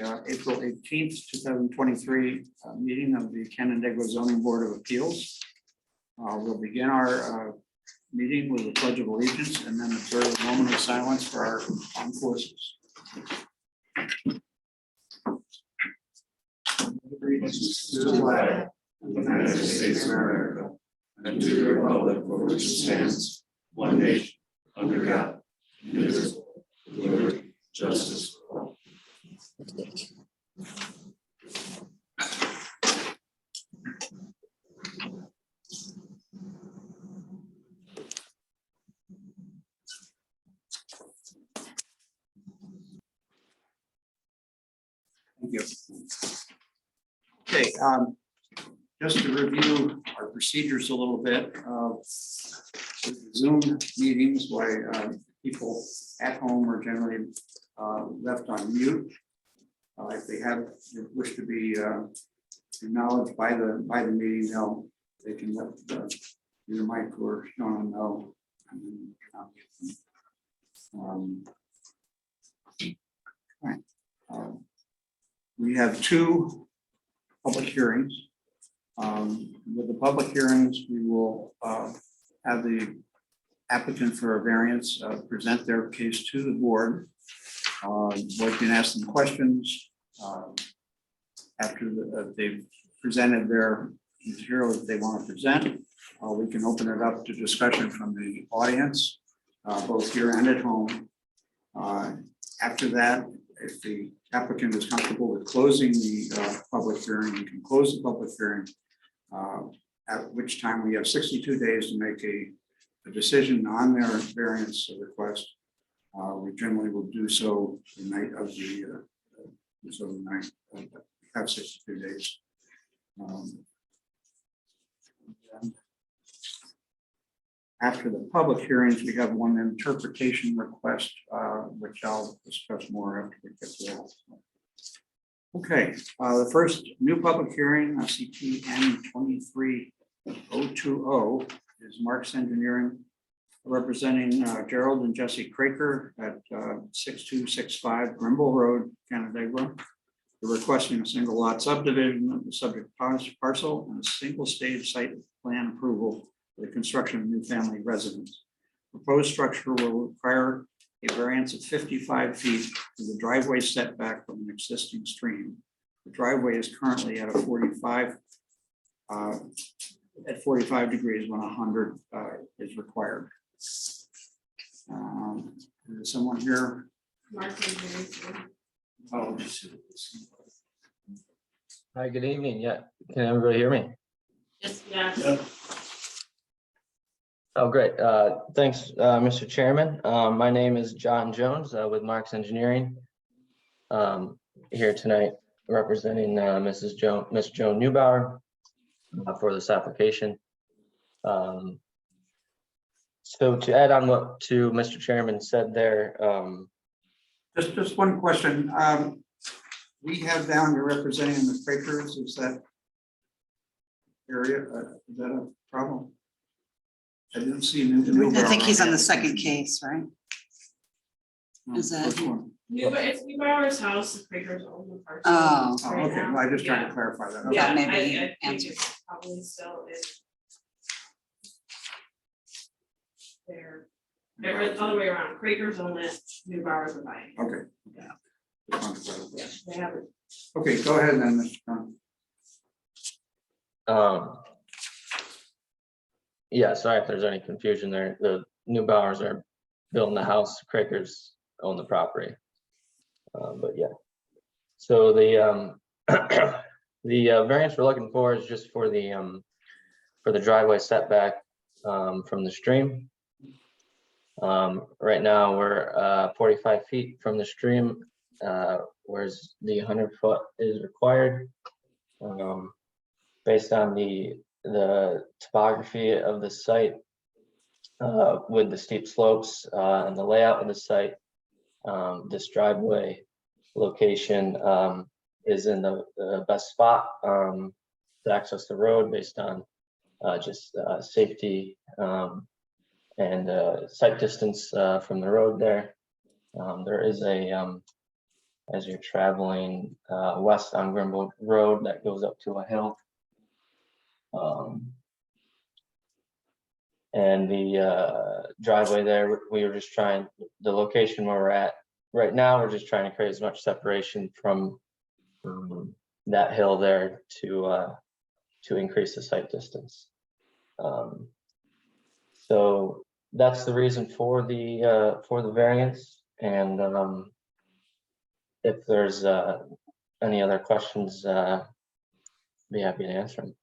April 18th, 2023 meeting of the Canandaigua Zoning Board of Appeals. We'll begin our meeting with the Pledge of Allegiance and then observe a moment of silence for our armed forces. Allegiance to the flag of the United States of America and to the republic for which it stands, one nation, under God, indivisible, with liberty, justice for all. Thank you. Okay, just to review our procedures a little bit, Zoom meetings, why people at home are generally left on mute. If they wish to be acknowledged by the meeting, they can let either Mike or Sean know. Right. We have two public hearings. With the public hearings, we will have the applicant for a variance present their case to the board. We can ask them questions after they've presented their material that they want to present. We can open it up to discussion from the audience, both here and at home. After that, if the applicant is comfortable with closing the public hearing, we can close the public hearing, at which time we have 62 days to make a decision on their variance request. We generally will do so the night of have 62 days. After the public hearings, we have one interpretation request, which I'll discuss more after we get to that. Okay, the first new public hearing, CPN 23020, is Marks Engineering representing Gerald and Jesse Craker at 6265 Grimble Road, Canandaigua. They're requesting a single lot subdivision of the subject parcel and a single stage site plan approval for the construction of new family residence. Proposed structure will require a variance of 55 feet to the driveway setback from an existing stream. The driveway is currently at 45 degrees when 100 is required. Is someone here? Oh, Hi, good evening. Yeah, can everybody hear me? Yes, yeah. Oh, great. Thanks, Mr. Chairman. My name is John Jones with Marks Engineering. Here tonight representing Miss Joan Neubauer for this application. So to add on what Mr. Chairman said there. Just one question. We have down you're representing the Quakers. Is that area? Is that a problem? I didn't see I think he's on the second case, right? Is that- First one. It's Neubauer's house, the Quakers own the parcel. Oh. Oh, right okay. now. Well, I just trying Yeah. to clarify that. Okay. Yeah, maybe I think answer. it's probably still is. There. It's the other way around. Quakers own it, Neubauer's are buying. it. Okay. Yeah. Just wanted to clarify. Yeah, they have it. Okay, go ahead then, Mr. Khan. Yeah, sorry if there's any confusion there. The Neubauers are building the house, Quakers own the property. But yeah, so the the variance we're looking for is just for the driveway setback from the stream. Right now we're 45 feet from the stream, whereas the 100 foot is required. Based on the topography of the site, with the steep slopes and the layout of the site, this driveway location is in the best spot to access the road based on just safety and sight distance from the road there. There is a as you're traveling west on Grimble Road that goes up to a hill. And the driveway there, we were just trying, the location where we're at right now, we're just trying to create as much separation from that hill there to increase the sight distance. So that's the reason for the variance. And if there's any other questions, be happy to answer them.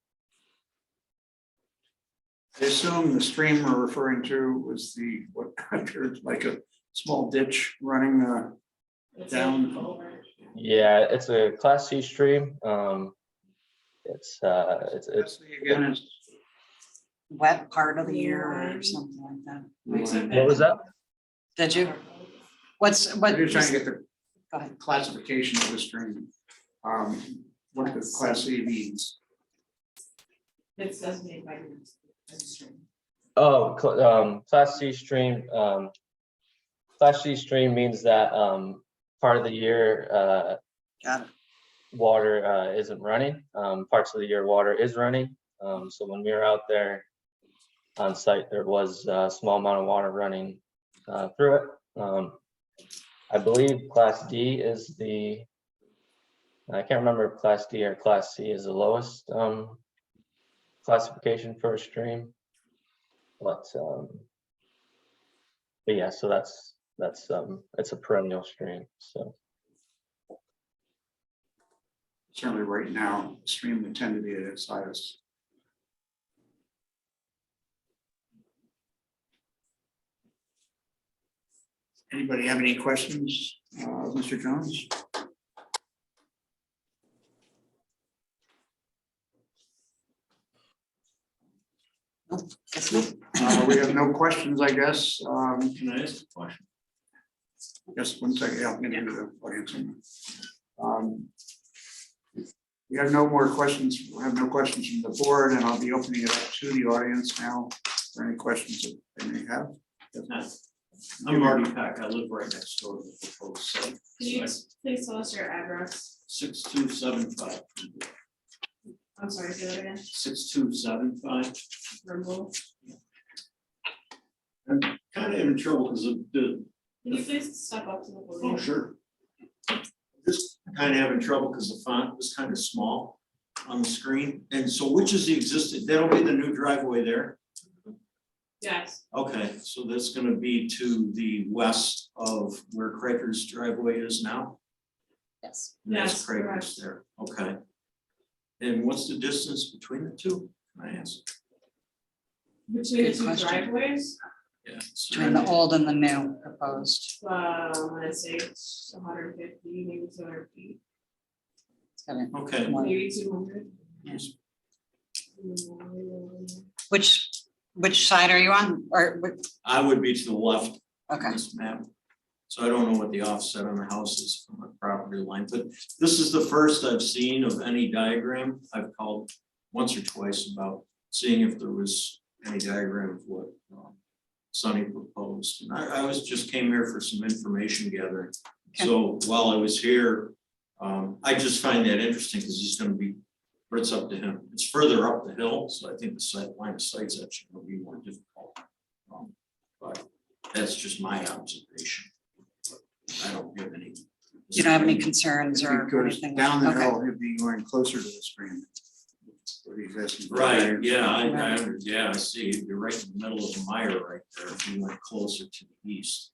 I assume the stream we're referring to was what appeared like a small ditch running It's down. over. Yeah, it's a Class C stream. It's Again, it's Wet part of the year or something like that. what was that? Did you? What? we're just trying to get the Go ahead. classification of the stream. What the Class C means. It's designated by the stream. Oh, Class C stream. Class C stream means that part of the year Got it. water isn't running. Parts of the year water is running. So when we were out there on site, there was a small amount of water running through it. I believe Class D is I can't remember if Class D or Class C is the lowest classification for a stream. But yeah, so that's it's a perennial stream. So Certainly right now, the stream would tend to be at its highest. Anybody have any questions, Mr. Jones? Guess not. We have no questions, I guess. Can I ask a question? Just 1 second, yeah, I'm getting into the audience. We have no more questions. We have no questions from the board, and I'll be opening it up to the audience now for any questions that they may have. I'm Marty Peck. I live right next door to the proposed site. Can you please tell us your address? 6275. I'm sorry, say that again. 6275. Remove. I'm kind of having trouble because of the. Can you please step up to the podium? Oh, sure. Just kind of having trouble because the font was kind of small on the screen. And so which is the existing, that'll be the new driveway there? Yes, Okay, so that's going to be to the west of where Craigers driveway is now? Yes. And that's Yes, Craigers correct. there, okay. And what's the distance between the two? Can I ask? between the Good two question. driveways, Yeah. so- Between the old and the new proposed. I'd say it's 150, maybe 200 feet, It's gotta be Okay, more. maybe 200. Yes. Which side are you on? Or, I would be to the left on okay, this map. So I don't know what the offset on the house is from the property line, but this is the first I've seen of any diagram. I've called once or twice about seeing if there was any diagram of what Sonny proposed. And I was just came here for some information gathering. So while I was here, I just find that interesting because he's gonna be, or it's up to him. It's further up the hill, so I think the sight line of sight's actually gonna be more difficult. But that's just my observation. I don't have any. you don't have any concerns If he or goes anything? down the Okay. hill, he'd be going closer to the stream. What he's asking for. Right, yeah, I see. You're right in the middle of the mire right there. If you went closer to the east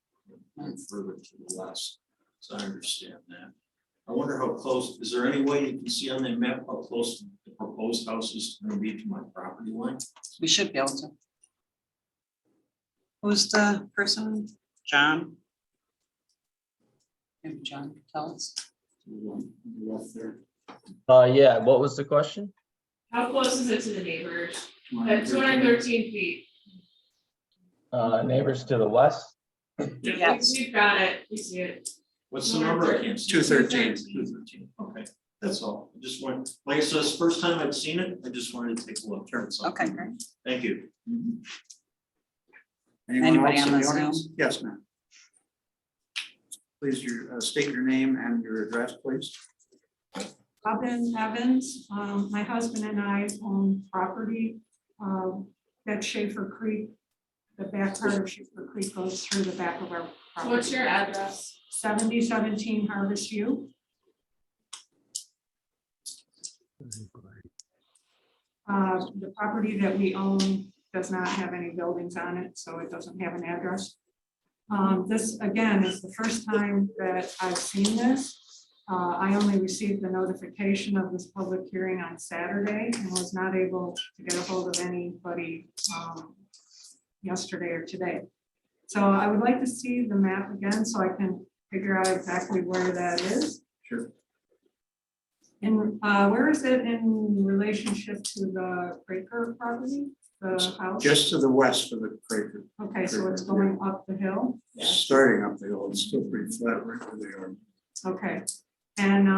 and further to the west. So I understand that. I wonder how close, is there any way you can see on that map how close the proposed house is going to be to my property line? We should be able to. Who's the person? John? Maybe John can tell us. Left there. yeah, what was the question? How close is it to the neighbors? At 213 feet. Neighbors to the west? Yes. We've got it, we see it. What's the number? I can't see. 213. 213, okay, that's all. I just want, like I said, it's the first time I've seen it. I just wanted to take a look. Okay, great. Thank you. Anyone Anybody else on in the the audience? Zoom? Yes, ma'am. Please state your name and your address, please. Robin Evans, my husband and I own property, at Schaefer Creek. The back part of Schaefer Creek goes through the back of our property. What's your address? 7017 Harvest View. The property that we own does not have any buildings on it, so it doesn't have an address. This, again, is the first time that I've seen this. I only received the notification of this public hearing on Saturday and was not able to get a hold of anybody yesterday or today. So I would like to see the map again so I can figure out exactly where that is. Sure. And where is it in relationship to the Quaker property, the house? Just to the west of the Quaker, Okay, so it's going up the hill? starting up the hill, it's still pretty flat right where they are. Okay, and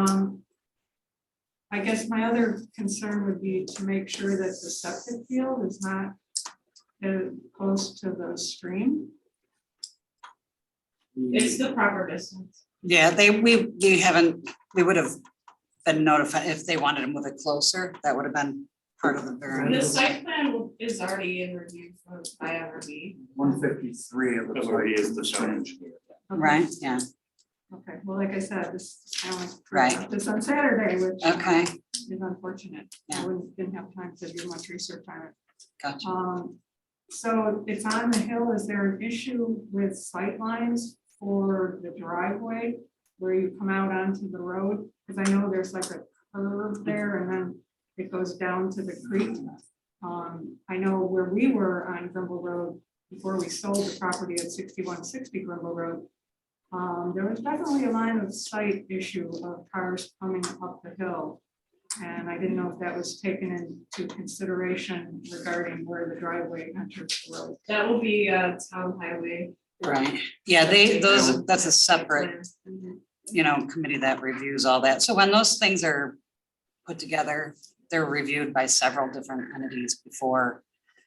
I guess my other concern would be to make sure that the septic field is not close to the stream. It's the proper distance. Yeah, we would have been notified if they wanted to move it closer, that would have been part of the The variance. site plan is already in review by NRB. 153 of the. That's where he is, the zone. Right, yeah, Okay, well, like I said, I only Right. heard this on Saturday, which okay, is unfortunate. Yeah. Didn't have time to do much research on it. gotcha. So it's on the hill. Is there an issue with sight lines for the driveway where you come out onto the road? Because I know there's like a curve there and then it goes down to the creek. I know where we were on Grimble Road before we sold the property at 6160 Grimble Road. There was definitely a line of sight issue of cars coming up the hill. And I didn't know if that was taken into consideration regarding where the driveway enters the road. That will be a town highway. Right, yeah, that's a separate, committee that reviews all that. So when those things are put together, they're reviewed by several different entities before,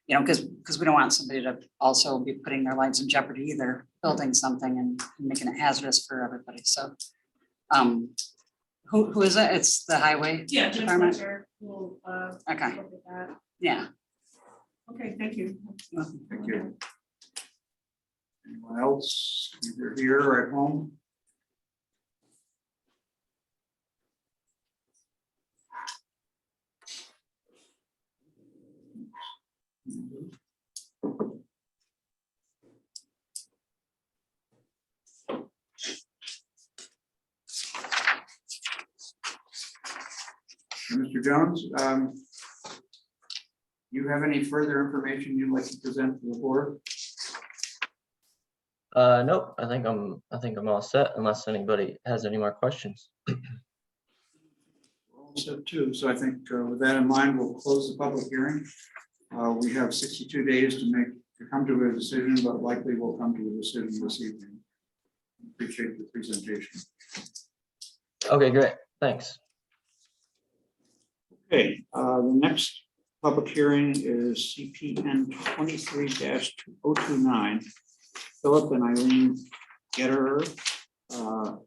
because we don't want somebody to also be putting their lives in jeopardy either, building something and making it hazardous for everybody, so. Who is it? It's the highway? Yeah, Jim Department? Fletcher will Okay, look at that. yeah. Okay, thank you. Thank you. Anyone else, either here or at home? Mr. Jones, you have any further information you'd like to present to the board? Nope, I think I'm all set unless anybody has any more questions. So too, so I think with that in mind, we'll close the public hearing. We have 62 days to come to a decision, but likely we'll come to a decision this evening. Appreciate the presentation. Okay, great, thanks. Okay, the next public hearing is CPN 23-2029. Philip and Eileen Getterer,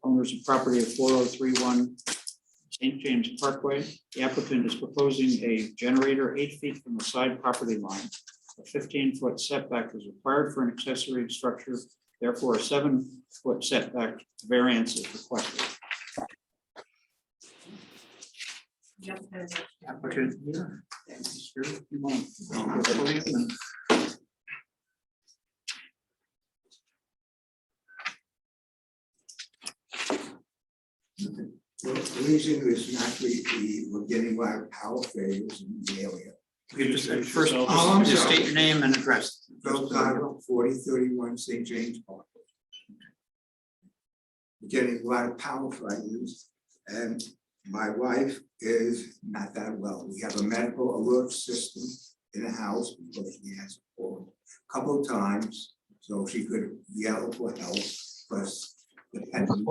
owners of property at 4031 St. James Parkway. The applicant is proposing a generator 8 feet from the side property line. A 15-foot setback is required for an accessory structure. Therefore, a 7-foot setback variance is requested. Applicant here. Sure, if you want. Well, the reason is naturally we're getting a lot of power failures in the area. You just first, Oh, I'm just sorry. state your name and address. Bill Cottle, 4031 St. James Park. We're getting a lot of power failures, and my wife is not that well. We have a medical alert system in the house because she has fallen a couple of times, so she could yell for help, plus depending.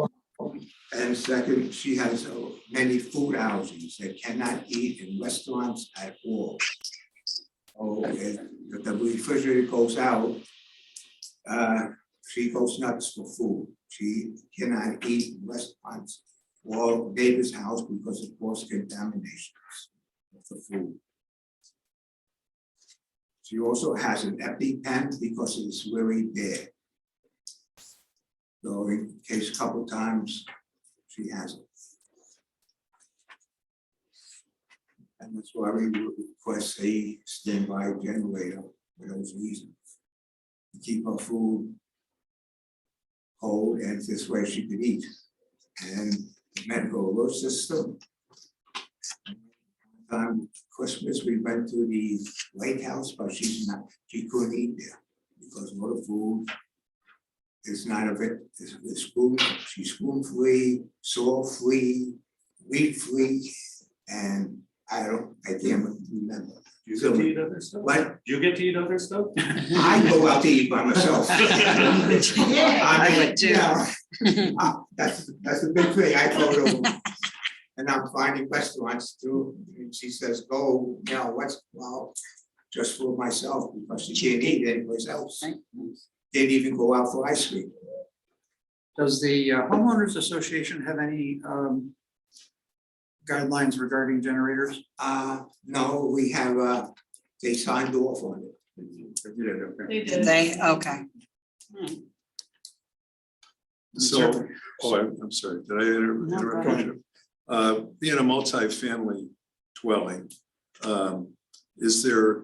And second, she has many food allergies that cannot eat in restaurants at all. Oh, if the refrigerator goes out, she goes nuts for food. She cannot eat in restaurants or neighbor's house because of cross contamination of the food. She also has an EpiPen because it's very bad. So in case a couple times, she has it. And that's why we would request a standby generator for those reasons. To keep her food cold and this way she could eat. And the medical alert system. Christmas, we went to the lake house, but she couldn't eat there because all the food is not of it, is spoon, she's spoon free, salt free, wheat free, and I can't remember. You get to eat other stuff? What? You get to eat other stuff? I go out to eat by myself. I would too. That's a big thing, I go to, and I'm finding restaurants too, and she says, go, well, just for myself, because she can't eat anyplace else. Right. Didn't even go out for ice cream. Does the homeowners association have any guidelines regarding generators? No, we have, they signed off on it. They Did did. they? Okay. So, I'm sorry, did I No, go interrupt you? Being a multi-family dwelling, is there,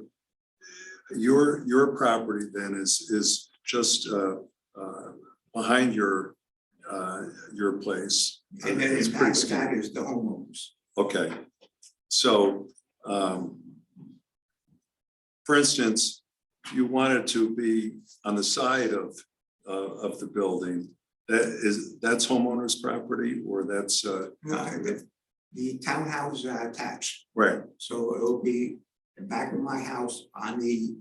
your property then is just behind your place? And then It's in pretty back of skinny. that is the homeowners. Okay, so, for instance, if you wanted to be on the side of the building, that's homeowners' property, or that's, No, the townhouses are attached, right, so it'll be the back of my house on the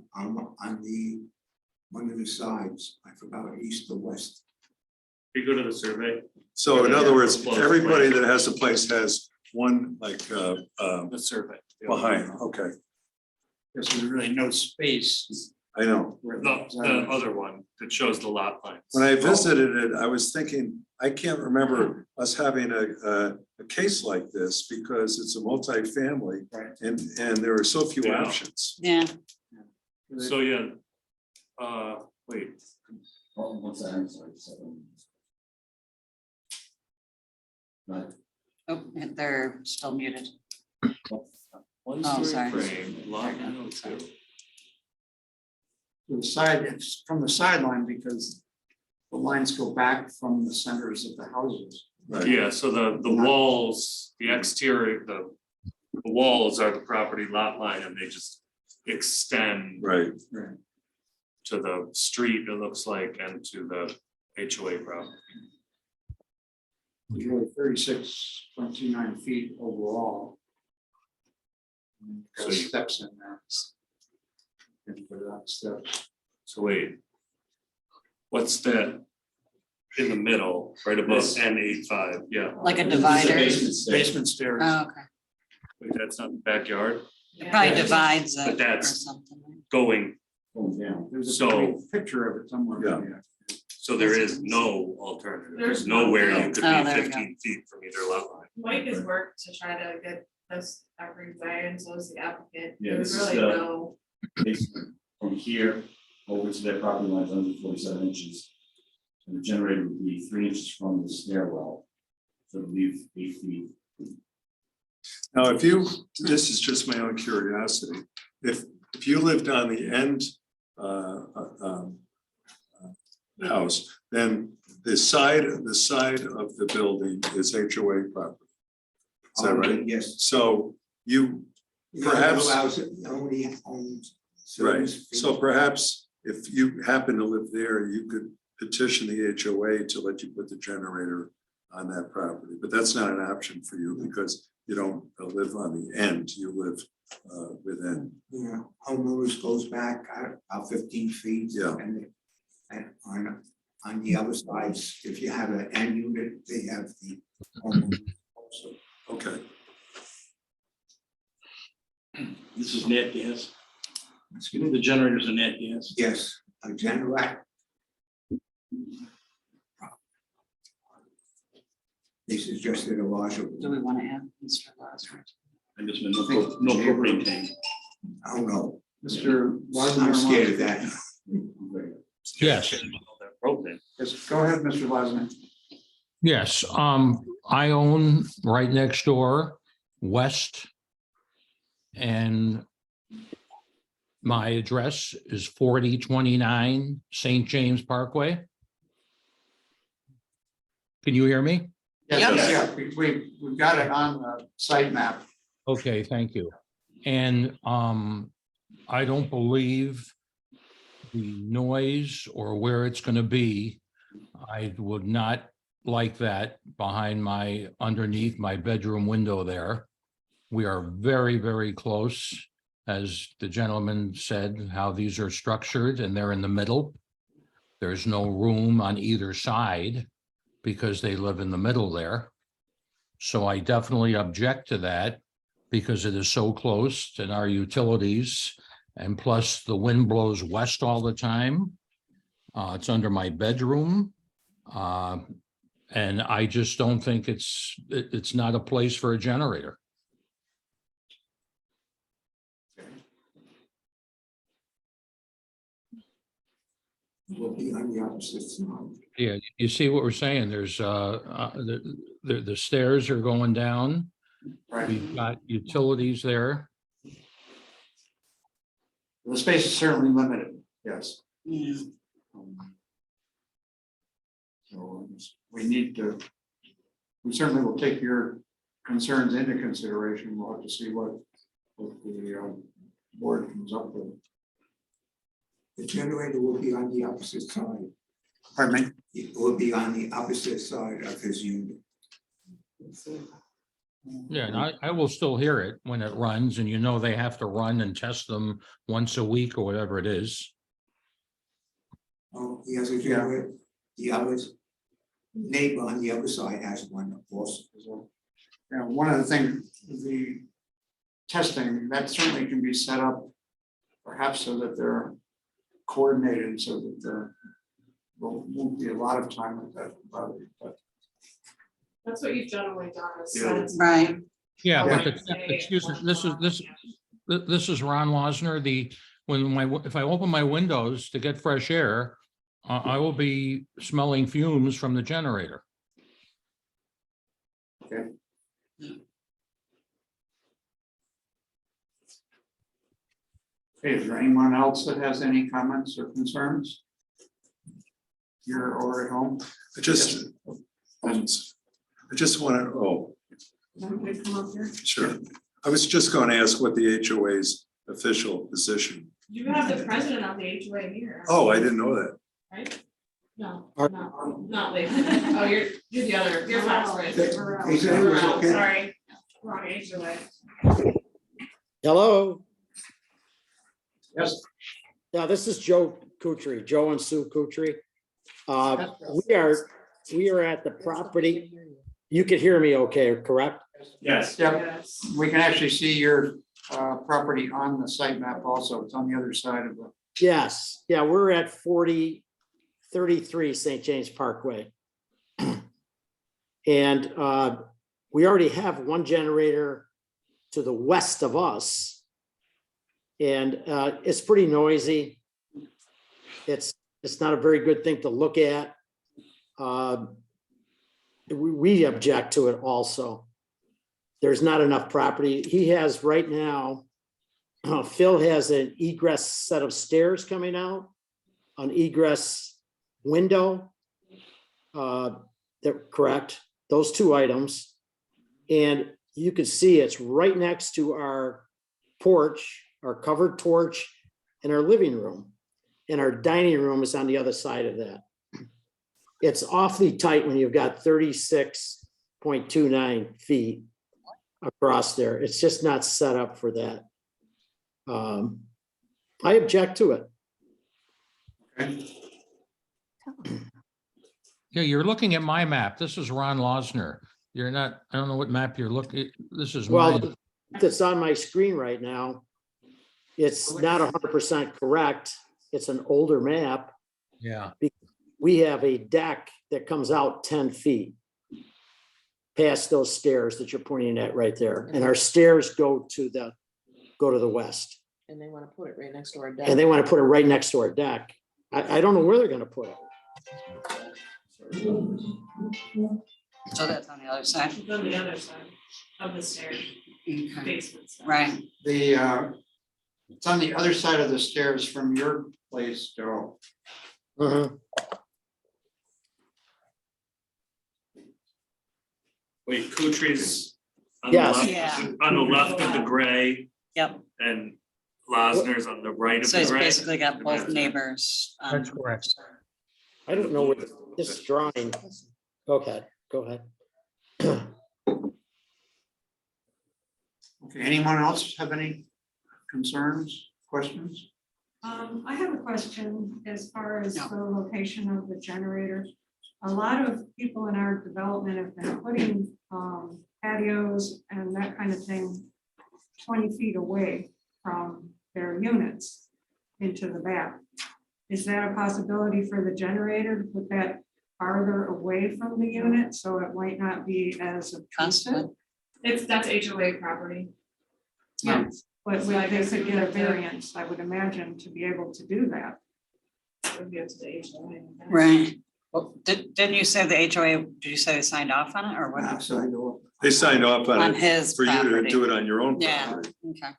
one of the sides, I forgot east or west. You go to the survey, so in other words, Close everybody plan. that has a place has one, like, the survey. behind, okay, Because there's really no space. I know. where The other one that shows the lot lines. When I visited it, I was thinking, I can't remember us having a case like this, because it's a multi-family, Right. and there are so few Yeah. options. Yeah. So, yeah. Wait, What's that? I'm sorry. Right. Oh, they're still muted. one Oh, story sorry. frame, lot 902. The side, it's from the sideline because the lines go back from the centers of the houses. Right. Yeah, so the walls, the exterior, the walls are the property lot line, and they just extend Right, Right. to the street, it looks like, and to the HOA property. It's really 36.29 feet overall. And So got you- steps in there. And put it on steps. So wait. What's that in the middle, right above This- N85, yeah, Like a This is divider. basement stair. Basement stairs. Oh, okay. wait, that's not the backyard, It probably Yeah. divides But it or that's- something. going, Going down. There's a So- pretty picture of it somewhere. Yeah. so there is no alternative, there's There's nowhere you nothing. could Oh, be there you go. 15 feet from either lot line. Mike has worked to try to get this every way, and so is the applicant. Yeah, There's this is really the- no, Basement from here over to their property line is 147 inches. And the generator would be 3 inches from the stairwell. So it would leave 8 feet. now if this is just my own curiosity, if you lived on the end house, then the side of the building is HOA property. Is that right? Yes. So you, Perhaps- Only owns. right, certain so feet. perhaps if you happen to live there, you could petition the HOA to let you put the generator on that property, but that's not an option for you because you don't live on the end, you live within. Yeah, homeowners goes back about 15 feet. Yeah. And on the other sides, if you have an end unit, they have the homeowners also. Okay, This is net gas. Excuse me, the generators are net gas. Yes, a generator. They suggested a larger. Do we want to add Mr. Losner? I just meant no propane tank. I don't know. Mr. I'm Wozniak. scared of that. Yes, Propane. Yes, go ahead, Mr. Wozniak. yes. I own right next door, west. And my address is 4029 St. James Parkway. Can you hear me? Yes, yeah, we've got it on the site map. Okay, thank you. And I don't believe the noise or where it's going to be. I would not like that behind underneath my bedroom window there. We are very, very close, as the gentleman said, how these are structured, and they're in the middle. There's no room on either side because they live in the middle there. So I definitely object to that because it is so close to our utilities. And plus the wind blows west all the time. It's under my bedroom. And I just don't think it's not a place for a generator. Will be on the opposite side. Yeah, you see what we're saying? There's the stairs are going down. Right. We've got utilities there. The space is certainly limited, yes. So we need to, we certainly will take your concerns into consideration. We'll have to see what the board comes up with. The generator will be on the opposite side. Pardon me? It will be on the opposite side of his unit. Yeah, and I will still hear it when it runs, and they have to run and test them once a week or whatever it is. Oh, he has a generator. The other neighbor on the other side has one also. Yeah, one of the things, the testing, that certainly can be set up perhaps so that they're coordinated, so that there won't be a lot of time with that. But That's what you've generally done is Yeah. set. Right. Yeah, but Yeah. excuse me, this is Ron Losner. If I open my windows to get fresh air, I will be smelling fumes from the generator. Okay. Okay, is there anyone else that has any comments or concerns? Here or at home? I just want to, Somebody come up here. sure. I was just going to ask what the HOA's official position. You have the president of the HOA here. Oh, I didn't know that. Right? No, not Lee. Oh, you're the other, you're Foxbridge. He said it was Morale, okay. sorry. Wrong HOA. Hello, Yes. yeah, this is Joe Kutry, Joe and Sue Kutry. We are at the property. You can hear me okay, correct? Yes. Yep, Yes. we can actually see your property on the site map also. It's on the other side of the. Yes, yeah, we're at 4033 St. James Parkway. And we already have one generator to the west of us. And it's pretty noisy. It's not a very good thing to look at. We object to it also. There's not enough property. He has right now, Phil has an egress set of stairs coming out, an egress window. They're correct, those two items. And you can see it's right next to our porch, our covered porch, and our living room. And our dining room is on the other side of that. It's awfully tight when you've got 36.29 feet across there. It's just not set up for that. I object to it. Okay. Yeah, you're looking at my map. This is Ron Losner. You're not, I don't know what map you're looking, this is Well, mine. that's on my screen right now. It's not 100% correct. It's an older map. Yeah, We have a deck that comes out 10 feet. past those stairs that you're pointing at right there. And our stairs go to the west. And they want to put it right next to our And deck. they want to put it right next to our deck. I don't know where they're gonna put it. So that's on the other side. It's on the other side of the stairs, Okay. basement side. Right. It's on the other side of the stairs from your place, Daryl. Mhm. Wait, Kutri's on the Yes. left, Yeah. on the left of the gray Yep. and Losner's on the right of So the he's gray. basically got both neighbors. That's correct. I don't know what this drawing, okay, go ahead. Okay, anyone else have any concerns, questions? I have a question as far as No. the location of the generator. A lot of people in our development have been putting patios and that kind of thing 20 feet away from their units into the back. Is that a possibility for the generator to put that farther away from the unit so it might not be as Possibly. obtrusive? That's HOA property. Yes, but So I they guess could we get a have to- variance, I would imagine, to be able to do that. It would be up to the HOA. Right. Well, didn't you say the HOA, did you say they signed off on it or what? So I know. They signed off On on it his for you to property. do it on your own Yeah. property. Okay.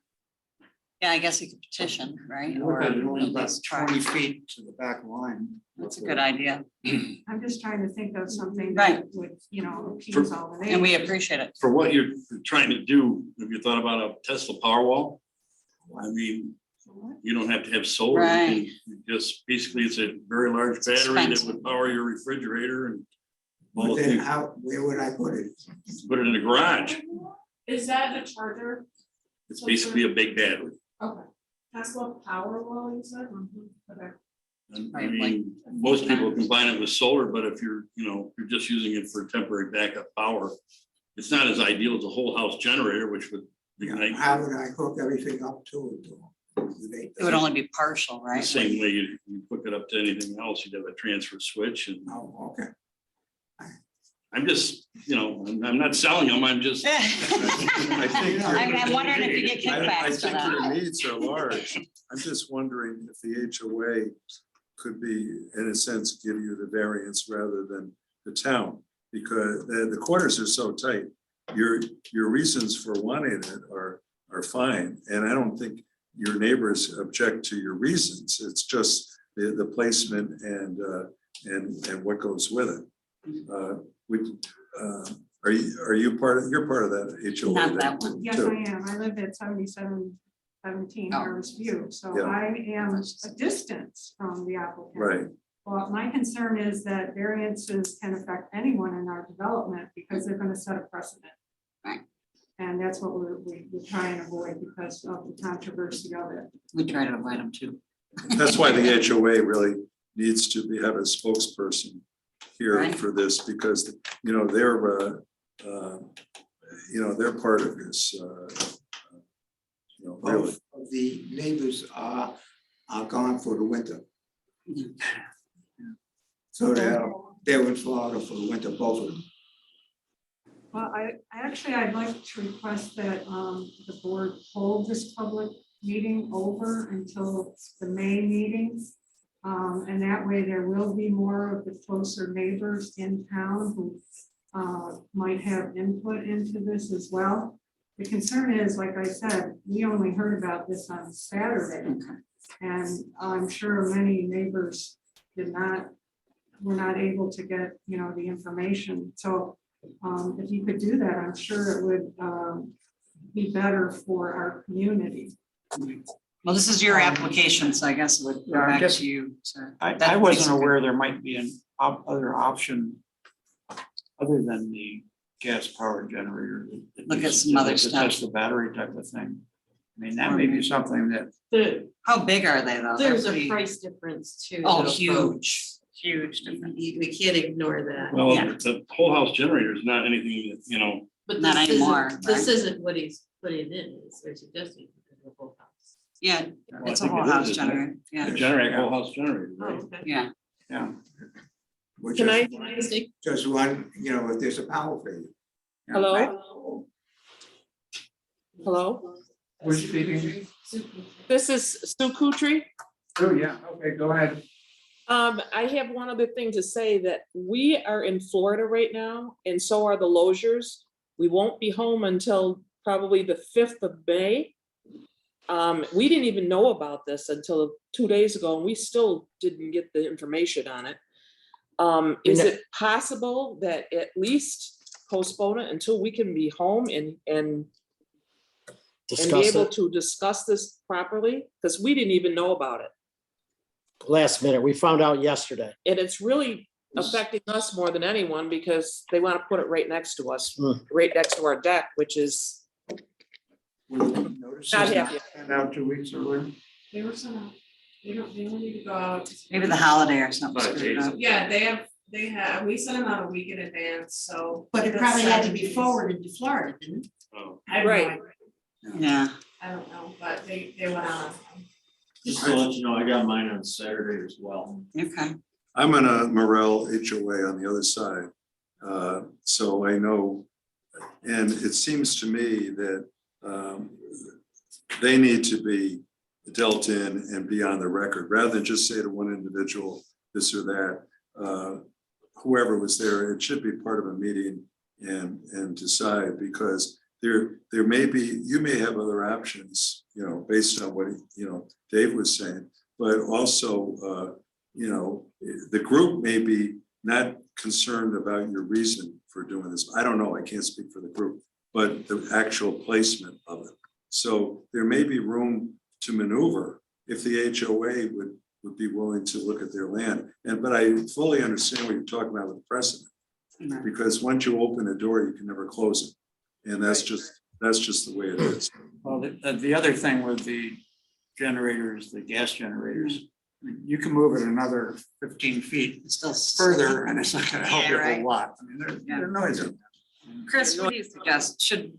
Yeah, I guess he could petition, right? Look Or at it, only at about least try. 20 feet to the back line. That's a good idea. I'm just trying to think of something Right. that would, appease all the neighbors. And we appreciate it. For what you're trying to do, have you thought about a Tesla Powerwall? I mean, you don't have to have solar. You can- Right. you Just basically, it's a very large battery that expensive. would power your refrigerator and all But the then things. how, where would I put it? Put it in the garage. Is that a charger? It's basically a big battery. Okay. Tesla Powerwall, you said? Okay. And I Right, mean, most people combine it with solar, but if you're, you're just using it for temporary backup power, it's not as ideal as a whole house generator, which would ignite How would I hook everything up to it? It would only be partial, the right? same way you hook it up to anything else. You'd have a transfer switch and Oh, okay. I'm just, I'm not selling them. I'm just. I think your- I'm wondering if you get I kickbacks for think your that. needs are large. I'm just wondering if the HOA could be, in a sense, give you the variance rather than the town. Because the corners are so tight. Your reasons for wanting it are fine. And I don't think your neighbors object to your reasons. It's just the placement and what goes with it. You're part of that HOA? Not then, that one. Yes, too? I am. I live at 7717 Oh. Harvest View, so Yeah. I am a distance from the applicant. Right, Well, my concern is that variances can affect anyone in our development because they're gonna set a precedent. Right. And that's what we're trying to avoid because of the controversy of it. We try to avoid them too. that's why the HOA really needs to have a spokesperson here Right. for this, because, they're part of this, really. Both of the neighbors are gone for the winter. Mhm. So they're in Florida for the winter, both of them. Well, I'd like to request that the board hold this public meeting over until the May meeting. And that way there will be more of the closer neighbors in town who might have input into this as well. The concern is, like I said, we only heard about this on Saturday. And I'm sure many neighbors were not able to get, the information. So if you could do that, I'm sure it would be better for our community. Well, this is your application, so I guess it would go Yeah, I back guess- to you, sir. I That wasn't makes it aware there might be other option other than the gas powered generator. Look at some other That's stuff. the battery type of thing. I mean, that may be something that, How big are they though? They're There's a pretty- price difference too. Oh, to huge, approach. huge difference. We can't ignore that. Well, Yeah. the whole house generator is not anything that, But Not this anymore, isn't, this right? isn't what he's putting in, it's they're suggesting the whole house. Yeah, Well, I it's a think whole it is, house isn't it? generator, yeah, generate a whole house generator, Oh, right? okay. yeah. yeah, Which Can is I just take just one, if there's a power failure. Yeah. Hello? Hello, Who's speaking? this is Sue Kutry. Oh, yeah, okay, go ahead. I have one other thing to say, that we are in Florida right now, and so are the Loziers. We won't be home until probably the 5th of May. We didn't even know about this until 2 days ago, and we still didn't get the information on it. Is it possible that at least postpone it until we can be home and be Discuss able it to discuss this properly? Because we didn't even know about it. last minute. We found out yesterday. And it's really affecting us more than anyone, because they want to put it right next to us, Hmm. right next to our deck, which is, Notices Not happy. sent out 2 weeks earlier. They were sent out. They don't need to go out. Maybe the holiday or something. 5 screwed days. up. Yeah, they have, we sent them out a week in advance, so. But it that's probably had to 7 be days. forwarded to Florida, didn't it? Oh, I have no Right. idea. Yeah, I don't know, but they went on. Just to let you know, I got mine on Saturday as well. okay. I'm on a Morel HOA on the other side. So I know, and it seems to me that they need to be dealt in and be on the record, rather than just say to one individual, this or that. Whoever was there, it should be part of a meeting and decide, because there may be, you may have other options, based on what, Dave was saying, but also, the group may be not concerned about your reason for doing this. I don't know, I can't speak for the group, but the actual placement of it. So there may be room to maneuver if the HOA would be willing to look at their land. But I fully understand what you're talking about with the precedent, because once you open a door, you can never close it. And that's just the way it is. Well, the other thing with the generators, the gas generators, you can move it another 15 feet It's still. further and it's not gonna help you a right. whole lot. I mean, they're noisy. Chris, what do you suggest? Should,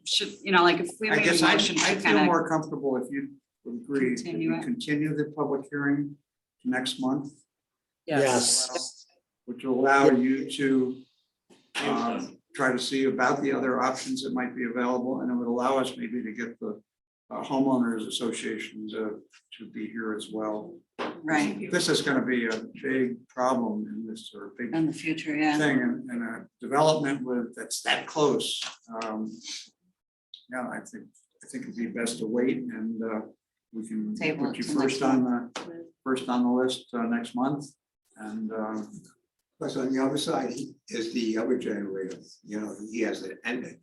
like if we I made a guess motion I to feel kind of, more comfortable if you would agree, if Continue you it. continue the public hearing to next month, Yes. which will allow you to try to see about the other options that might be available, and it would allow us maybe to get the homeowners association to be here as well. right, This is gonna be a big problem in this, or a big in the future, yeah. thing, and a development that's that close. Yeah, I think it'd be best to wait, and we can Table put it you till next first on the list next month, and Plus, on the other side, is the other generator, he has an end,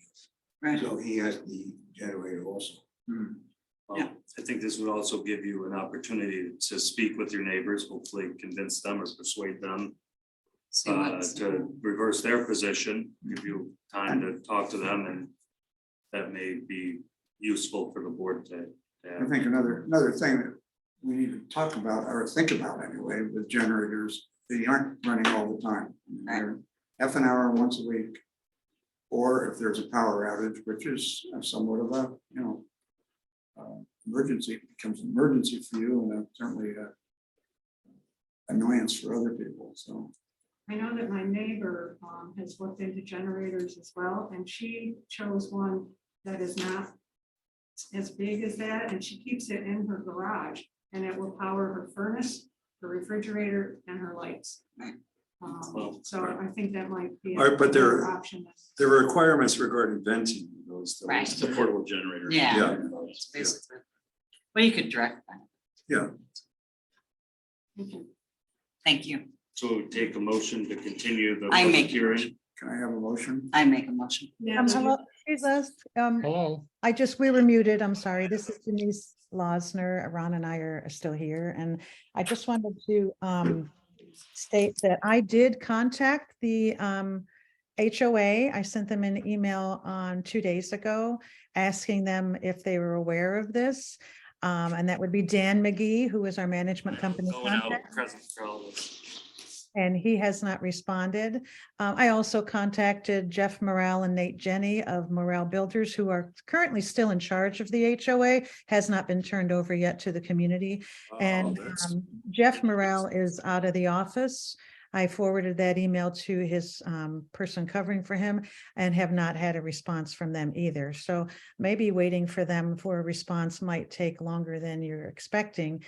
Right, so he has the generator also. Yeah. I think this would also give you an opportunity to speak with your neighbors, hopefully convince them or persuade them see what's, to reverse their position, give you time to talk to them, and that may be useful for the board to I have. think another thing that we need to talk about, or think about anyway, with generators, they aren't running all the time. They're half an hour once a week. Or if there's a power outage, which is somewhat of a, emergency, it becomes an emergency for you, and certainly annoyance for other people, so. I know that my neighbor has looked into generators as well, and she chose one that is not as big as that, and she keeps it in her garage, and it will power her furnace, her refrigerator, and her lights. So I think that might be. All right, but there- another option. There are requirements regarding venting those. Right. It's a portable generator. yeah, Yeah. it's basically. Well, you could direct that. Yeah. Thank you. So take a motion to continue the I public make a hearing. Can I have a motion? I make a motion. Yeah, no, Hello, Jesus. Hello. We were muted. I'm sorry. This is Denise Losner. Ron and I are still here. And I just wanted to state that I did contact the HOA. I sent them an email on 2 days ago, asking them if they were aware of this. And that would be Dan McGee, who is our management company Going out contact. present for all this. And he has not responded. I also contacted Jeff Morrell and Nate Jenny of Morrell Builders, who are currently still in charge of the HOA, has not been turned over yet to the community. And Oh, that's- Jeff Morrell is out of the office. I forwarded that email to his person covering for him and have not had a response from them either. So maybe waiting for them for a response might take longer than you're expecting.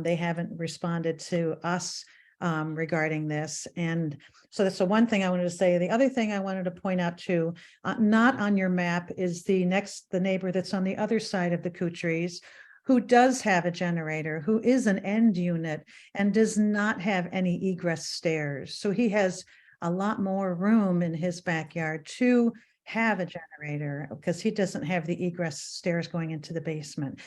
They haven't responded to us regarding this. And so that's the one thing I wanted to say. The other thing I wanted to point out too, not on your map, is the neighbor that's on the other side of the Kutries, who does have a generator, who is an end unit and does not have any egress stairs. So he has a lot more room in his backyard to have a generator because he doesn't have the egress stairs going into the basement.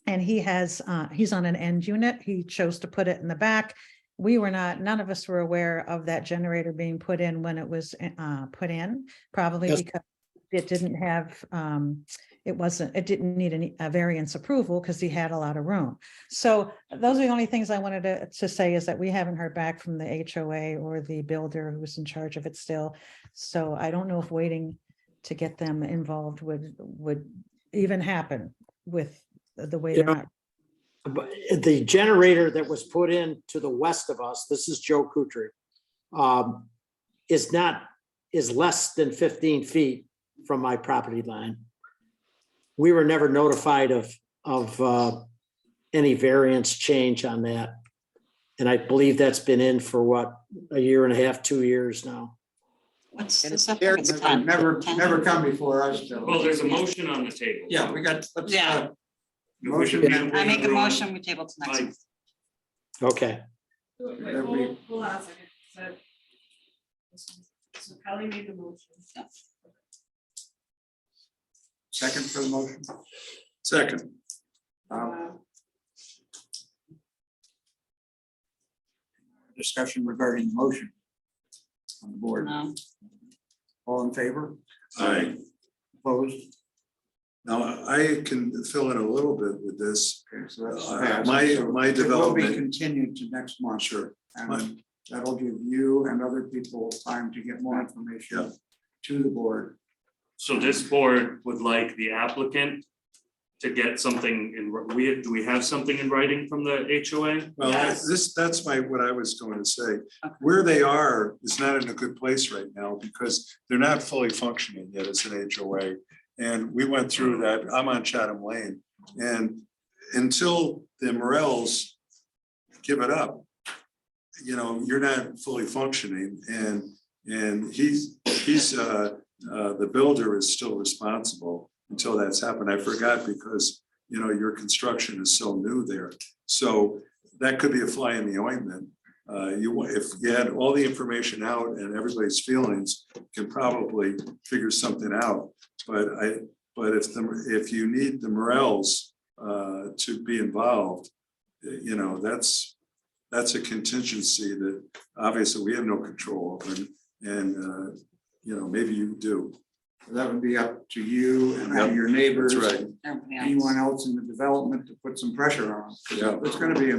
And he has, he's on an end unit. He chose to put it in the back. We were not, none of us were aware of that generator being put in when it was put in, probably Yes. because it didn't have, it didn't need a variance approval because he had a lot of room. So those are the only things I wanted to say, is that we haven't heard back from the HOA or the builder who's in charge of it still. So I don't know if waiting to get them involved would even happen with the way they're not. But the generator that was put in to the west of us, this is Joe Kutry, is less than 15 feet from my property line. We were never notified of any variance change on that. And I believe that's been in for what, a year and a half, 2 years now. What's They're this? It's 10. never come before us. Bill. Well, there's a motion on the table. Yeah, we got, let's, Yeah. motion. I make a motion, we table to next month. Okay, Wait, That we- hold on a second. So Kelly made the motion. Second for the motion. Second, Discussion regarding the motion on the board. No. All in favor? aye. Opposed? Now, I can fill in a little bit with this. Okay, so that's Uh, passed. my- So my it will be development- continued to next month. Sure. And that'll give you and other people time to get more information to the board. So this board would like the applicant to get something in, do we have something in writing from the HOA? Well, Yes. that's what I was going to say. Where they are is not in a good place right now because they're not fully functioning yet as an HOA. And we went through that. I'm on Chatham Lane. And until the Morels give it up, you're not fully functioning. And the builder is still responsible until that's happened. I forgot because, your construction is so new there. So that could be a fly in the ointment. If you had all the information out and everybody's feelings, you can probably figure something out. But if you need the Morels to be involved, that's a contingency that obviously we have no control over. And maybe you do. That would be up to you and Yep, your neighbors. That's right. Everybody else. Anyone else in the development to put some pressure on. 'Cause Yeah. It's gonna be,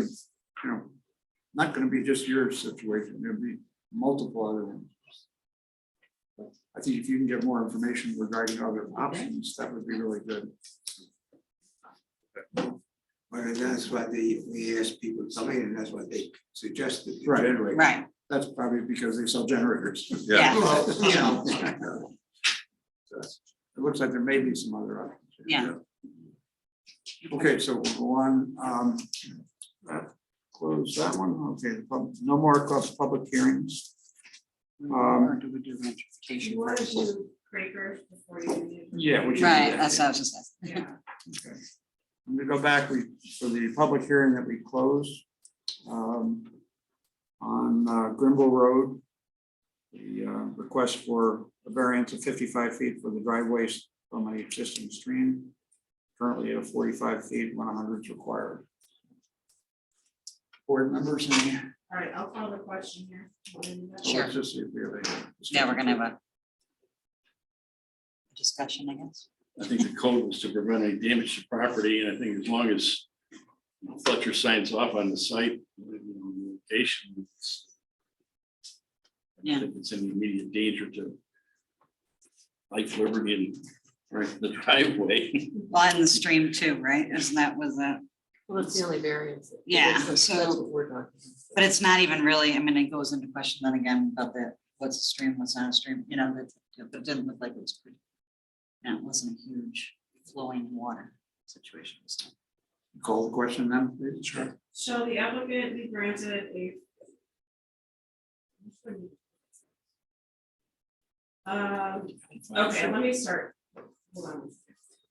not gonna be just your situation, there'll be multiple other ones. I think if you can get more information regarding other options, that would be really good. Well, that's why we asked people to come in, and that's what they suggested. the Right. generator. Right, That's probably because they sell generators. yeah, Well, It looks like there may be some other options. yeah. Okay, so we'll go on, close that one, okay, no more public hearings. Or do we do Do gentrification you want to first? do Quakers before you? Yeah, we should do Right, that, that's what I was just asking. Yeah. Okay. I'm gonna go back, for the public hearing that we closed, on Grimble Road. The request for a variance of 55 feet for the driveways from an existing stream. Currently at 45 feet, 100 is required. Board members, any? All right, I'll call the question here. Sure. Let's just see if we have a- Yeah, we're gonna have a discussion, I guess. I think the code was to prevent any damage to property, and I think as long as Fletcher signs off on the site, location. I Yeah. don't think it's any immediate danger to life, liberty, and the driveway. Well, in the stream too, right? Isn't that, was that, Well, that's the only variance. Yeah, That's so- what we're talking about. But it's not even really, I mean, it goes into question then again about the, what's a stream, what's not a stream, you know, that, but it didn't look like it was pretty. And it wasn't a huge flowing water situation. So. Call the question then, please. Sure. Shall the applicant be granted a? Okay, let me start. Hold on.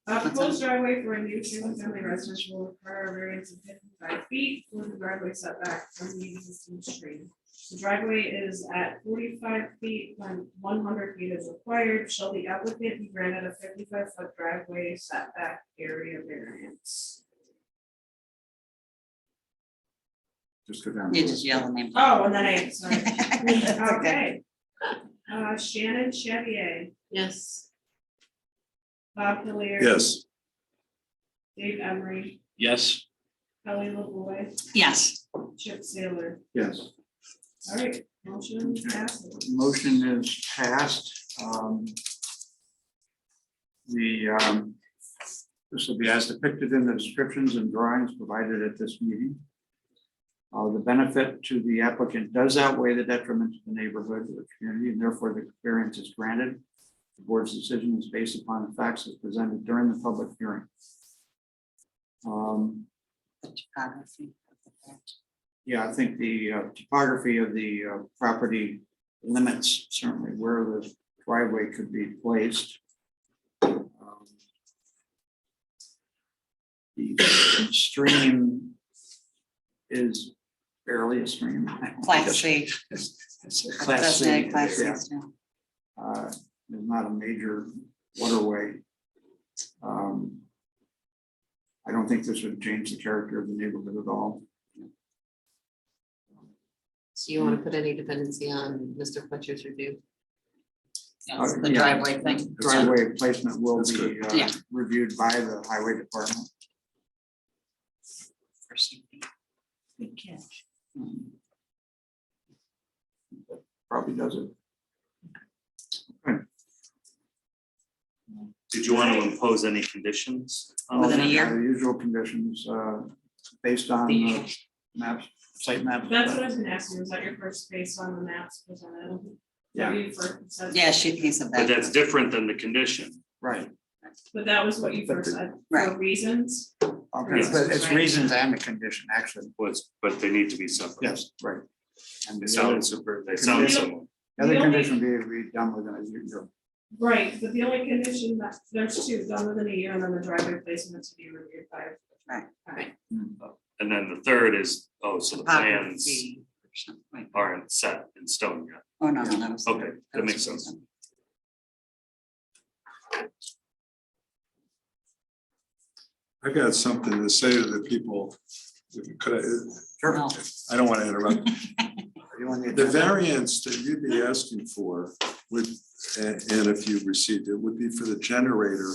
A proposed driveway for a new single-family residence will require a variance of 55 feet with the driveway setback from the existing stream. The driveway is at 45 feet when 100 feet is required. Shall the applicant be granted a 55-foot driveway setback area variance? Just go down. You just yell the name. Oh, and then I, sorry. That's Okay. Shannon Chevier, Yes, Bob Hilliard. Yes, Dave Emery, Yes, Kelly LaVoy, Yes, Chip Saylor. Yes. All right, motion passes. Motion is passed. This will be as depicted in the descriptions and drawings provided at this meeting. The benefit to the applicant does outweigh the detriment to the neighborhood or the community, and therefore the variance is granted. The board's decision is based upon the facts as presented during the public hearing. the topography of the fact. Yeah, I think the topography of the property limits certainly where the driveway could be placed. The stream is barely a stream. Class C. It's a Class C. Designated Class C, Yeah. yeah. There's not a major waterway. I don't think this would change the character of the neighborhood at all. so you want to put any dependency on Mr. Fletcher's review? Yes, the Yeah. driveway thing. Driveway placement will That's be good. Yeah. reviewed by the highway department. Good catch. Probably does it. Did you want to impose any conditions? Within a year? The usual conditions, based on the maps, site maps. That's what I was gonna ask you, was that your first based on the maps presented? Yeah. You first said- Yeah, he said But that. that's different than the condition. Right. But that was what you first said, Right. for reasons. Okay, but it's reasons and the condition, actually. But they need to be separate. Yes, right. And They the sound other- super, they sound similar. the other The only- condition be done within a year. Right, but the only condition that, there's two, done within a year, and then the driveway placement to be reviewed by. Right. And then the third is, so the plans Topography or something, right. aren't set in stone yet. Oh, no, that was. Okay, that was makes the sense. reason. I got something to say to the people. Could No. I don't want to interrupt. You want The variance that you'd be asking for would, and if you received it, would be for the generator.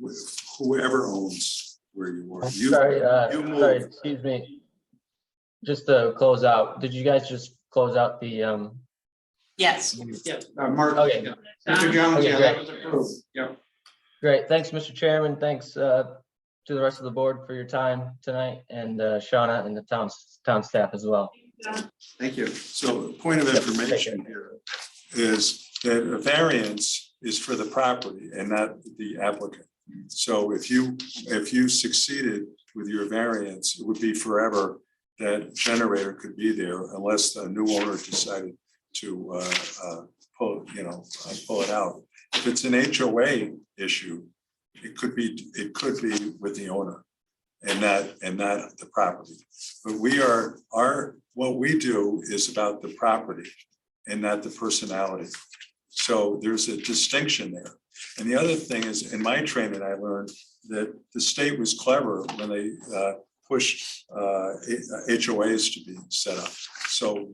With whoever owns where you are. You- Sorry, you sorry, move. excuse me. Just to close out, did you guys just close out the, Yes. Mark. Okay. Mr. Jones, Okay, yeah, great. that was approved. Yep. Great, thanks, Mr. Chairman, thanks to the rest of the board for your time tonight, and Shauna and the town staff as well. Thank you. So point of information here is that a variance is for the property and not the applicant. So if you succeeded with your variance, it would be forever that generator could be there unless the new owner decided to pull it out. If it's an HOA issue, it could be with the owner and not the property. But what we do is about the property and not the personality. So there's a distinction there. And the other thing is, in my training, I learned that the state was clever when they pushed HOAs to be set up. So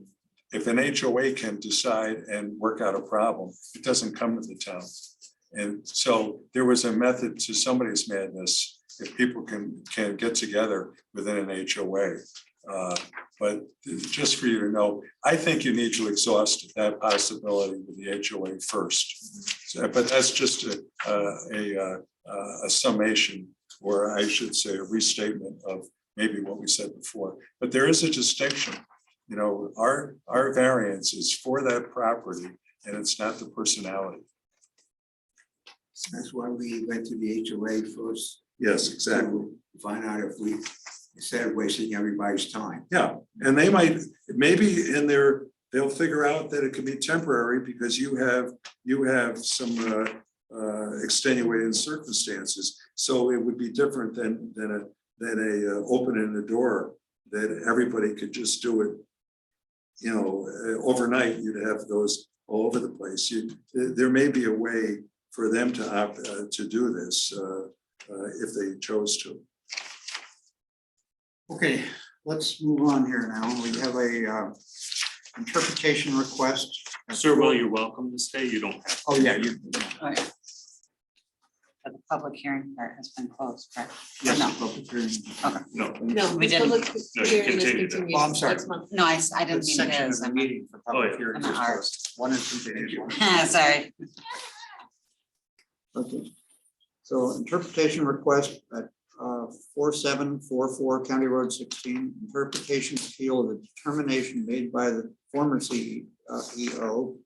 if an HOA can decide and work out a problem, it doesn't come to the town. And so there was a method to somebody's madness if people can get together within an HOA. But just for you to know, I think you need to exhaust that possibility with the HOA first. So, but that's just a summation, or I should say a restatement of maybe what we said before, but there is a distinction. You know, our variance is for that property and it's not the personality. That's why we went to the HOA first. Yes, exactly. to Find out if we, instead of wasting everybody's time. Yeah, and they might, maybe in their, they'll figure out that it could be temporary because you have some extenuating circumstances. So it would be different than a opening the door that everybody could just do it. You know, overnight, you'd have those all over the place. There may be a way for them to do this if they chose to. Okay, let's move on here now. We have a interpretation request. Sir, well, you're welcome to stay. You don't have to. Oh, yeah, you. Oh, yeah. But the public hearing part has been closed, correct? Yes, No. public hearing. No. No, We the didn't. public No, you hearing is continued it. continued Oh, I'm sorry. next month. No, I The didn't mean it section of is. the I meant- meeting for public Oh, yeah. hearings I'm is not closed. 1 and 2 days. Sorry. Okay, so interpretation request at 4744 County Road 16, interpretation appeal of the determination made by the former CEO,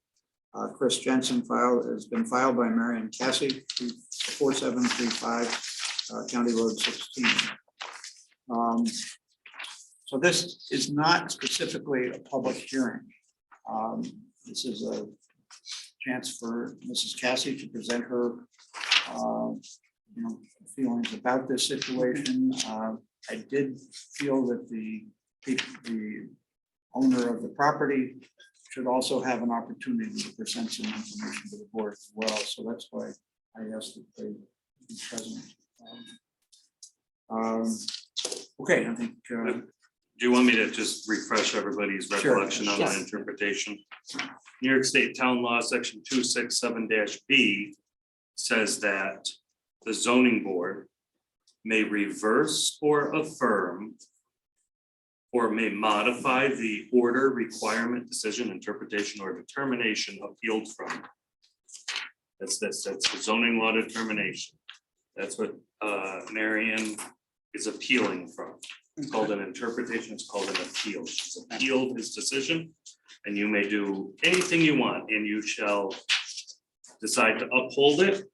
Chris Jensen has been filed by Marion Cassie, 4735 County Road 16. So this is not specifically a public hearing. This is a chance for Mrs. Cassie to present her feelings about this situation. I did feel that the owner of the property should also have an opportunity to present some information to the board as well. So that's why I asked that they be present. Okay, I think. Do you want me to just refresh everybody's Sure. recollection on Yes. the interpretation? New York State Town Law, section 267-B says that the zoning board may reverse or affirm or may modify the order, requirement, decision, interpretation, or determination appealed from. That's the zoning law determination. That's what Marion is appealing from. It's called an interpretation, it's called an appeal. She's appealed his decision, and you may do anything you want, and you shall decide to uphold it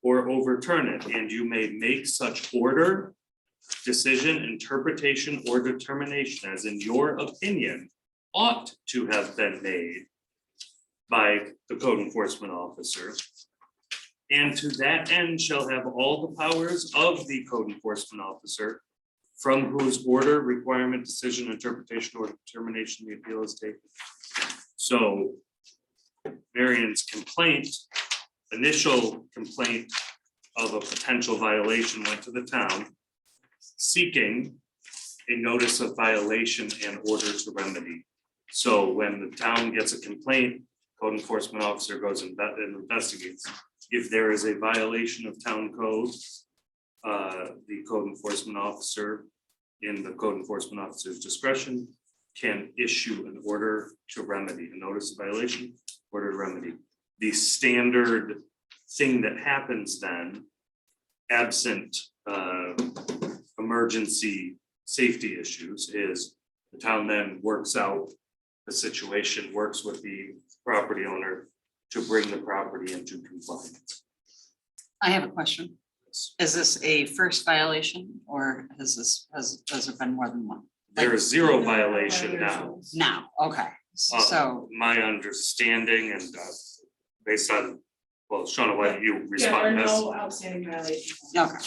or overturn it, and you may make such order, decision, interpretation, or determination as in your opinion ought to have been made by the code enforcement officer. And to that end shall have all the powers of the code enforcement officer from whose order, requirement, decision, interpretation, or determination the appeal is taken. So Marion's complaint, initial complaint of a potential violation went to the town seeking a notice of violation and order to remedy. So when the town gets a complaint, code enforcement officer goes and investigates. If there is a violation of town code, the code enforcement officer, in the code enforcement officer's discretion, can issue an order to remedy, a notice of violation, order to remedy. The standard thing that happens then, absent emergency safety issues, is the town then works out the situation, works with the property owner to bring the property into compliance. I have a question. Is this a first violation or has there been more than one? There is zero violation now. Now, okay, so, My understanding and based on, well, Shauna, why don't you Yeah, there are respond to this? no outstanding violations. okay,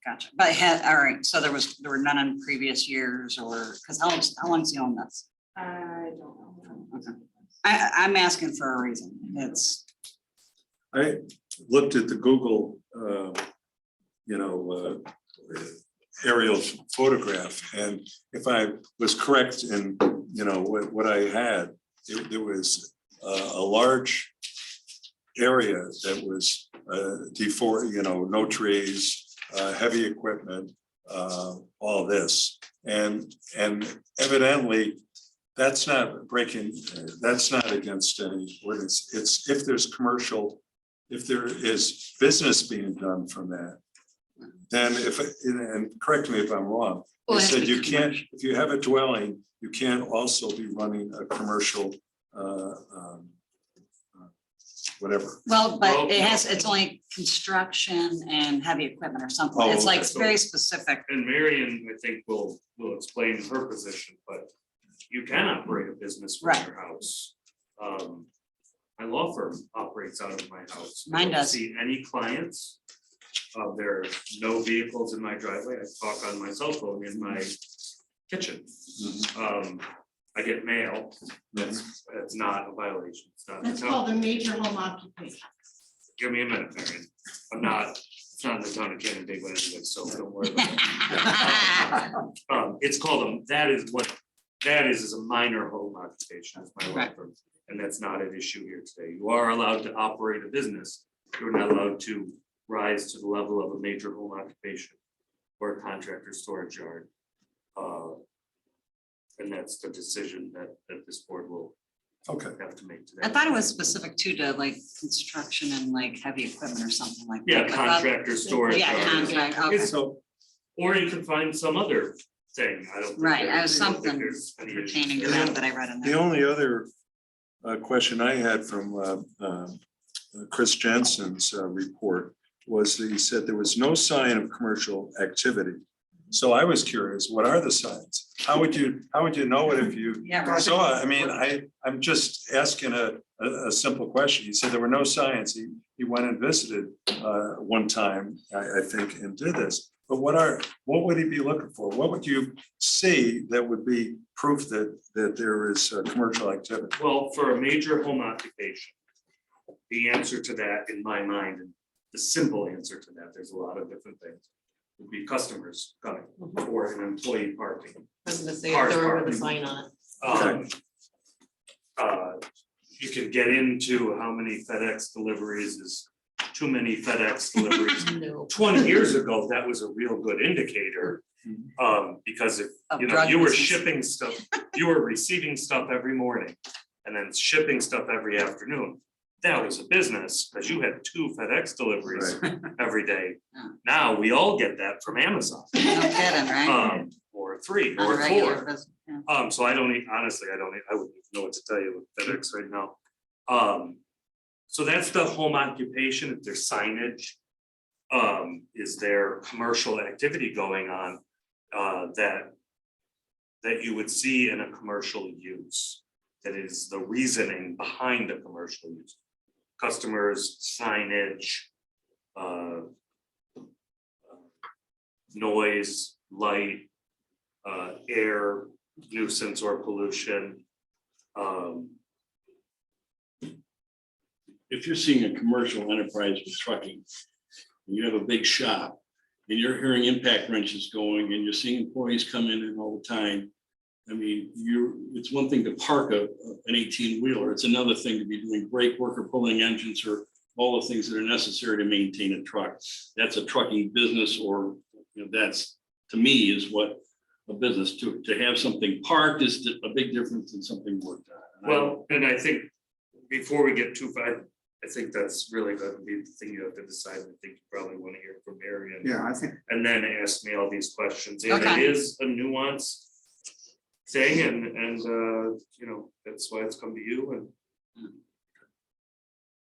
gotcha. But all right, so there were none in previous years or, because how long's he owned this? I don't know. Okay. I'm asking for a reason. It's, I looked at the Google, aerial photograph, and if I was correct in, what I had, there was a large area that was no trees, heavy equipment, all this, and evidently that's not against any ordinance. It's if there's commercial, if there is business being done from that, And and correct me if I'm wrong, Well, they it has to said be you can't, if you have a dwelling, you can't also be running a commercial, whatever. Well, but Well, it's only construction and heavy equipment or something. Oh, It's like okay. very specific. And Marion, I think, will explain her position, but you can operate a business from Right. your house. My law firm operates out of my house. I Mine don't does. See any clients? There are no vehicles in my driveway. I talk on my cell phone in my kitchen. I get mail. That's not a violation. It's not. That's called a major home occupation. Give me a minute, Marion. It's not in the town of Canandaigua anyway, so don't worry about it. It's called that is what that is a minor home occupation, is my law Right. firm. And that's not an issue here today. You are allowed to operate a business. You're not allowed to rise to the level of a major home occupation or a contractor storage yard. And that's the decision that this board will Okay. have to make today. I thought it was specific too to like construction and like heavy equipment or something like that. Yeah, but that- contractor storage. Yeah, yard. contract, okay. So, or you can find some other thing. I don't. think Right, there- I was I don't think something there's any issue. pertaining to that I read in The there. only other question I had from Chris Jensen's report was that he said there was no sign of commercial activity. So I was curious, what are the signs? How would you know it if you Yeah, right. saw it? I mean, I'm just asking a simple question. He said there were no signs. He went and visited one time, I think, and did this. But what would he be looking for? What would you see that would be proof that there is commercial activity? Well, for a major home occupation, the answer to that in my mind, and the simple answer to that, there's a lot of different things, would be customers coming or an employee parking. I was gonna say, Cars if there were parked. the sign on it. You can get into how many FedEx deliveries is too many FedEx deliveries. No. 20 years ago, that was a real good indicator. Because if, Of you know, drug you were business. shipping stuff, you were receiving stuff every morning and then shipping stuff every afternoon. That was a business, because you had 2 FedEx deliveries every day. Yeah. Now, we all get that from Amazon, No kidding, right? or 3 On a or regular 4. business, yeah. So I don't, honestly, I wouldn't even know what to tell you with FedEx right now. So that's the home occupation, if there's signage. Is there commercial activity going on, that you would see in a commercial use? That is the reasoning behind the commercial use. Customers, signage, noise, light, air nuisance or pollution. If you're seeing a commercial enterprise with trucking, and you have a big shop, and you're hearing impact wrenches going, and you're seeing employees come in all the time. I mean, it's one thing to park an 18-wheeler, it's another thing to be doing brake work or pulling engines or all the things that are necessary to maintain a truck. That's a trucking business, or, you know, that's, to me, is what a business, to have something parked is a big difference than something worked on. And Well, and I think before we get too far, I think that's really going to be the thing you have to decide. I think you probably want to hear from Marion. Yeah, I think, And then ask me all these questions. And it Okay. is a nuanced thing, and you know, that's why it's come to you. And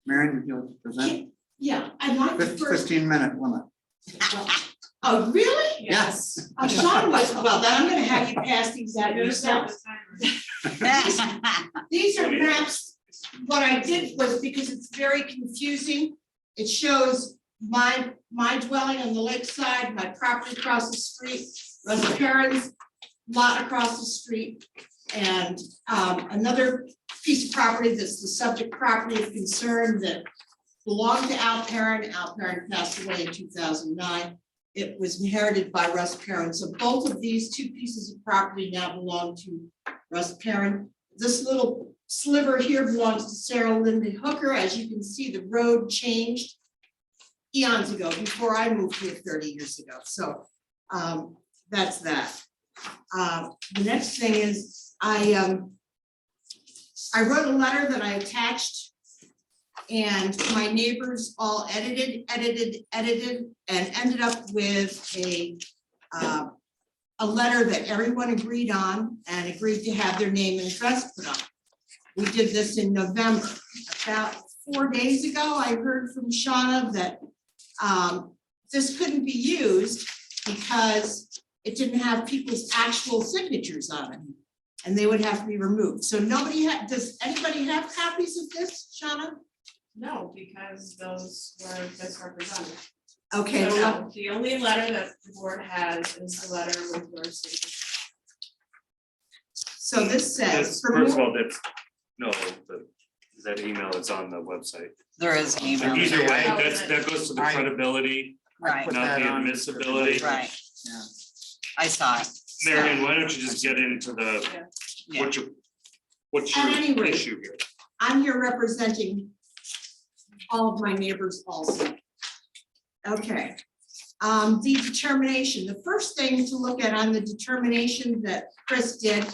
Marion, would you like to present? Yeah, I'd like to first. 15-minute limit. Oh, really? Yes. Sean was, well, then I'm gonna have you pass these out You're gonna start yourself. the timer. These are maps. What I did was, because it's very confusing, it shows my dwelling on the lakeside, my property across the street, Russ Perrin's lot across the street, and another piece of property that's the subject property of concern that belonged to Al Perrin. Al Perrin passed away in 2009. It was inherited by Russ Perrin. So both of these 2 pieces of property now belong to Russ Perrin. This little sliver here belongs to Sarah Linda Hooker. As you can see, the road changed eons ago, before I moved here 30 years ago. So that's that. The next thing is I wrote a letter that I attached And my neighbors all edited, and ended up with a letter that everyone agreed on and agreed to have their name and address put on. We did this in November. About 4 days ago, I heard from Shauna that this couldn't be used because it didn't have people's actual signatures on it, and they would have to be removed. So nobody had, does anybody have copies of this, Shauna? No, because those were misrepresented. Okay, So well, no, the only letter that the board has is the letter with your signature. so this says. First of all, that's, no, that email is on the website. There is an email. Either way, there. that goes to the I- credibility, Right, Put not that the on. admissibility. right. Yeah. I saw it. Marion, why don't you just get into the, Yeah. what's At any your rate. issue here? I'm here representing all of my neighbors also. Okay, the determination, the first thing to look at on the determination that Chris did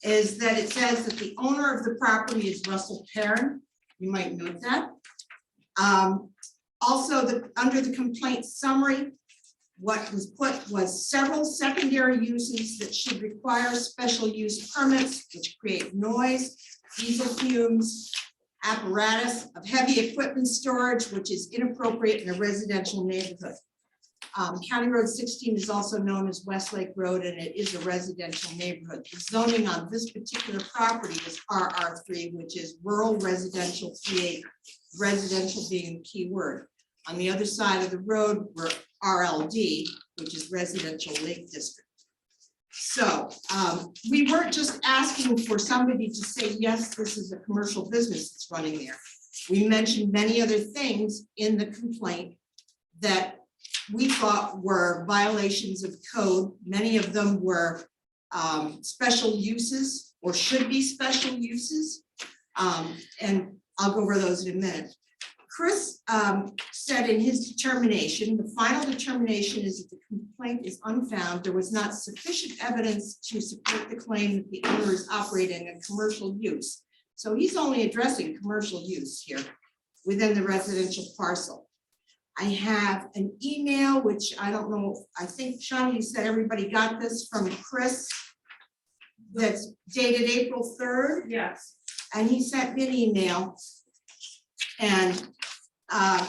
is that it says that the owner of the property is Russell Perrin. You might note that. Also, under the complaint summary, what was put was several secondary uses that should require special use permits, which create noise, diesel fumes, apparatus of heavy equipment storage, which is inappropriate in a residential neighborhood. County Road 16 is also known as Westlake Road, and it is a residential neighborhood. The zoning on this particular property is RR3, which is rural residential 3 residential being a key word. On the other side of the road, we're RLD, which is residential lake district. So we weren't just asking for somebody to say, yes, this is a commercial business that's running there. We mentioned many other things in the complaint that we thought were violations of code. Many of them were special uses or should be special uses. And I'll go over those in a minute. Chris said in his determination, the final determination is that the complaint is unfounded. There was not sufficient evidence to support the claim that the owner is operating a commercial use. So he's only addressing commercial use here within the residential parcel. I have an email, which I don't know, I think, Sean, you said everybody got this from Chris, that's dated April 3rd. Yes. And he sent me an email. And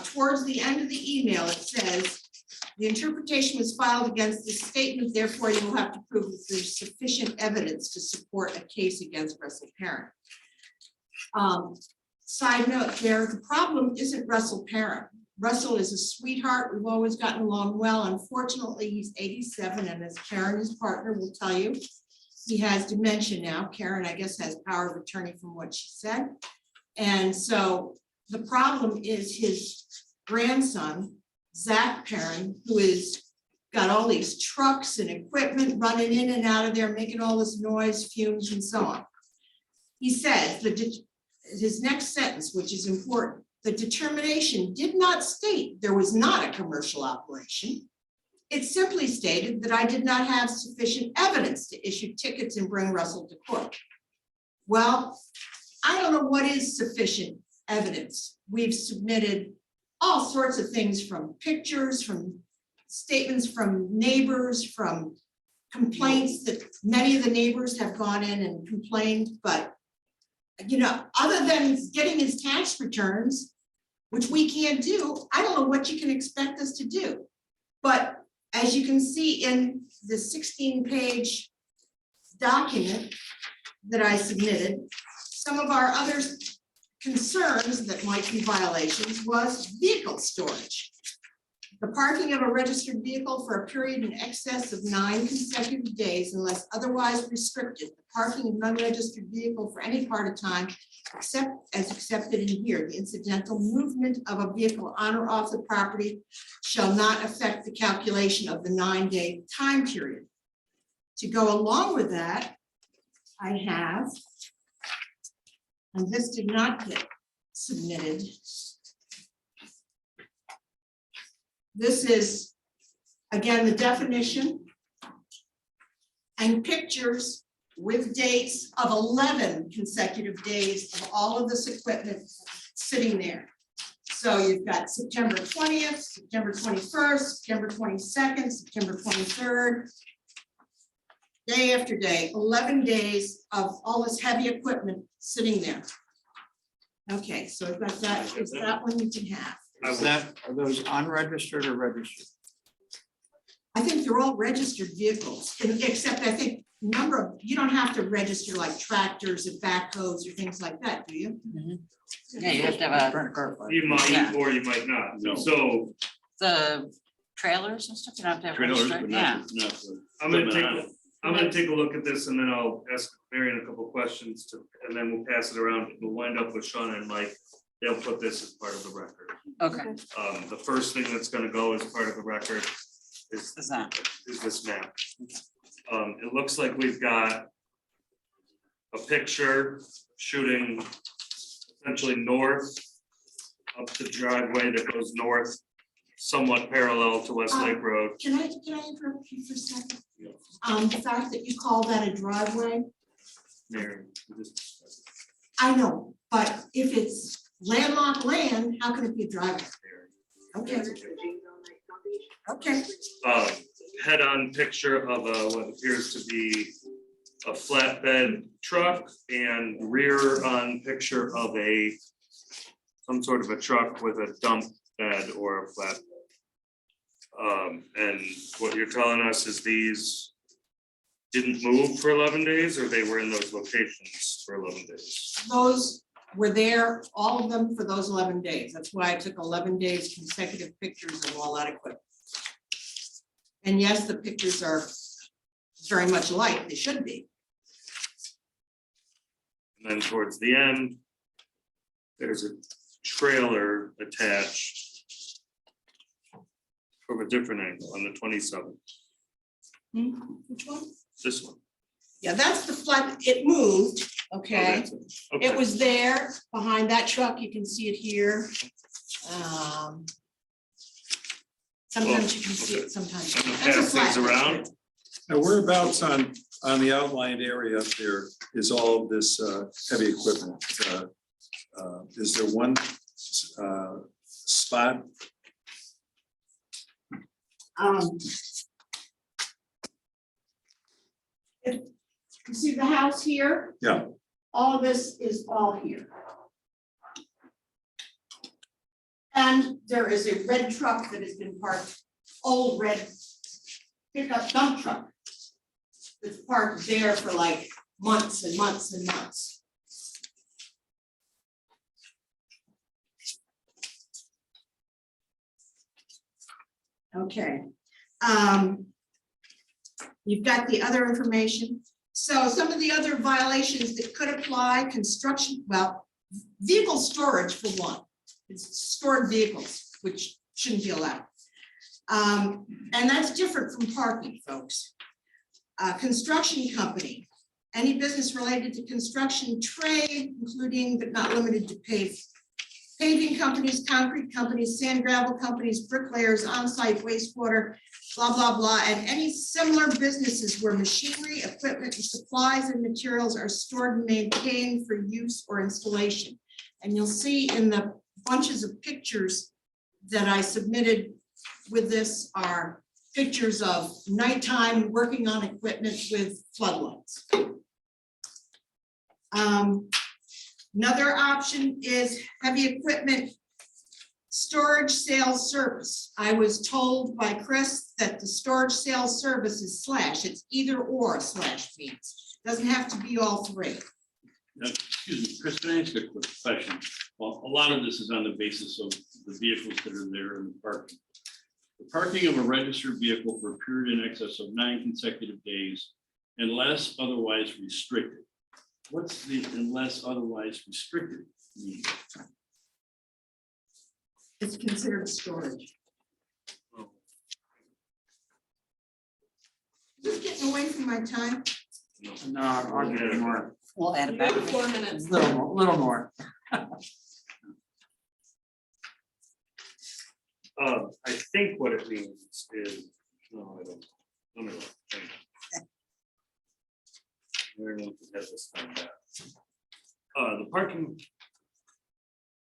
towards the end of the email, it says, the interpretation was filed against this statement, therefore you will have to prove that there's sufficient evidence to support a case against Russell Perrin. Side note there, the problem isn't Russell Perrin. Russell is a sweetheart. We've always gotten along well. Unfortunately, he's 87, and as Karen, his partner, will tell you, he has dementia now. Karen, I guess, has power of attorney from what she said. And so the problem is his grandson, Zach Perrin, who is got all these trucks and equipment running in and out of there, making all this noise, fumes, and so on. He said that his next sentence, which is important, the determination did not state there was not a commercial operation. It simply stated that I did not have sufficient evidence to issue tickets and bring Russell to court. Well, I don't know what is sufficient evidence. We've submitted all sorts of things, from pictures, from statements from neighbors, from complaints that many of the neighbors have gone in and complained, but you know, other than getting his tax returns, which we can't do, I don't know what you can expect us to do. But as you can see in the 16-page document that I submitted, some of our other concerns that might be violations was vehicle storage. The parking of a registered vehicle for a period in excess of 9 consecutive days unless otherwise restricted. The parking of an unregistered vehicle for any part of time, except as accepted in here. The incidental movement of a vehicle on or off the property shall not affect the calculation of the 9-day time period. To go along with that, I have, and this did not get submitted. This is, again, the definition and pictures with dates of 11 consecutive days of all of this equipment sitting there. So you've got September 20th, September 21st, September 22nd, September 23rd. Day after day, 11 days of all this heavy equipment sitting there. Okay, so we've got that, is that one you can have? Is that, are those unregistered or registered? I think they're all registered vehicles, except I think number of, you don't have to register like tractors and backhoes or things like that, do you? Yeah, you have to have Trying to clarify. You Yeah. might, or you might not. No. So the trailers and stuff, you don't have to have. Trailers, registered- but Yeah, not the. I'm gonna take a look at this and then I'll ask Marion a couple questions to, and then we'll pass it around. We'll wind up with Sean and Mike. They'll put this as part of the record. okay, The first thing that's gonna go as part of the record is is that, this map. It looks like we've got a picture shooting essentially north up the driveway that goes north, somewhat parallel to West Lake Road. Can I interrupt you for a second? The fact that you call that a driveway, Marion, just- I know, but if it's landlocked land, how can it be a driveway? Okay. Okay, Head-on picture of what appears to be a flatbed truck and rear-on picture of some sort of a truck with a dump bed or a flat. And what you're telling us is these didn't move for 11 days, or they were in those locations for 11 days? those were there, all of them for those 11 days. That's why I took 11 days consecutive pictures of all that equipment. And yes, the pictures are very much alike, they should be. And then towards the end, there's a trailer attached from a different angle on the 27th, Which one? this one. Yeah, that's the flat, it moved, Oh, okay? that's it. Okay. It was there behind that truck, you can see it here. Sometimes you can see it, sometimes. you I'm gonna can't. That's a pass things flat. around. Now, whereabouts on the outlined area up there is all of this heavy equipment? Is there one spot? If you see the house here? Yeah. All of this is all here. And there is a red truck that has been parked, old red pickup dump truck. That's parked there for like months and months and months. Okay. You've got the other information. So some of the other violations that could apply, construction, well, vehicle storage for one. It's stored vehicles, which shouldn't be allowed. And that's different from parking, folks. Construction company, any business related to construction trade, including but not limited to paving companies, concrete companies, sand gravel companies, bricklayers, on-site wastewater, blah, blah, blah, and any similar businesses where machinery, equipment, and supplies and materials are stored and maintained for use or installation. And you'll see in the bunches of pictures that I submitted with this are pictures of nighttime working on equipment with floodlights. Another option is heavy equipment storage sales service. I was told by Chris that the storage sales service is slash, it's either or slash means. Doesn't have to be all three. Now, excuse me, Chris, can I ask a quick question? Well, a lot of this is on the basis of the vehicles that are there in the parking. The parking of a registered vehicle for a period in excess of 9 consecutive days unless otherwise restricted. What's the unless otherwise restricted mean? It's considered storage. Just getting away from my time. No, I'll give you more, we'll add You it back. got 4 minutes. little more. I think what it means is, no, I don't. Let me look. Where did I have this thing back? The parking.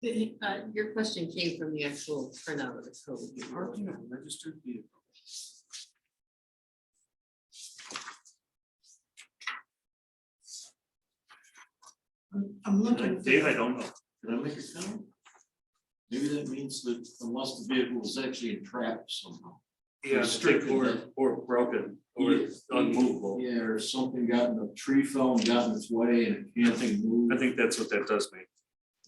Your question came from the actual printout of the code. Parking on registered vehicle. I'm looking. Dave, I don't know. Can I make a comment? Maybe that means that unless the vehicle is actually entrapped somehow. Yeah, Restricted. or broken, or unmovable. Yeah, or something got in a tree fell and got in its way and it can't think move. I think that's what that does mean.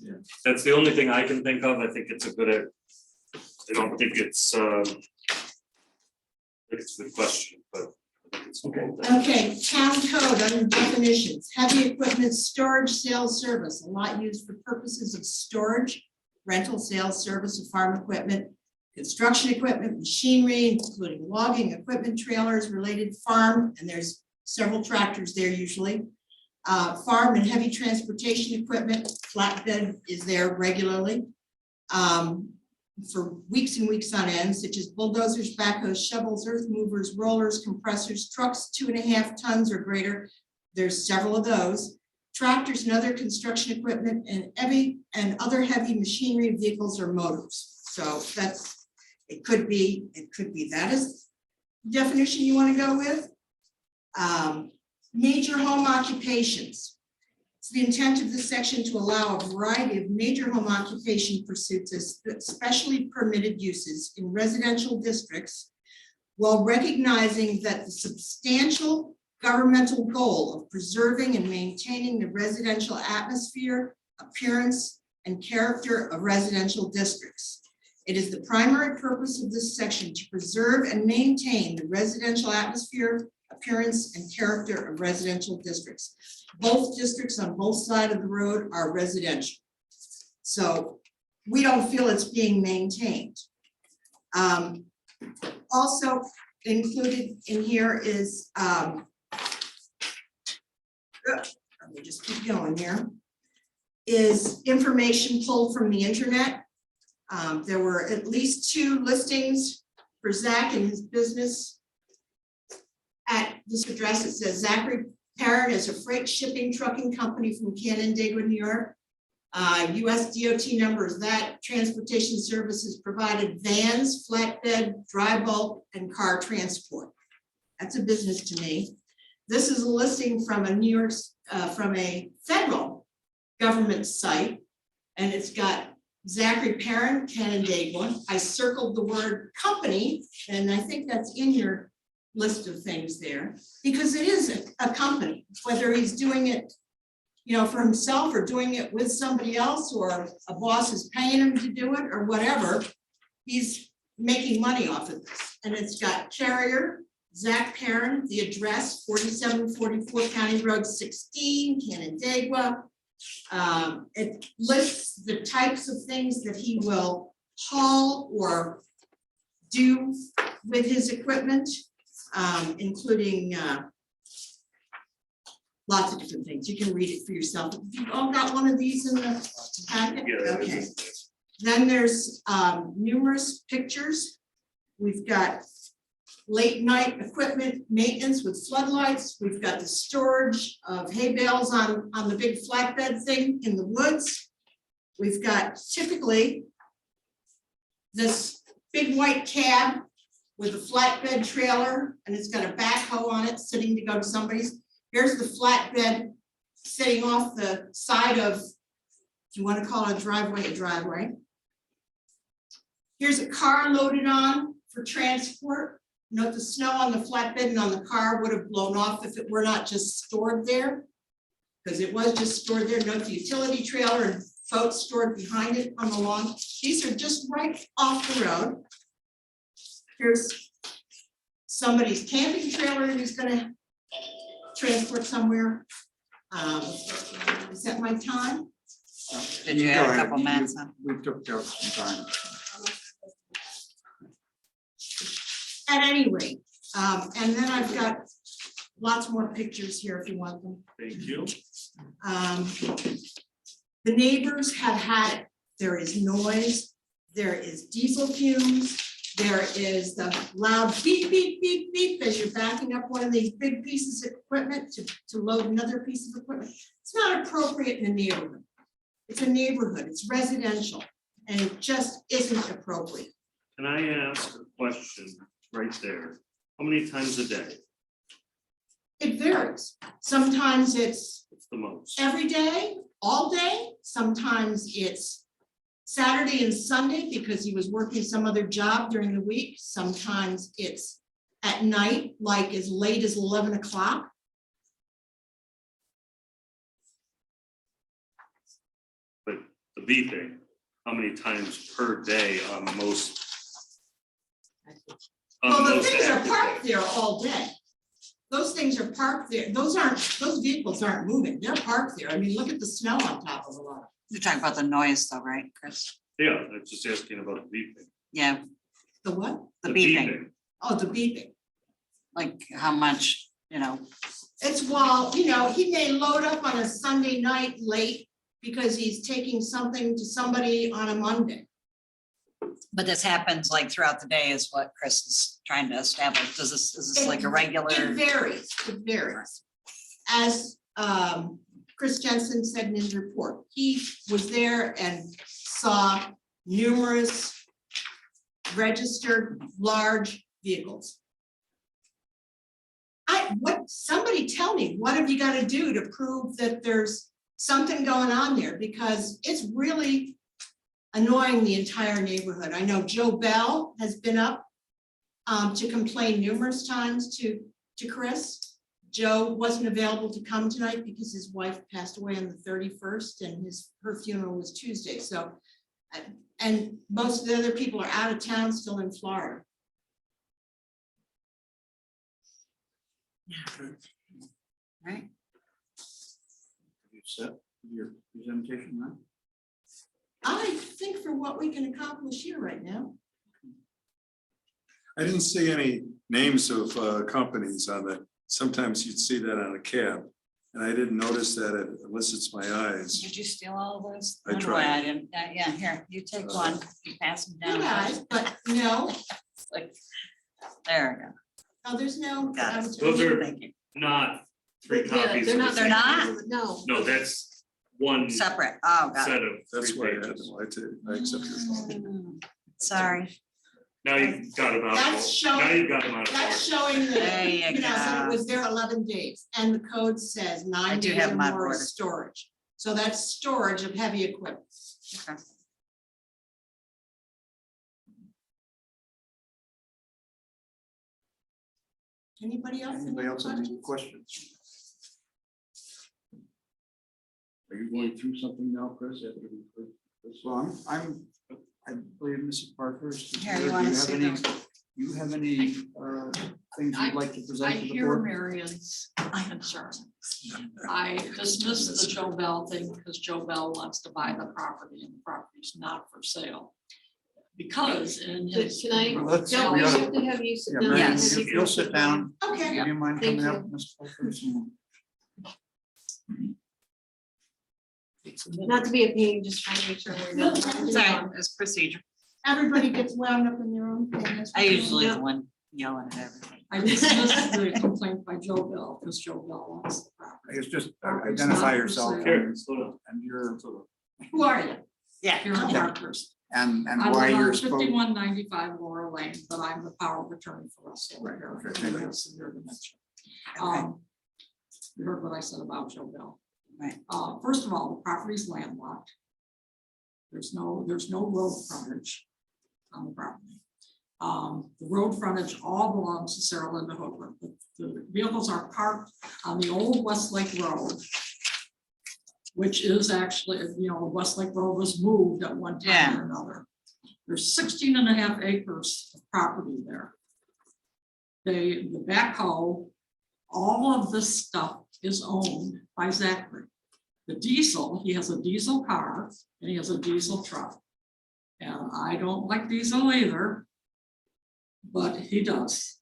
Yeah. That's the only thing I can think of. I think it's a good, I don't think it's, I think it's a good question, but. I think it's okay. Okay, town code under definitions, heavy equipment storage, sales, service, a lot used for purposes of storage, rental, sales, service of farm equipment, construction equipment, machinery, including logging, equipment, trailers, related farm, and there's several tractors there usually. Farm and heavy transportation equipment, flatbed is there regularly. For weeks and weeks on end, such as bulldozers, backhoes, shovels, earth movers, rollers, compressors, trucks 2.5 tons or greater. There's several of those. Tractors and other construction equipment and other heavy machinery, vehicles or motors. So that's, it could be that is the definition you want to go with. Major home occupations. It's the intent of this section to allow a variety of major home occupation pursuits as specially permitted uses in residential districts, while recognizing that the substantial governmental goal of preserving and maintaining the residential atmosphere, appearance, and character of residential districts. It is the primary purpose of this section to preserve and maintain the residential atmosphere, appearance, and character of residential districts. Both districts on both sides of the road are residential. So we don't feel it's being maintained. Also included in here is, let me just keep going here, is information pulled from the internet. There were at least 2 listings for Zach and his business at this address. It says Zachary Parrott is a freight shipping trucking company from Canandaigua, New York. US DOT number is that. Transportation services provided vans, flatbed, dry bulk, and car transport. That's a business to me. This is a listing from from a federal government site, and it's got Zachary Parrott, Canandaigua. I circled the word company, and I think that's in your list of things there, because it is a company, whether he's doing it, you know, for himself or doing it with somebody else, or a boss is paying him to do it or whatever, he's making money off of this. And it's got carrier, Zach Parent, the address 4744 County Road 16, Canandaigua. It lists the types of things that he will haul or do with his equipment, including lots of different things. You can read it for yourself. You've all got one of these in the packet? Yeah. Okay. Then there's numerous pictures. We've got late night equipment maintenance with floodlights. We've got the storage of hay bales on the big flatbed thing in the woods. We've got typically this big white cab with a flatbed trailer, and it's got a backhoe on it sitting to go to somebody's. Here's the flatbed sitting off the side of, if you want to call it a driveway. Here's a car loaded on for transport. Note the snow on the flatbed and on the car would have blown off if it were not just stored there, because it was just stored there. Note the utility trailer and boat stored behind it on the lawn. These are just right off the road. Here's somebody's camping trailer that he's gonna transport somewhere. Is that my time? Did you have a couple minutes? We took care of some time. At any rate, and then I've got lots more pictures here if you want them. Thank you. The neighbors have had it. There is noise, there is diesel fumes, there is the loud beep, beep, beep, beep as you're backing up one of these big pieces of equipment to load another piece of equipment. It's not appropriate in a neighborhood. It's a neighborhood, it's residential, and it just isn't appropriate. Can I ask a question right there? How many times a day? It varies. Sometimes it's What's the most? every day, all day. Sometimes it's Saturday and Sunday because he was working some other job during the week. Sometimes it's at night, like as late as 11 o'clock. But the beeping, how many times per day on most? on Well, the most things are active parked days? there all day. Those things are parked there. Those vehicles aren't moving. They're parked there. I mean, look at the snow on top of a lot. You're talking about the noise though, right, Chris? Yeah, I'm just asking about the beeping. Yeah, The what? the beeping, Oh, the beeping. like how much, It's while, you know, he may load up on a Sunday night late because he's taking something to somebody on a Monday. but this happens like throughout the day is what Chris is trying to establish. Is this like a regular? It varies, it varies. As Chris Jensen said in his report, he was there and saw numerous registered large vehicles. Somebody tell me, what have you got to do to prove that there's something going on there? Because it's really annoying the entire neighborhood. I know Joe Bell has been up to complain numerous times to Chris. Joe wasn't available to come tonight because his wife passed away on the 31st and her funeral was Tuesday. So, and most of the other people are out of town, still in Florida. Right. You set your presentation, right? I think for what we can accomplish here right now. I didn't see any names of companies on the, sometimes you'd see that on a cab. And I didn't notice that unless it's my eyes. Did you steal all of those? I No, tried. I didn't. Yeah, here, you take one, you pass them down. Good eyes, but no, Like, there we go. oh, there's no. Got it. Those are Thank you. not three Yeah, copies. they're of not. the They're same- not? No. No, that's one set Separate. Oh, got it. of That's three why I had pages. to, I accept your fault. Sorry. Now you've got them out. That's Now showing- you've got them out. of That's order. showing There that, you you know, so go. it was there 11 days, and the code says 9 do days have or them out of more order. is storage. So that's storage of heavy equipment. Okay. Anybody else? Anybody else have any questions? Are you going through something now, Chris? Well, I believe Mrs. Parker is. Here, you here. wanna Do see any- them? Do you have any things you'd like to I present to the hear board? Marion's concern. I dismissed the Joe Bell thing because Joe Bell wants to buy the property and the property's not for sale. Because in his. Well, let's- Don't we we oughta- have to have you sit Yeah, down? Mary, Yes. you'll sit down. Okay. Do you mind Thank coming up, Ms. Parker? Not to be a pain, just trying to make sure we're done. Sorry, it's procedure. Everybody gets wound up in their own thing. that's I what they usually do. the one yelling at everybody. I dismissed the complaint by Joe Bell because Joe Bell wants the property. It's just Property's identify not for yourself sale. Here, slow down. and your, Who are you? Yeah. Karen Parkhurst. and I why live you're on supposed. 5195 Laura Lane, but I'm the power of attorney for us. Right, okay, thank you. Severe dementia. Okay. You heard what I said about Joe Bell. Right. First of all, the property's landlocked. There's no road frontage on the property. The road frontage all belongs to Sarah Linda Hooper. The vehicles are parked on the old Westlake Road, which is actually, Westlake Road was moved at one time or another. There's 16.5 acres of property there. The backhoe, all of this stuff is owned by Zachary. The diesel, he has a diesel car and he has a diesel truck. And I don't like diesel either, but he does.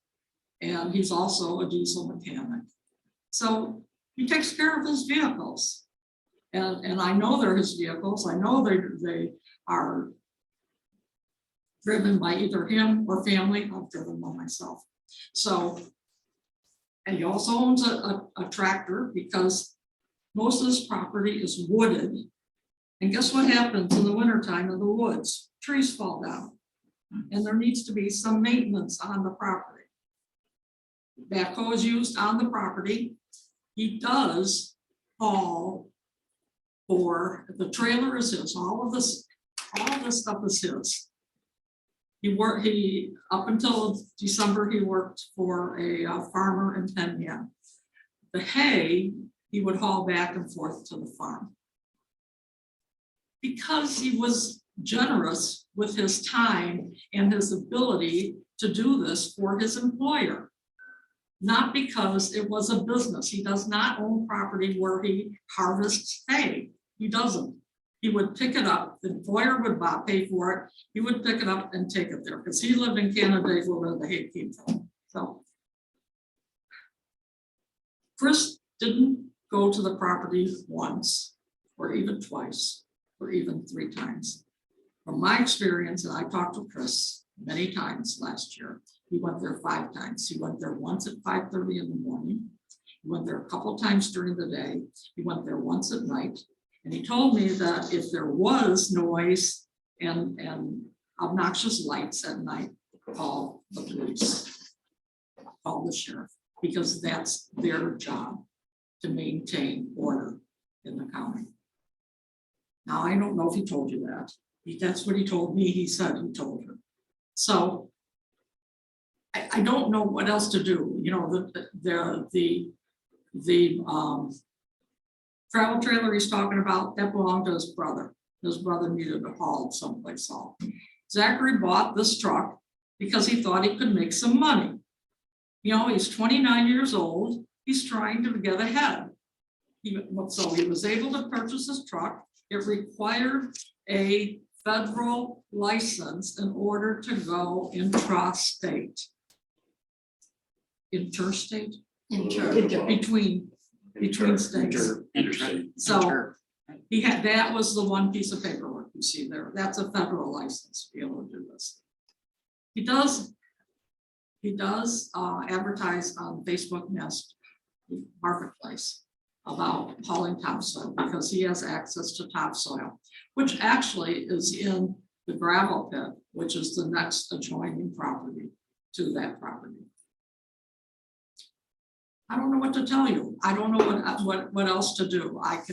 And he's also a diesel mechanic. So he takes care of his vehicles. And I know they're his vehicles. I know they are driven by either him or family. I've driven one myself. So, and he also owns a tractor because most of his property is wooded. And guess what happens in the wintertime in the woods? Trees fall down. And there needs to be some maintenance on the property. Backhoe is used on the property. He does haul for, the trailer is his, all of this stuff is his. He, up until December, he worked for a farmer in Penn Yan. The hay, he would haul back and forth to the farm. Because he was generous with his time and his ability to do this for his employer. Not because it was a business. He does not own property where he harvests hay. He doesn't. He would pick it up, the employer would pay for it, he would pick it up and take it there, because he lived in Canada, where the hay came from, so. Chris didn't go to the property once, or even twice, or even 3 times. From my experience, and I talked to Chris many times last year, he went there 5 times. He went there once at 5:30 in the morning. He went there a couple times during the day. He went there once at night. And he told me that if there was noise and obnoxious lights at night, call the police, call the sheriff, because that's their job to maintain order in the county. Now, I don't know if he told you that. That's what he told me. He said he told her. So I don't know what else to do. You know, the travel trailer he's talking about, that belonged to his brother. His brother needed to haul someplace off. Zachary bought this truck because he thought he could make some money. You know, he's 29 years old. He's trying to get ahead. So he was able to purchase this truck. It required a federal license in order to go intrastate. Interstate? Between states. Interstate. So he had, that was the one piece of paperwork you see there. That's a federal license to be able to do this. He does advertise on Facebook Nest Marketplace about hauling topsoil because he has access to topsoil, which actually is in the gravel pit, which is the next adjoining property to that property. I don't know what to tell you. I don't know what else to do. I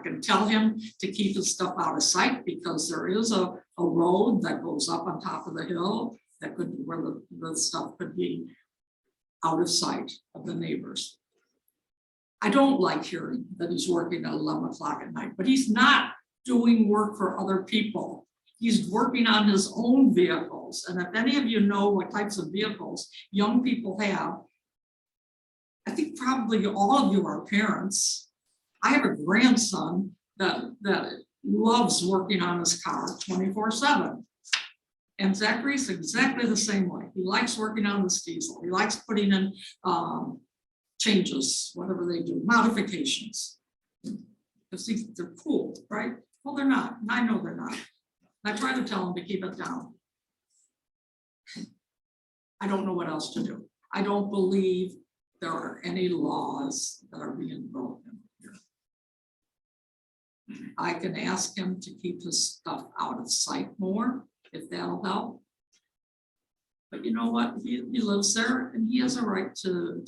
can tell him to keep his stuff out of sight because there is a road that goes up on top of the hill that could, where the stuff could be out of sight of the neighbors. I don't like hearing that he's working at 11 o'clock at night, but he's not doing work for other people. He's working on his own vehicles. And if any of you know what types of vehicles young people have, I think probably all of you are parents. I have a grandson that loves working on his car 24/7. And Zachary's exactly the same way. He likes working on this diesel. He likes putting in changes, whatever they do, modifications. Because they're cool, right? Well, they're not. And I know they're not. I try to tell them to keep it down. I don't know what else to do. I don't believe there are any laws that are being broken here. I can ask him to keep his stuff out of sight more, if that'll help. But you know what? He lives there and he has a right to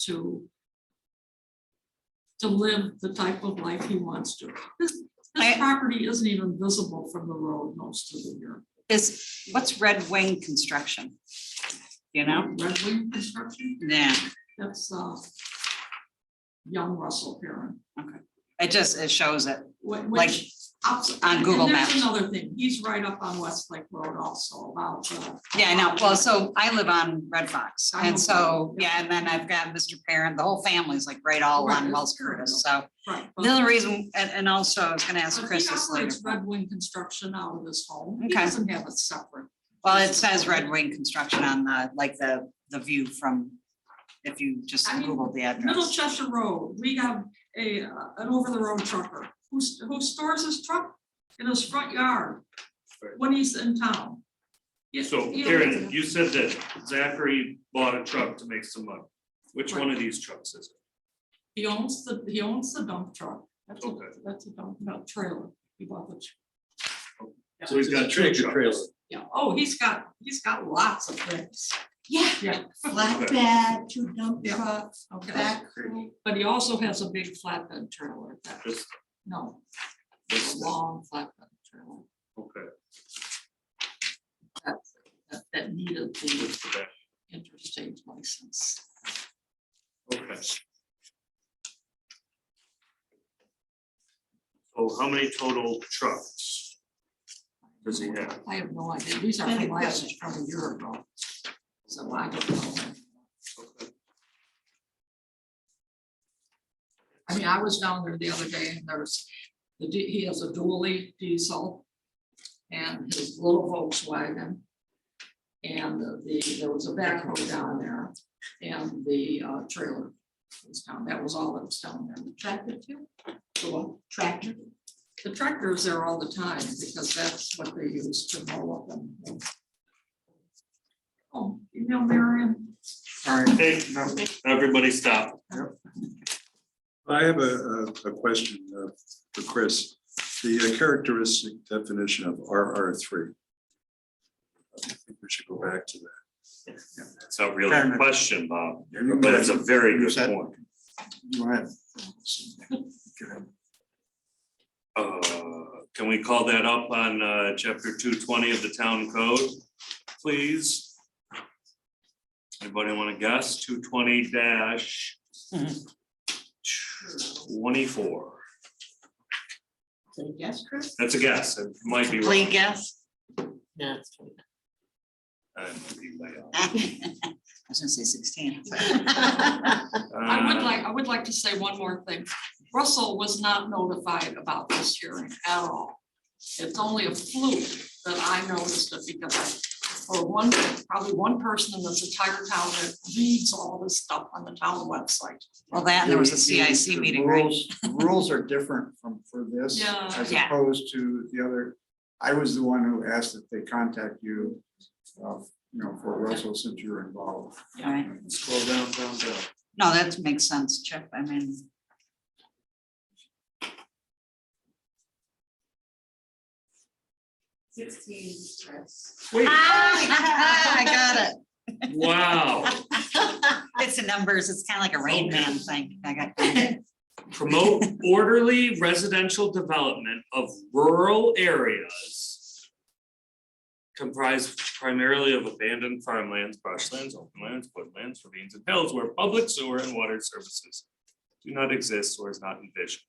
live the type of life he wants to. This property isn't even visible from the road most of the year. What's Red Wing Construction? You know? Red Wing Construction? Yeah. That's young Russell Perrin. Okay. It shows it Which, like on Google and there's Maps. another thing, he's right up on Westlake Road also about. Yeah, I know. Well, so I live on Red Fox. I know. And so, yeah, and then I've got Mr. Parent, the whole family's like right all Right, on it's Wells true. Curtis. So Right. the other reason, and also I was gonna ask But Chris he this later. operates Red Wing Construction out of his home. He Okay. doesn't have it separate. Well, it says Red Wing Construction on the view from, if you just I mean, Google the Middle address. Cheshire Road, we have an over-the-road trucker who stores his truck in his front yard when he's in town. So Karen, you said that Zachary bought a truck to make some money. Which one of these trucks is it? He owns the dump truck. That's Okay. a dump trailer. He bought the So he's got two trucks. Yeah, oh, he's got lots of things. Yeah, Yeah. flatbed, 2 dump Yeah. trucks, Okay. backhoe. But he also has a big flatbed trailer. Just- No. This long flatbed trailer Okay. that needed the What's the back? interstate license. Okay. So how many total trucks does he have? I have no idea. These are from from a year ago. So I don't know. Okay. I mean, I was down there the other day and there's, he has a dually diesel and his little Volkswagen. And there was a backhoe down there and the trailer was down. That was all that was down there. The tractor too? The what? Tractor. The tractor is there all the time because that's what they use to mow up and. Oh, you know, Marion. All right. Hey, everybody stop. I have a question for Chris. The characteristic definition of RR3. I think we should go back to that. It's not really a question, Bob, You but it's a very you good said- point. Go ahead. Can we call that up on chapter 220 of the town code, please? Anybody want to guess? 220-24. Yes, Chris? That's a guess. It might be Complete wrong. guess? No. That might be way off. I was gonna say 16. I would like to say one more thing. Russell was not notified about this hearing at all. It's only a fluke that I noticed it because probably one person in this entire town that reads all this stuff on the town website. Well, that, and there was a CIC The meeting, right? rules are different for this. Yeah. As Yeah. opposed to the other. I was the one who asked that they contact you, for Russell, since you're involved. All right. Scroll down. No, that makes sense, Chip. I mean, 16, Chris. I got it. Wow. It's the numbers. It's kind of like a Rain Man thing. I got it. Promote orderly residential development of rural areas comprised primarily of abandoned farmlands, brushlands, open lands, woodlands, ravines, and hills where public sewer and water services do not exist or is not envisioned.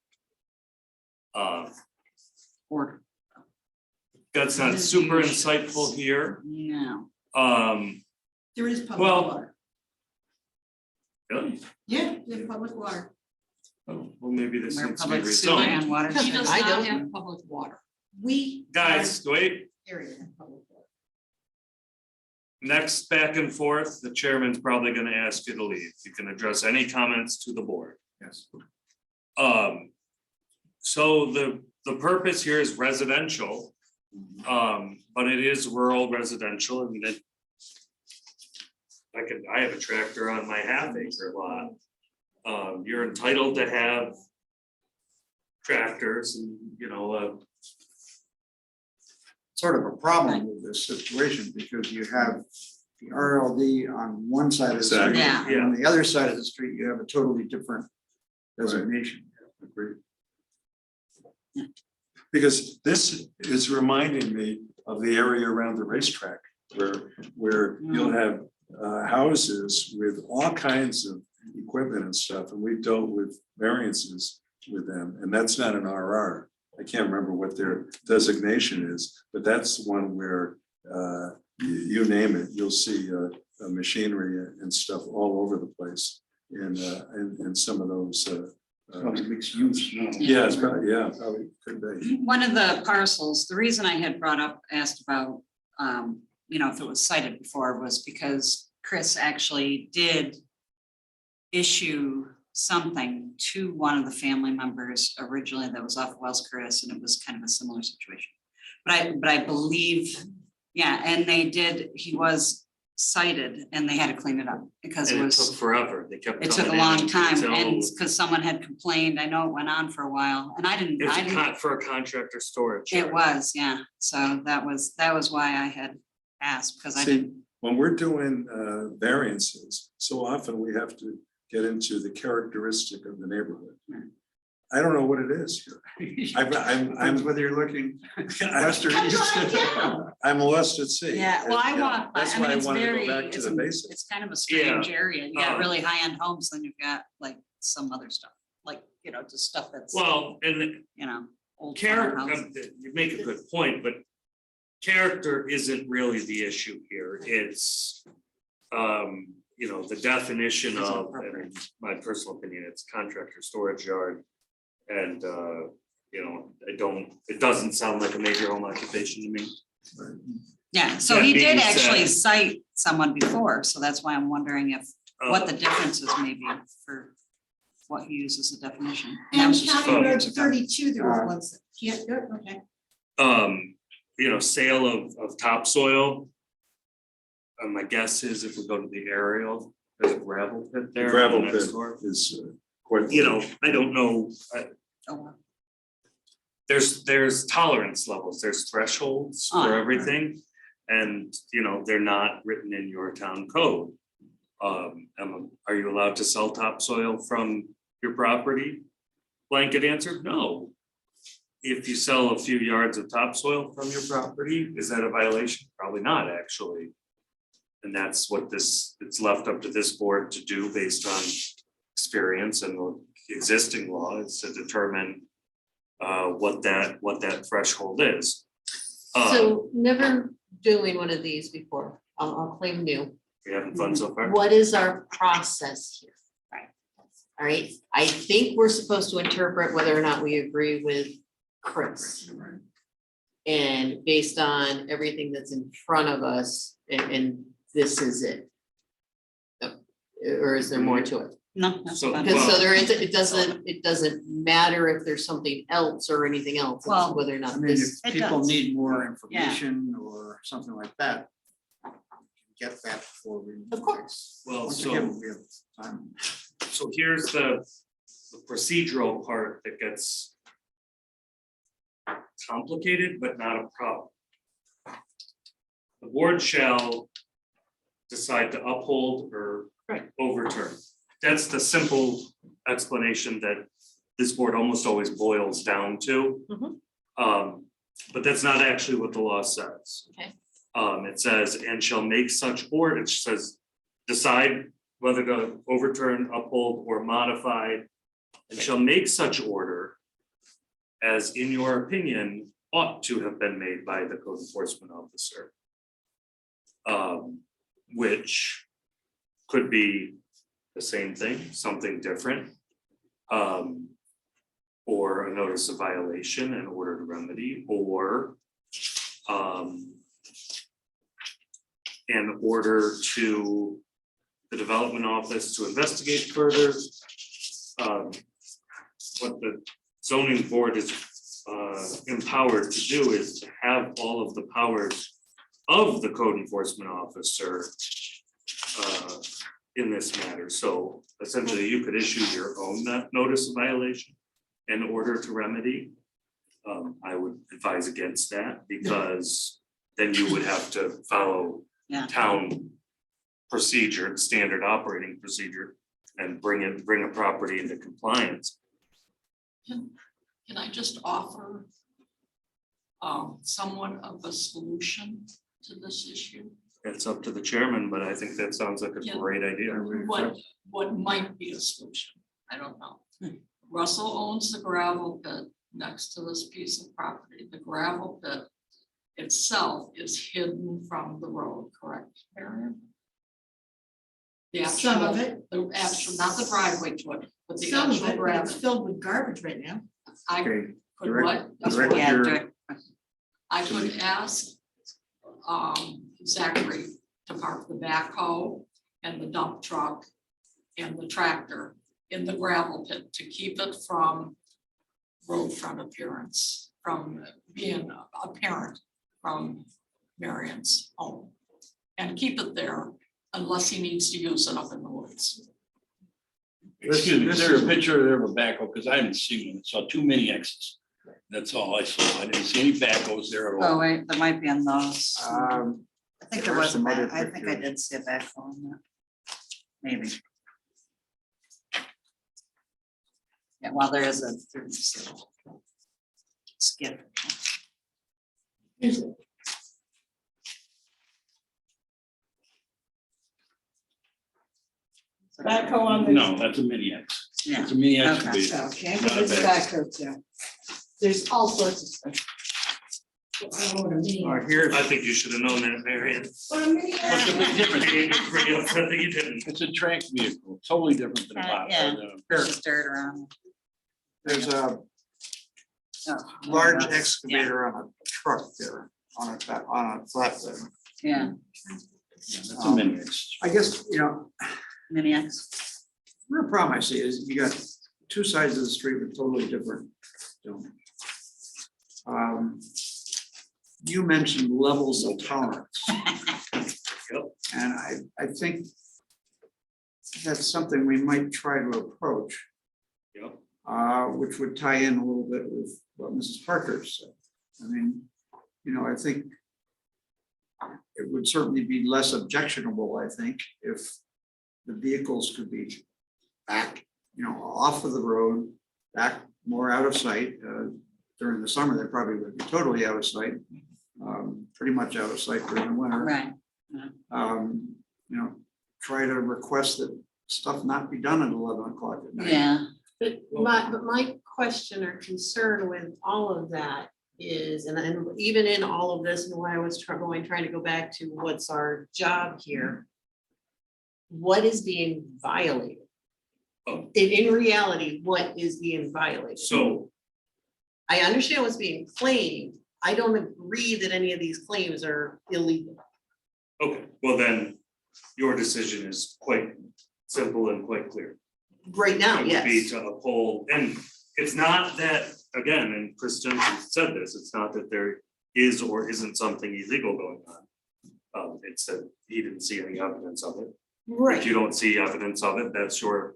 Order. That's not super insightful here. No. There is public Well- water. Really? Yeah, there's public water. Oh, well, maybe this Where needs to be public sewer rezoned. and water. He does I not don't. have public water. We. Guys, wait, Area of public water. next back and forth, the chairman's probably gonna ask you to leave. You can address any comments to the board. Yes. So the purpose here is residential. But it is rural residential and it. I have a tractor on my half-acre lot. You're entitled to have tractors and, Sort of a problem with this situation because you have the RLD on one side of the street. Exactly. Yeah. And on the other side of the street, you have a totally different designation. Agreed. Because this is reminding me of the area around the racetrack where you'll have houses with all kinds of equipment and stuff, and we've dealt with variances with them, and that's not an RR. I can't remember what their designation is, but that's the one where you name it, you'll see machinery and stuff all over the place in some of those. Probably mixed use. No. Yeah, it's probably, probably could be. One of the parcels, the reason I had asked about, if it was cited before was because Chris actually did issue something to one of the family members originally that was off Wells Chris, and it was kind of a similar situation. But I believe, yeah, and he was cited and they had to clean it up because it And it took was, forever. They kept. it took a coming long in time until- and because someone had complained. I know it went on for a while and I It was didn't. for a contractor storage. It yard. was, yeah. So that was why I had asked because I See, didn't. when we're doing variances, so often we have to get into the characteristic of the neighborhood. I don't know what it is here. Depends whether you're looking west or east. I'm lost at sea. Yeah, well, I And, want, That's I why mean, I it's wanted to very, go back to it's, the basics. it's kind of a strange area. You got uh, really high-end homes, then you've got like some other stuff, like, you know, just stuff that's, Well, and you know, old character, farmhouse. you make a good point, but character isn't really the issue here. It's, you know, the definition It's of, appropriate. in my personal opinion, it's contractor storage yard. And, you know, it doesn't sound like a major home occupation to me. Yeah, so That he did being actually said- cite someone before, so that's why I'm wondering if, what the difference is maybe for what he uses as a definition. And that And was just County few Road years ago. 32, there was one, yeah, good, okay. You know, sale of topsoil. My guess is if we go to the aerial, there's a gravel pit The there. gravel next pit door. is quite. You know, I don't know, Oh, wow. there's tolerance levels, there's thresholds Oh, for yeah. everything. And, you know, they're not written in your town code. Are you allowed to sell topsoil from your property? Blanket answer, no. If you sell a few yards of topsoil from your property, is that a violation? Probably not, actually. And that's what it's left up to this board to do based on experience and the existing law is to determine what that threshold is. So never doing one of these before, I'll claim new. We having fun so far? What is our process here? Right. All right, I think we're supposed to interpret whether or not we agree with Chris. And based on everything that's in front of us, and this is it. Or is there more to it? No, that's So- fine. Because so Well- there is, it doesn't matter if there's something else or anything else, it's Well, whether or I not mean, this. if It people does. need more information or something like that, get that before we. Of course. Well, Once so. again, we have time. So here's the procedural part that gets complicated, but not a problem. The board shall decide to uphold or overturn. That's the simple explanation that this board almost always boils down to. But that's not actually what the law says. Okay. It says, and shall make such order, it says, decide whether to overturn, uphold, or modify, and shall make such order as in your opinion ought to have been made by the code enforcement officer. Which could be the same thing, something different. Or a notice of violation and order to remedy, or an order to the development office to investigate further. What the zoning board is empowered to do is to have all of the powers of the code enforcement officer in this matter. So essentially, you could issue your own notice of violation and order to remedy. I would advise against that because then you would have to follow town procedure, standard operating procedure, and bring a property into compliance. Can I just offer somewhat of a solution to this issue? It's up to the chairman, but I think that sounds like a Yeah. great idea. What might be a solution? I don't know. Russell owns the gravel pit next to this piece of property. The gravel pit itself is hidden from the road, correct, Marion? The Some of actual- it. The actual, not the driveway to it, but the Some of actual it, but gravel. it's filled with garbage right now. I Okay, could what? direct Yeah, your- direct- I could ask Zachary to park the backhoe and the dump truck and the tractor in the gravel pit to keep it from road front appearance, from being apparent from Marion's home. and keep it there unless he needs to use it up in the woods. Excuse me, is This there a is- picture there of a backhoe? Because I haven't seen one. I saw too many X's. That's all I saw. I didn't see any backhoes there at Oh, all. wait, there might be on those. I think there there are was a some other back, I think I pictures. did see a backhoe on that. Maybe. Yeah, well, there is a skip. Backhoe on the. No, that's a mini X. Yeah. It's a mini Okay. excavator. Okay, Not but a it's backhoe. backhoe too. There's all sorts of stuff. I don't know what a mini- Here's, I think you should have known that, Marion. What a mini- What's the big difference? Pretty upset that you didn't. It's a track vehicle, totally different than a Yeah. bobsled. There's just dirt around. there's a Oh, large that's- excavator on a truck there, on a flatbed. Yeah, That's a mini X. I guess, mini X. real problem I see is you got two sides of the street with totally different. You mentioned levels of tolerance. And I think that's something we might try to approach. Yep. Which would tie in a little bit with what Mrs. Parker said. I mean, I think it would certainly be less objectionable, I think, if the vehicles could be back, off of the road, back more out of sight. During the summer, they probably would be totally out of sight, pretty much out of sight during the winter. Right. Try to request that stuff not be done at 11 o'clock at night. Yeah. But my question or concern with all of that is, and even in all of this, and why I was trying to go back to what's our job here. What is being violated? Oh. In reality, what is being violated? So, I understand what's being claimed. I don't agree that any of these claims are illegal. okay, well then, your decision is quite simple and quite clear. Right now, It would be yes. to uphold, and it's not that, again, and Chris Jensen said this, it's not that there is or isn't something illegal going on. It's that he didn't see any evidence of it. If you don't see evidence of it, that's your,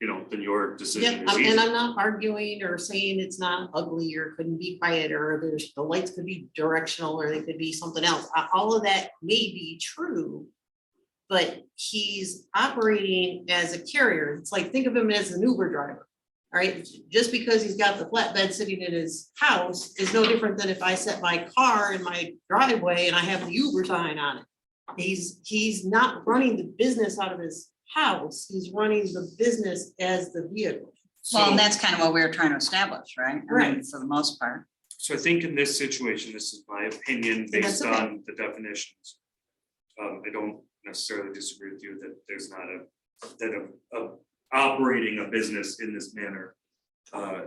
then your decision Yep, is easy. and I'm not arguing or saying it's not ugly or couldn't be quiet, or the lights could be directional, or they could be something else. All of that may be true. But he's operating as a carrier. It's like, think of him as an Uber driver. All right, just because he's got the flatbed sitting in his house is no different than if I set my car in my driveway and I have the Uber sign on it. He's not running the business out of his house. He's running the business as the vehicle. Well, and So- that's kind of what we were trying to establish, right? I mean, Right. For the most part. So I think in this situation, this is my opinion that's based okay. on the definitions. I don't necessarily disagree with you that there's not operating a business in this manner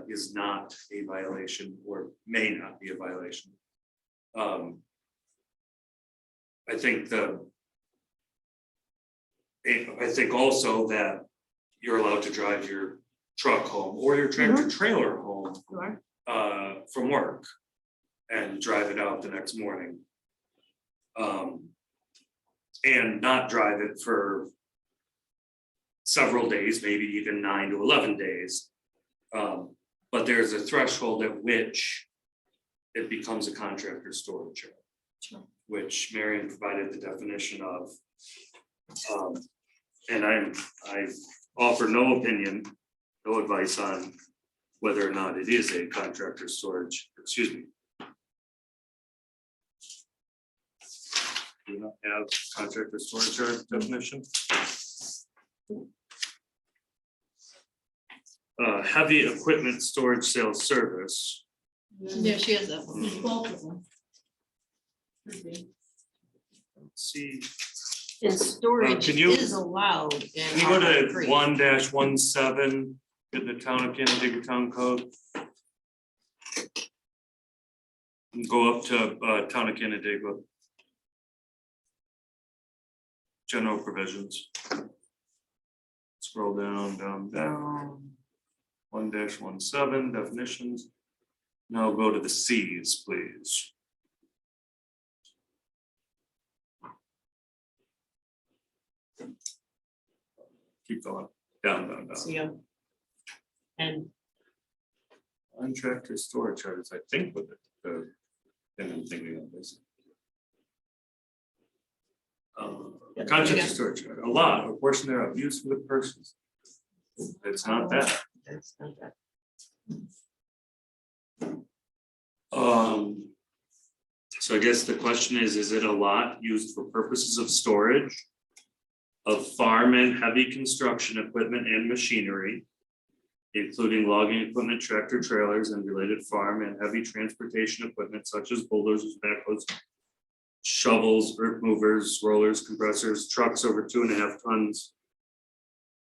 is not a violation or may not be a violation. I think I think also that you're allowed to drive your truck home or your tractor trailer home from work and drive it out the next morning. And not drive it for several days, maybe even 9 to 11 days. But there's a threshold at which it becomes a contractor storage yard, which Marion provided the definition of. And I offer no opinion, no advice on whether or not it is a contractor storage, excuse me. Do you not have contractor storage yard definition? Heavy equipment storage sales service. There she has that one. Both of them. Let's see, And storage Can you- is allowed in can you go to R3. 1-17 in the town of Canandaigua Town Code? And go up to town of Canandaigua. General provisions. Scroll down. 1-17 definitions. Now go to the Cs, please. keep going, down. So, yeah. And On tractor storage charges, I think with the, and I'm thinking of this. Contractor storage, charge, a lot, a portion thereof used for the purchase. It's not that. that's not that. So I guess the question is it a lot used for purposes of storage of farm and heavy construction equipment and machinery, including logging equipment, tractor trailers, and related farm and heavy transportation equipment such as bulldozers, backhoes, shovels, earth movers, rollers, compressors, trucks over 2.5 tons,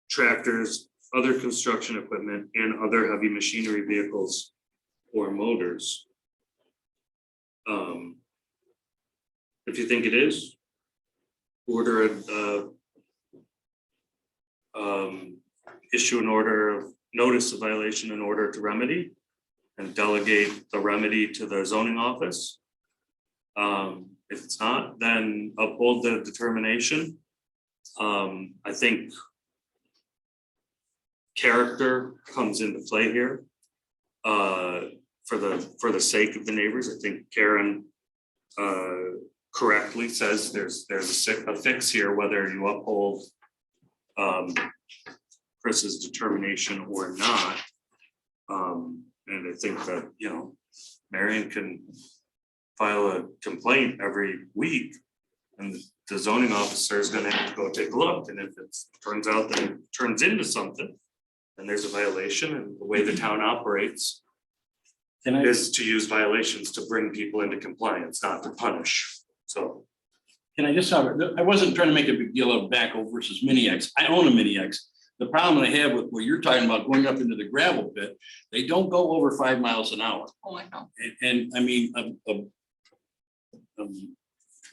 tractors, other construction equipment, and other heavy machinery vehicles or motors. If you think it is, order issue an order of notice of violation in order to remedy and delegate the remedy to the zoning office. If it's not, then uphold the determination. I think character comes into play here. For the sake of the neighbors, I think Karen correctly says there's a fix here, whether you uphold Chris's determination or not. And I think that, you know, Marion can file a complaint every week, and the zoning officer is gonna have to go take a look, and if it turns out that it turns into something, then there's a violation, and the way the town operates is to use violations to bring people into compliance, not to punish, so. Can I just, I wasn't trying to make a big deal of backhoe versus mini X. I own a mini X. The problem I have with what you're talking about going up into the gravel pit, they don't go over 5 miles an hour. Oh, I know. And I mean,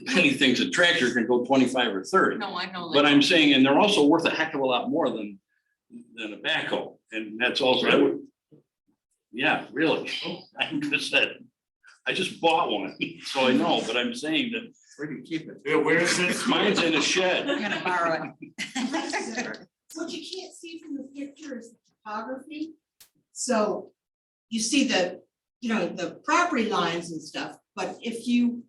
many things, a tractor can go 25 or 30. No, I know. But I'm saying, and they're also worth a heck of a lot more than a backhoe. And that's also, yeah, really. I'm just said, I just bought one, so I know, but I'm saying that. Where do you keep it? Yeah, where is it? Mine's in a shed. I'm gonna borrow it. What you can't see from the picture is the topography. So you see the, you know, the property lines and stuff, but if you,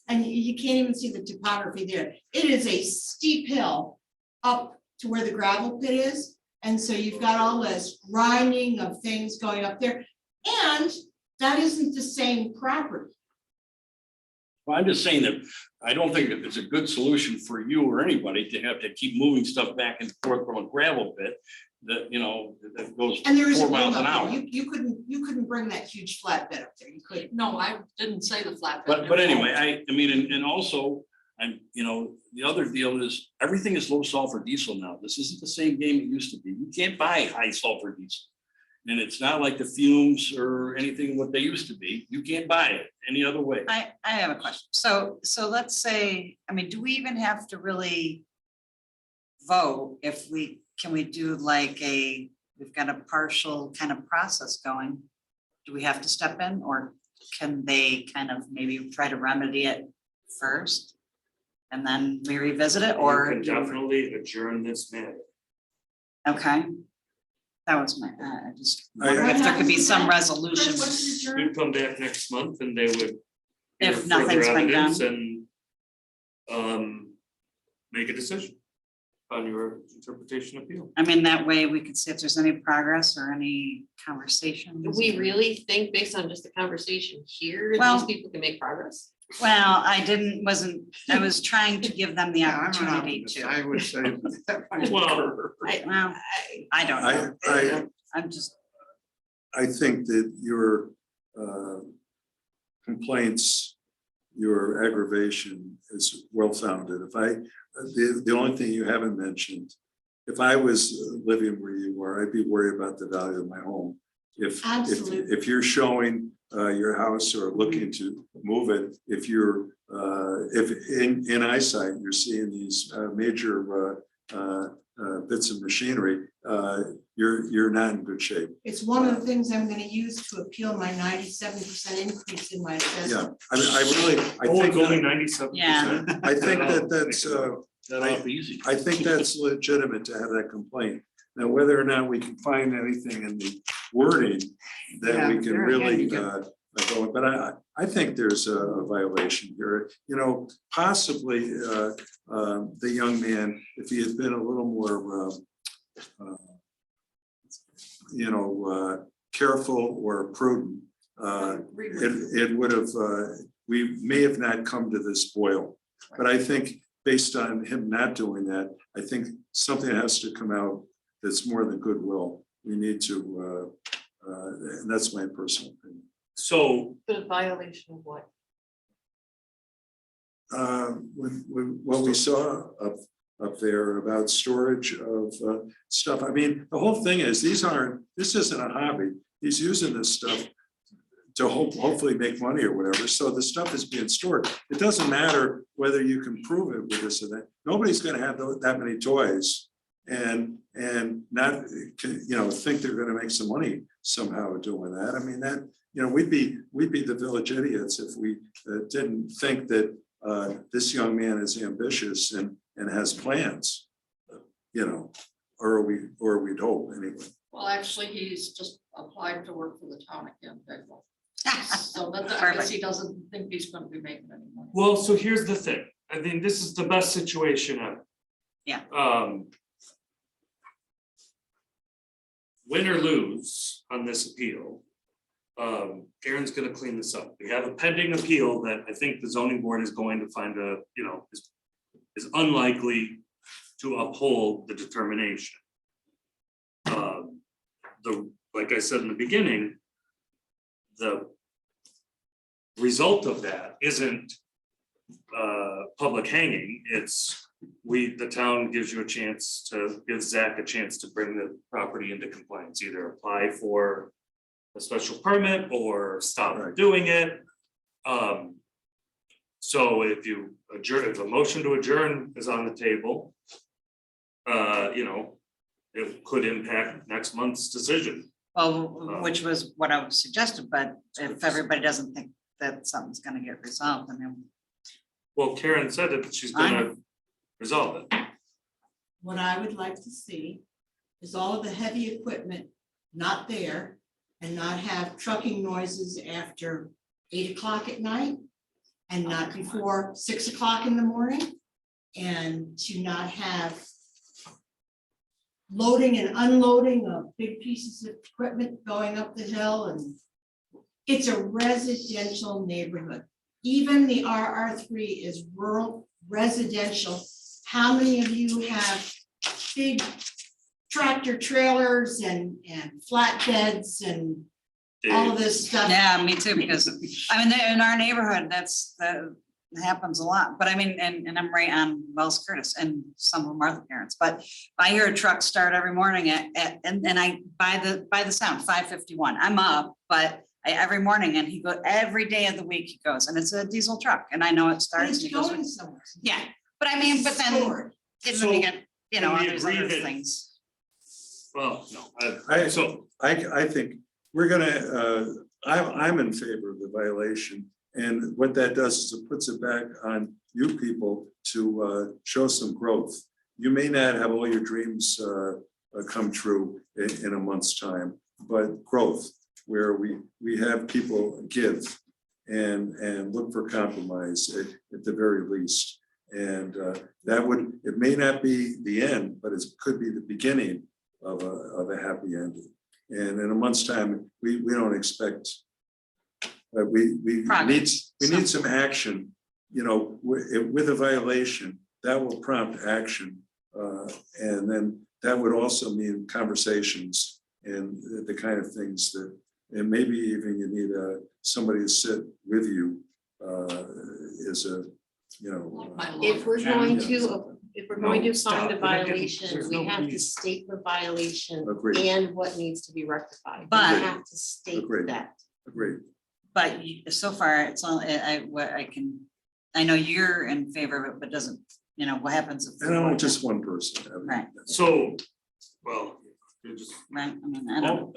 and you can't even see the topography there. It is a steep hill up to where the gravel pit is. And so you've got all this grinding of things going up there. And that isn't the same property. Well, I'm just saying that I don't think that it's a good solution for you or anybody to have to keep moving stuff back and forth from a gravel pit that, you know, that goes And there is 4 miles an hour. You couldn't bring that huge flatbed up there. You couldn't. No, I didn't say the flatbed. But anyway, I mean, and also, I'm, you know, the other deal is everything is low sulfur diesel now. This isn't the same game it used to be. You can't buy high sulfur diesel. And it's not like the fumes or anything what they used to be. You can't buy it any other way. I have a question. So let's say, I mean, do we even have to really vote if can we do like we've got a partial kind of process going? Do we have to step in, or can they kind of maybe try to remedy it first and then we revisit it, or? You can definitely adjourn this matter. Okay. That was my, I just wondered if there could be some resolution. You'd come back next month and they would. If hear nothing's further been evidence done. And make a decision on your interpretation appeal. I mean, that way we could see if there's any progress or any conversations. Do we really think based on just the conversation here, Well- these people can make progress? Well, I was trying to give them the opportunity to. I would say. Well, Well, I don't know. I'm just, I think that your complaints, your aggravation is well founded. The only thing you haven't mentioned, if I was living where you were, I'd be worried about the value of my home. Absolutely. If you're showing your house or looking to move it, if in eyesight, you're seeing these major bits of machinery, you're not in good shape. It's one of the things I'm gonna use to appeal my 97% increase in my assessment. Yeah, I think only 97%. Yeah. I think that's that off easy. I think that's legitimate to have that complaint. Now, whether or not we can find anything in the wording that we Yeah, can there really again, you can- go, but I think there's a violation here. You know, possibly the young man, if he had been a little more careful or prudent, it would have, we may have not come to this boil. But I think based on him not doing that, I think something has to come out that's more than goodwill. We need to, and that's my personal opinion. So The violation of what? What we saw up there about storage of stuff. I mean, the whole thing is, this isn't a hobby. He's using this stuff to hopefully make money or whatever. So the stuff is being stored. It doesn't matter whether you can prove it with this or that. Nobody's gonna have that many toys and not, think they're gonna make some money somehow doing that. I mean, that, we'd be the village idiots if we didn't think that this young man is ambitious and has plans, or we'd hope anyway. Well, actually, he's just applied to work for the town again, Bidwell. So that, I guess Perfect. he doesn't think he's gonna be making any money. well, so here's the thing. I think this is the best situation ever. Yeah. Win or lose on this appeal, Aaron's gonna clean this up. We have a pending appeal that I think the zoning board is going to find is unlikely to uphold the determination. Like I said in the beginning, the result of that isn't public hanging. It's the town gives you a chance to give Zach a chance to bring the property into compliance, either apply for a special permit or stop doing it. So if you adjourn, if a motion to adjourn is on the table, it could impact next month's decision. Well, which was what I suggested, but if everybody doesn't think that something's gonna get resolved, then Well, Karen said that she's gonna resolve it. What I would like to see is all of the heavy equipment not there and not have trucking noises after 8 o'clock at night and not before 6 o'clock in the morning, and to not have loading and unloading of big pieces of equipment going up the hill, and it's a residential neighborhood. Even the RR3 is rural residential. How many of you have big tractor trailers and flatbeds and all of this stuff? yeah, me too, because I mean, in our neighborhood, that happens a lot, but I mean, and I'm right on Wells Curtis and some of them are the parents, but I hear a truck start every morning and I, by the sound, 5:51, I'm up, but every morning, and he go every day of the week he goes, and it's a diesel truck, and I know it But starts. it's and he goes, going somewhere. yeah, but I mean, but then, Stored. then you get, So, all we these agree other that- things. Well, no, I think we're gonna, I'm in favor of the violation. And what that does is it puts it back on you people to show some growth. You may not have all your dreams come true in a month's time, but growth, where we have people give and look for compromise at the very least. And it may not be the end, but it could be the beginning of a happy ending. And in a month's time, we don't expect, we need some action, with a violation that will prompt action. And then that would also mean conversations and the kind of things that, and maybe even you need somebody to sit with you as a, If we're going to, find a stop. violation, There's we no have to reason. state the violation Agreed. and what needs to be rectified. We But- have to state Agreed. that. Agreed. But so far, it's all, I know you're in favor of it, but doesn't, what happens if? And I don't just one person. Right. So, well, you're just. Right, I mean, I don't.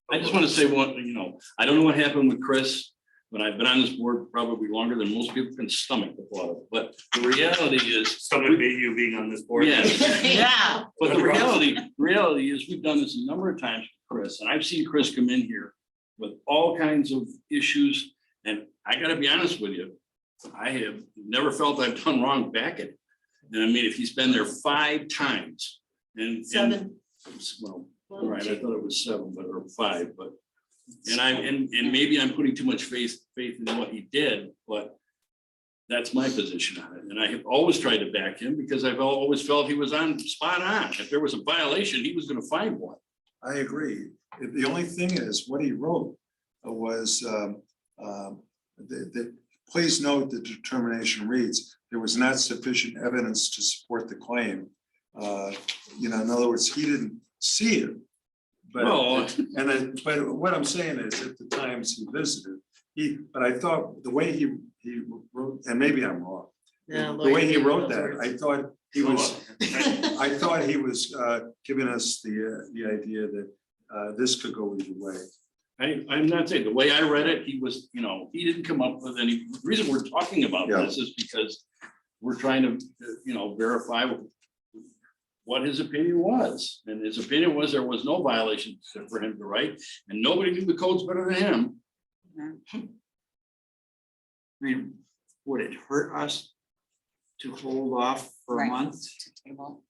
I just want to say one, I don't know what happened with Chris, but I've been on this board probably longer than most people can stomach the thought of it. But the reality is. Stomach being you being on this board. Yes. Yeah. But the reality is, we've done this a number of times with Chris, and I've seen Chris come in here with all kinds of issues, and I gotta be honest with you, I have never felt I've done wrong back at it. And I mean, if he's been there 5 times and. 7. Well, all right, I thought it was 7, but, or 5, but, and maybe I'm putting too much faith in what he did, but that's my position on it. And I have always tried to back him because I've always felt he was spot on. If there was a violation, he was gonna find one. I agree. The only thing is, what he wrote was, please note the determination reads, there was not sufficient evidence to support the claim. You know, in other words, he didn't see it. But, Well- but what I'm saying is, at the times he visited, but I thought the way he wrote, and maybe I'm wrong. Yeah, The way he lawyer, wrote those that, words. I thought he was, I thought he was giving us the idea that this could go either way. I'm not saying, the way I read it, he was, you know, he didn't come up with any, the reason we're talking about Yeah. this is because we're trying to, you know, verify what his opinion was. And his opinion was there was no violation for him to write, and nobody knew the codes better than him. I mean, would it hurt us to hold off for a Right. month, To table.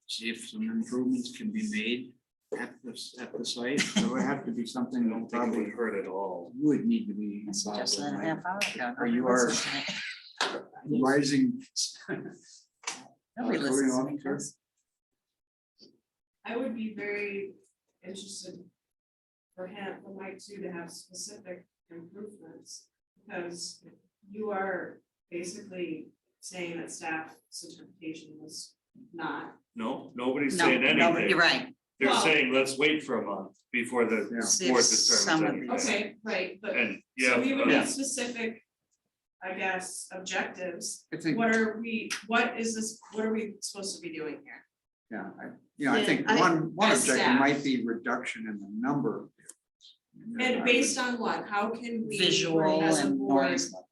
see if some improvements can be made at the site? It would have to be something I that don't think it probably would hurt at all. would need to be I involved suggested in. a half hour ago. Or you Nobody are- listens to me. Rising. Nobody listens to me, Chris. I would be very interested for Mike too, to have specific improvements. Because you are basically saying that staff's interpretation was not. No, nobody's No, saying no, anything. you're right. They're Well- saying, let's wait for a month before the See if board some of determines these- anything. Okay, right, but And, so we would yeah, need specific, I guess, objectives. I think, What are we supposed to be doing here? yeah, I think Yeah, one as objective staff. might be reduction in the number of vehicles. And based on what? How can we, Visual as a and board, noise level.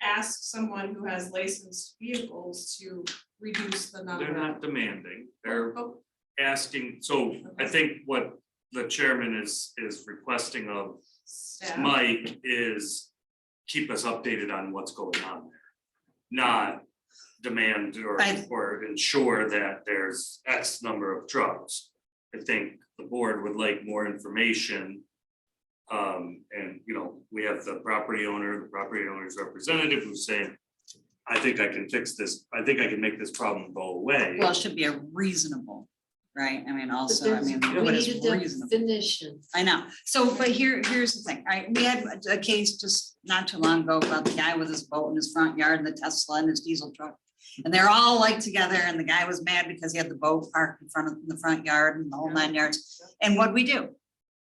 ask someone who has licensed vehicles to reduce the number? they're not demanding, they're Oh, asking, so I think what the chairman is requesting of staff. Mike is keep us updated on what's going on there. Not demand I- or ensure that there's X number of trucks. I think the board would like more information. And, you know, we have the property owner's representative who's saying, I think I can fix this, I think I can make this problem go away. Well, it should be a reasonable, right? I mean, also, I mean, We what is needed reasonable? definition. I know. So, but here's the thing. We had a case just not too long ago about the guy with his boat in his front yard and the Tesla and his diesel truck. And they're all like together and the guy was mad because he had the boat parked in the front yard and the whole 9 yards. And what'd we do?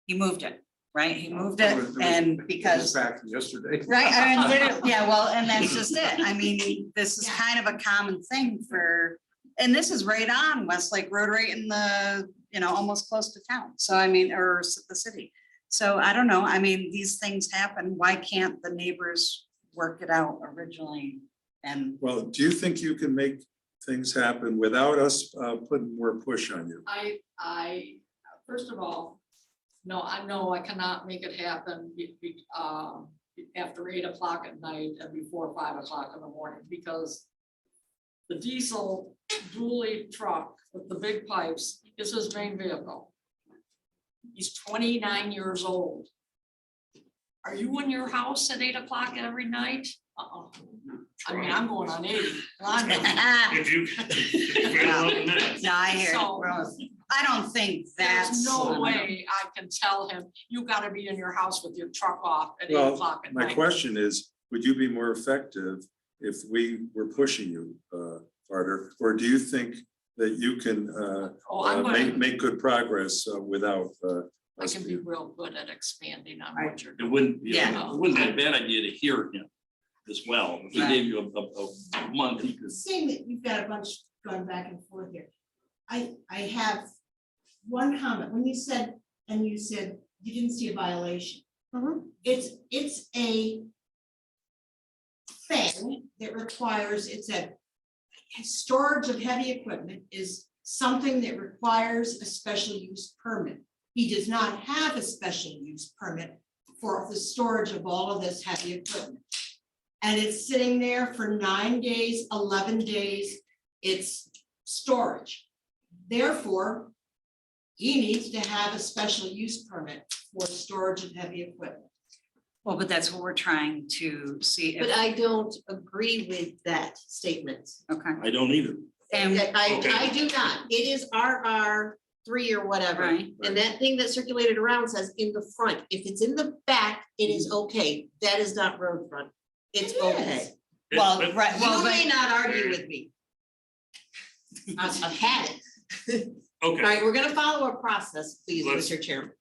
He moved it, right? He moved it and because. Back yesterday. Right, I mean, literally, yeah, well, and that's just it. I mean, this is kind of a common thing for, and this is right on Westlake Road, right in the, you know, almost close to town. So I mean, or the city. So I don't know. I mean, these things happen. Why can't the neighbors work it out originally? And Well, do you think you can make things happen without us putting more push on you? First of all, no, I know I cannot make it happen after 8 o'clock at night and before 5 o'clock in the morning, because the diesel dually truck with the big pipes is his main vehicle. He's 29 years old. Are you in your house at 8 o'clock every night? I mean, I'm going on 80. If you. if you're 11 minutes. no, I hear. it. So- Well, I don't think that's. There's no way I can tell him, you gotta be in your house with your truck off at 8 Well, o'clock at my night. question is, would you be more effective if we were pushing you harder? Or do you think that you can Oh, I'm gonna, make good progress without I us can be being? real good at expanding on what you're It doing. wouldn't, Yeah. it wouldn't be a bad idea to hear him as well. If he Right. gave you a month, he could. Saying that you've got a bunch going back and forth here. I have one comment, when you said you didn't see a violation. It's a thing that requires, it's a storage of heavy equipment is something that requires a special use permit. He does not have a special use permit for the storage of all of this heavy equipment. And it's sitting there for 9 days, 11 days, it's storage. Therefore, he needs to have a special use permit for storage of heavy equipment. Well, but that's what we're trying to see. But I don't agree with that statement. Okay. I don't either. And I do not. It is RR 3 or whatever. Right. And that thing that circulated around says in the front. If it's in the back, it is okay. That is not road front. It's It okay. is. well, right, well, You but may not argue with me. I've had it. All Okay, right, we're gonna follow a process, please, Let's- Mr. Chairman.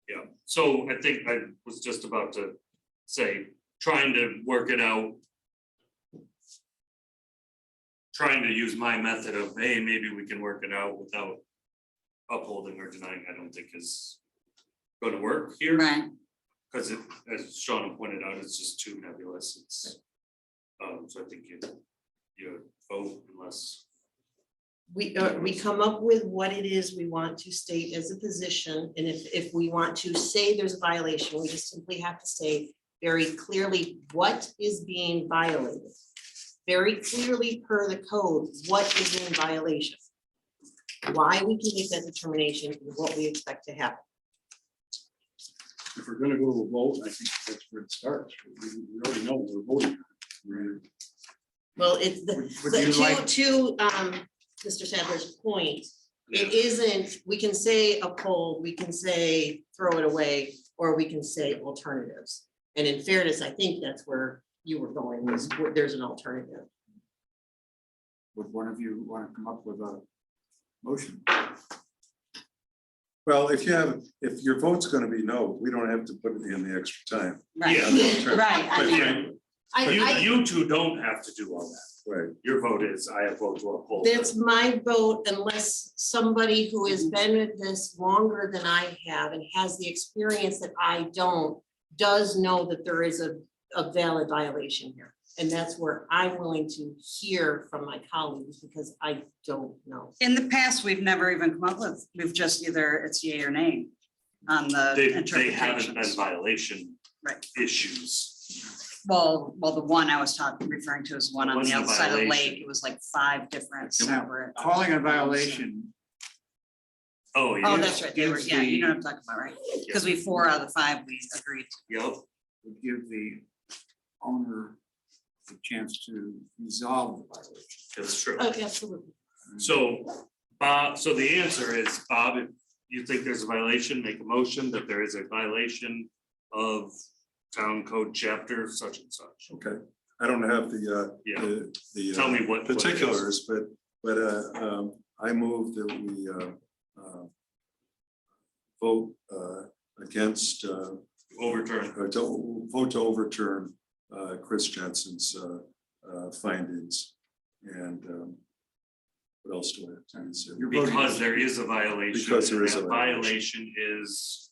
yeah, so I think I was just about to say, trying to work it out. Trying to use my method of, hey, maybe we can work it out without upholding or denying, I don't think is gonna work here. right. Cause it, as Sean pointed out, it's just too nebulous, it's. So I think you vote unless, We come up with what it is we want to state as a position, and if we want to say there's a violation, we just simply have to say very clearly what is being violated. Very clearly per the code, what is in violation. Why we can make that determination and what we expect to happen. If we're gonna go to a vote, I think that's where it starts. We already know what we're voting on. Well, it's Would you like- to Mr. Sadler's point, it isn't, we can say uphold, we can say throw it away, or we can say alternatives. And in fairness, I think that's where you were going, was where there's an alternative. Would one of you want to come up with a motion? Well, if your vote's gonna be no, we don't have to put it in the extra time. Right. Yeah. Right. Quite Yeah. frankly, you two don't have to do all that. right. Your vote is, I have vote to uphold. That's my vote unless somebody who has been at this longer than I have and has the experience that I don't, does know that there is a valid violation here. And that's where I'm willing to hear from my colleagues because I don't know. In the past, we've never even come up with, we've just either it's yay or nay on the They haven't been interpretations. violation Right. issues. Well, the one I was referring to is one It on the wasn't a outside of the violation. lake. It was like 5 different separate. Calling a violation. Oh, yeah. Oh, that's right. They were, Gives yeah, you the- know what I'm talking about, right? Because we 4 out of the 5, we agreed. Yep, Would give the owner the chance to resolve the violation. that's true. Okay, absolutely. So, Bob, so the answer is, Bob, if you think there's a violation, make a motion that there is a violation of town code chapter such and such. Okay, I don't have Yeah. the Tell me what it is. particulars, but I move that we vote against Overturn. or to vote to overturn Chris Jensen's findings. And what else do I have to say? Because there is a violation. Because there and is a that violation is,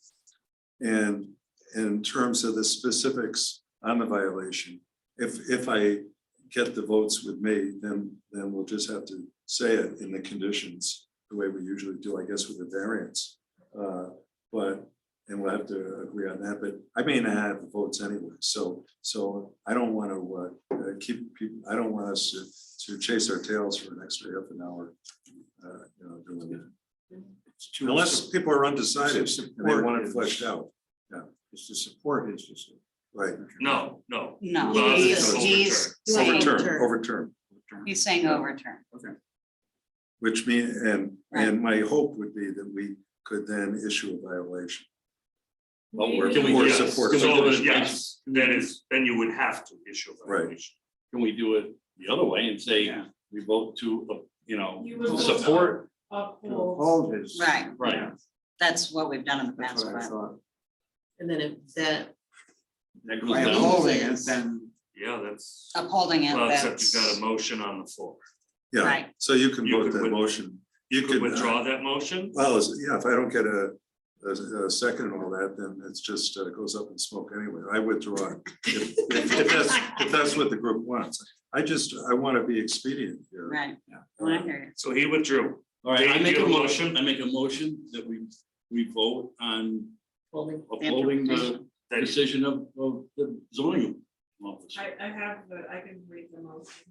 And in terms of the specifics on the violation, if I get the votes with me, then we'll just have to say it in the conditions, the way we usually do, I guess, with the variance. And we'll have to agree on that, but I may not have the votes anyway, so I don't want to keep people, I don't want us to chase our tails for an extra half an hour. Doing that. Unless people are undecided and they want it fleshed out. It's to support his decision. Right. no. No. Bob is He's overturn. saying Overturn. He's saying overturn. Okay. Which mean, and my hope would be that we could then issue a violation. Can we, Or Yes, support. so yes, then you would have to issue a Right. violation. can we do it the other way and say, Yeah. we vote to, You would vote support? Uphold. Hold his. Right. Right. That's what we've done in the That's past. what I but- thought. And then if that, That goes By down. upholding it, then Yeah, that's, Upholding it, well, except you've got that's, a motion on the floor. Yeah, Right. so you can You vote could that with- motion. You could withdraw that motion? Well, yeah, if I don't get a second and all that, then it's just goes up in smoke anyway. I withdraw it. If that's what the group wants. I want to be expedient here. Right. Well, I hear you. So he withdrew. All right, I Dave, make you a have a motion, motion? I make a motion that we vote on Holding. upholding the That- decision of the zoning officer. I have I can read the motion.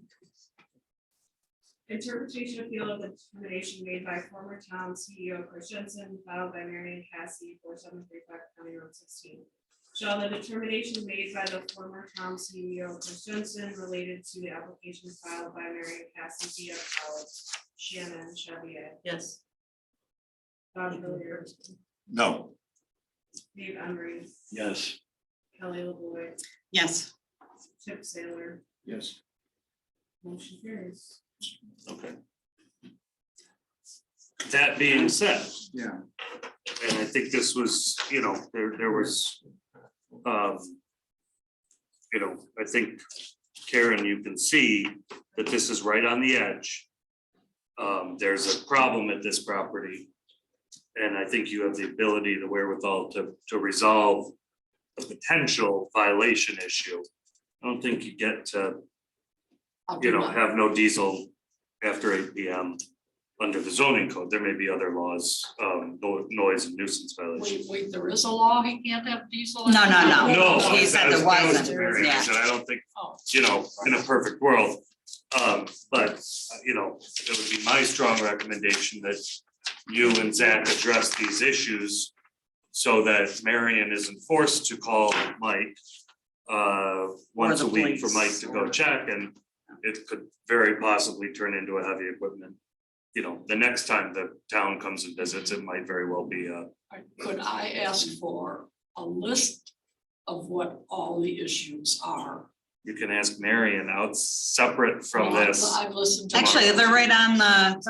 Interpretation appeal of the determination made by former town CEO Chris Jensen, filed by Marion Cassie, 4735 County Road 16. Shall the determination made by the former town CEO Chris Jensen related to the application filed by Marion Cassie via College, Shannon Chevier, Yes. Bob Hilliard, No. Dave Emery, Yes. Kelly LaVoy, Yes. Chip Saylor, Yes. motion carries. Okay. That being said, Yeah. and I think this was, there was, I think, Karen, you can see that this is right on the edge. There's a problem at this property. And I think you have the ability, the wherewithal to resolve a potential violation issue. I don't think you get to, have no diesel after 8 PM under the zoning code. There may be other laws, noise and nuisance violations. Wait, there is a law, he can't have diesel? No. No, He said there that was wasn't. Mary. I Yeah. said, I don't think, Oh. in a perfect world. But, it would be my strong recommendation that you and Zach address these issues so that Marion isn't forced to call Mike once the a week for police. Mike to go check, and it could very possibly turn into a heavy equipment. The next time the town comes and visits, it might very well be Could I ask for a list of what all the issues are? you can ask Marion out separate from Well, this. I've listened to. Actually, they're right on the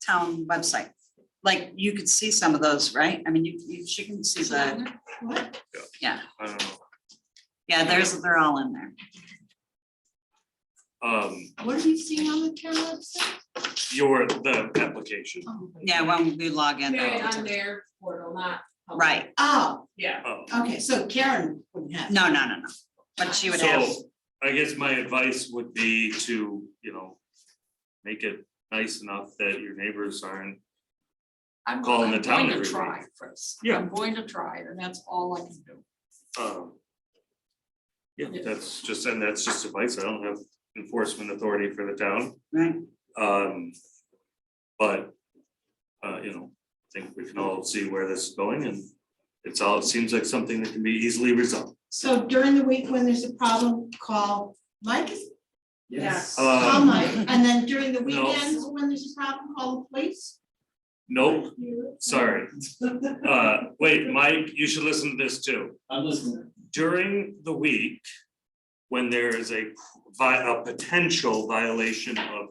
town website. Like, you could see some of those, right? I mean, she can see the, What? yeah, I don't know. yeah, they're all in there. What are you seeing on the town website? The application. Yeah, when we log in. Marion on their portal, not. public. Right, Oh, Yeah. okay, so Karen wouldn't have. no, but she would have, So I guess my advice would be to, make it nice enough that your neighbors aren't. I'm calling the town going to every try, week. Chris. Yeah. I'm going to try, and that's all I can do. Yeah, that's just advice. I don't have enforcement authority for the town. right, But, I think we can all see where this is going, and it seems like something that can be easily resolved. So during the week when there's a problem, call Mike, Yes. call Mike, and then during the No. weekends, when there's a problem, call the police? Nope, sorry. Wait, Mike, you should listen to this too. I'm listening. During the week, when there is a potential violation of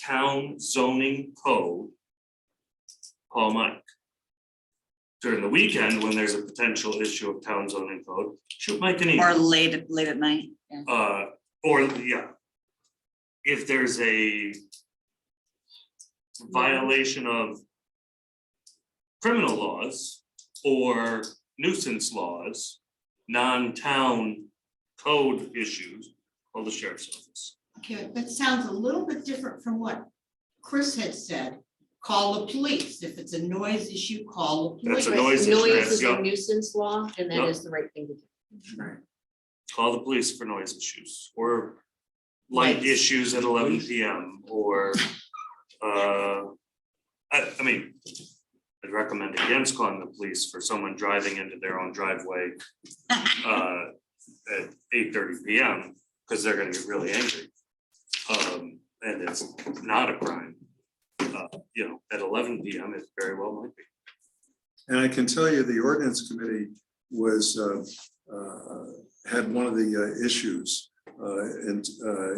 town zoning code, call Mike. During the weekend, when there's a potential issue of town zoning code, shoot Mike an email. or late at night. Yeah. If there's a violation of criminal laws or nuisance laws, non-town code issues, call the sheriff's office. Okay, that sounds a little bit different from what Chris had said. Call the police. If it's a noise issue, call the police. That's a noise issue. Noise is Yep. a nuisance law, and that Yep. is the right thing to do. Call the police for noise issues or light Lights. issues at 11 PM or, I mean, I'd recommend against calling the police for someone driving into their own driveway at 8:30 PM, because they're gonna get really angry. And it's not a crime. At 11 PM, it very well might be. And I can tell you, the ordinance committee was, had one of the issues,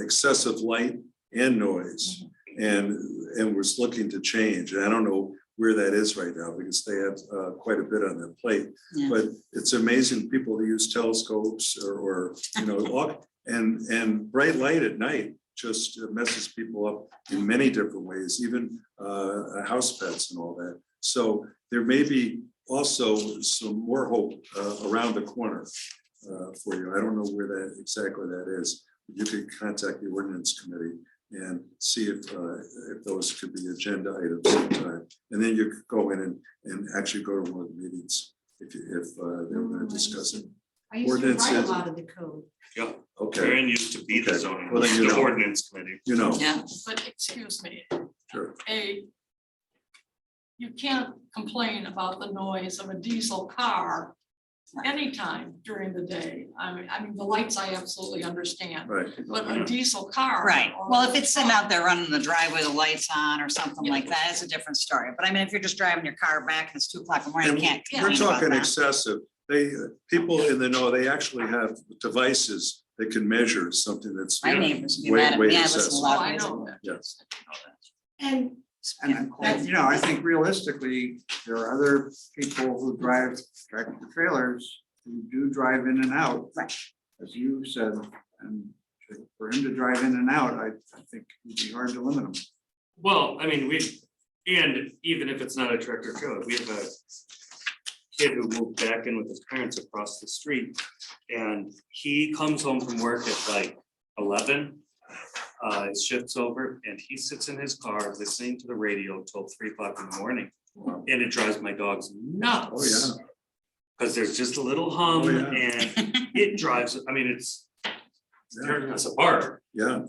excessive light and noise. And was looking to change. And I don't know where that is right now, because they have quite a bit on their plate. Yeah. But it's amazing people who use telescopes or and bright light at night just messes people up in many different ways, even house pets and all that. So there may be also some more hope around the corner for you. I don't know where that exactly that is. You could contact the ordinance committee and see if those could be agenda items sometime. And then you could go in and actually go to one of the meetings if they're going to discuss it. I used to Ordinance write a is- lot of the code. Yeah, Okay, Karen used to be the Okay. zoning, Well, then you the know. ordinance committee. you know, Yeah. But excuse me, sure. you can't complain about the noise of a diesel car anytime during the day. I mean, the lights I absolutely understand, Right. but a diesel car. Right, or- well, if it's sitting out there running the driveway, the lights on or something like that, it's a different story. But I mean, if you're just driving your car back and it's 2 o'clock in the morning, And you can't. we're complain about talking that. excessive. People in the know, they actually have devices that can measure something that's. My neighbors be way- mad at way me, I listen to excessive. loud Oh, I music. know that. Yes. And And, you know, I think realistically, there are other people who drive tractor trailers who do drive in and out. Right. As you said, and for him to drive in and out, I think it'd be hard to limit him. Well, I mean, and even if it's not a tractor trailer, we have a kid who moved back in with his parents across the street. And he comes home from work at like 11. His shift's over and he sits in his car listening to the radio till 3 o'clock in the morning. And it drives my dogs nuts. Oh, yeah. Cause there's just a little hum Oh, yeah. and it drives, I mean, it's tearing us apart. Yeah,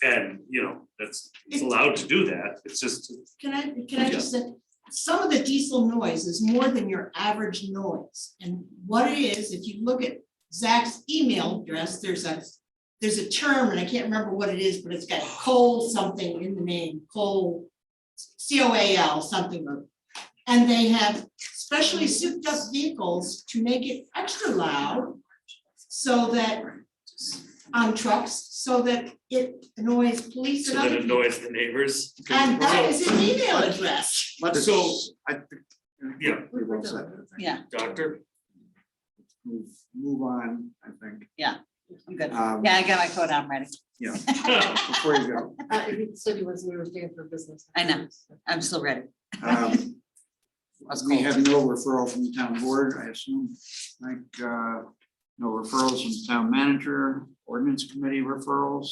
And you know, it's allowed to do that. It's just, can I just say, some of the diesel noise is more than your average noise. And what it is, if you look at Zach's email address, there's a term, and I can't remember what it is, but it's got coal something in the name, coal, COAL, something. And they have specially souped up vehicles to make it extra loud, so that, on trucks, so that it annoys police so and that other it people. annoys the neighbors. And that is his email address. So, yeah, Pretty well said, I think. Yeah, doctor, Move on, I think. I'm good. Um, Yeah, I got my code, I'm ready. Yeah, before you go. He said he wasn't gonna stay for business. I know. I'm still ready. We have no referral from the town board, I assume, like, no referrals from the town manager, ordinance committee referrals.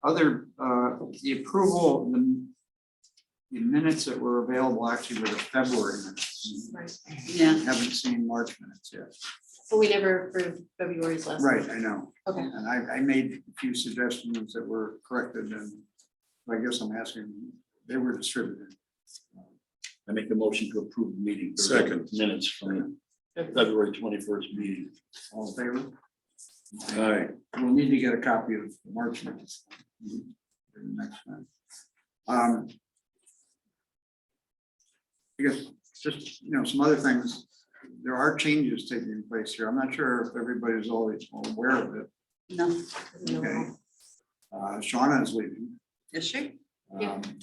Other, the approval, the minutes that were available actually were the February minutes. Yeah. Haven't seen March minutes yet. So we never approved February's last. Right, I know. Okay. And I made a few suggestions that were corrected, and I guess I'm asking, they were distributed. I make a motion to approve the meeting. Second. Minutes from the February 21st meeting. All in favor? aye. We'll need to get a copy of the March minutes. For the next time. I guess just, you know, some other things, there are changes taking place here. I'm not sure if everybody's always aware of it. No, Okay. Shauna is leaving. is she?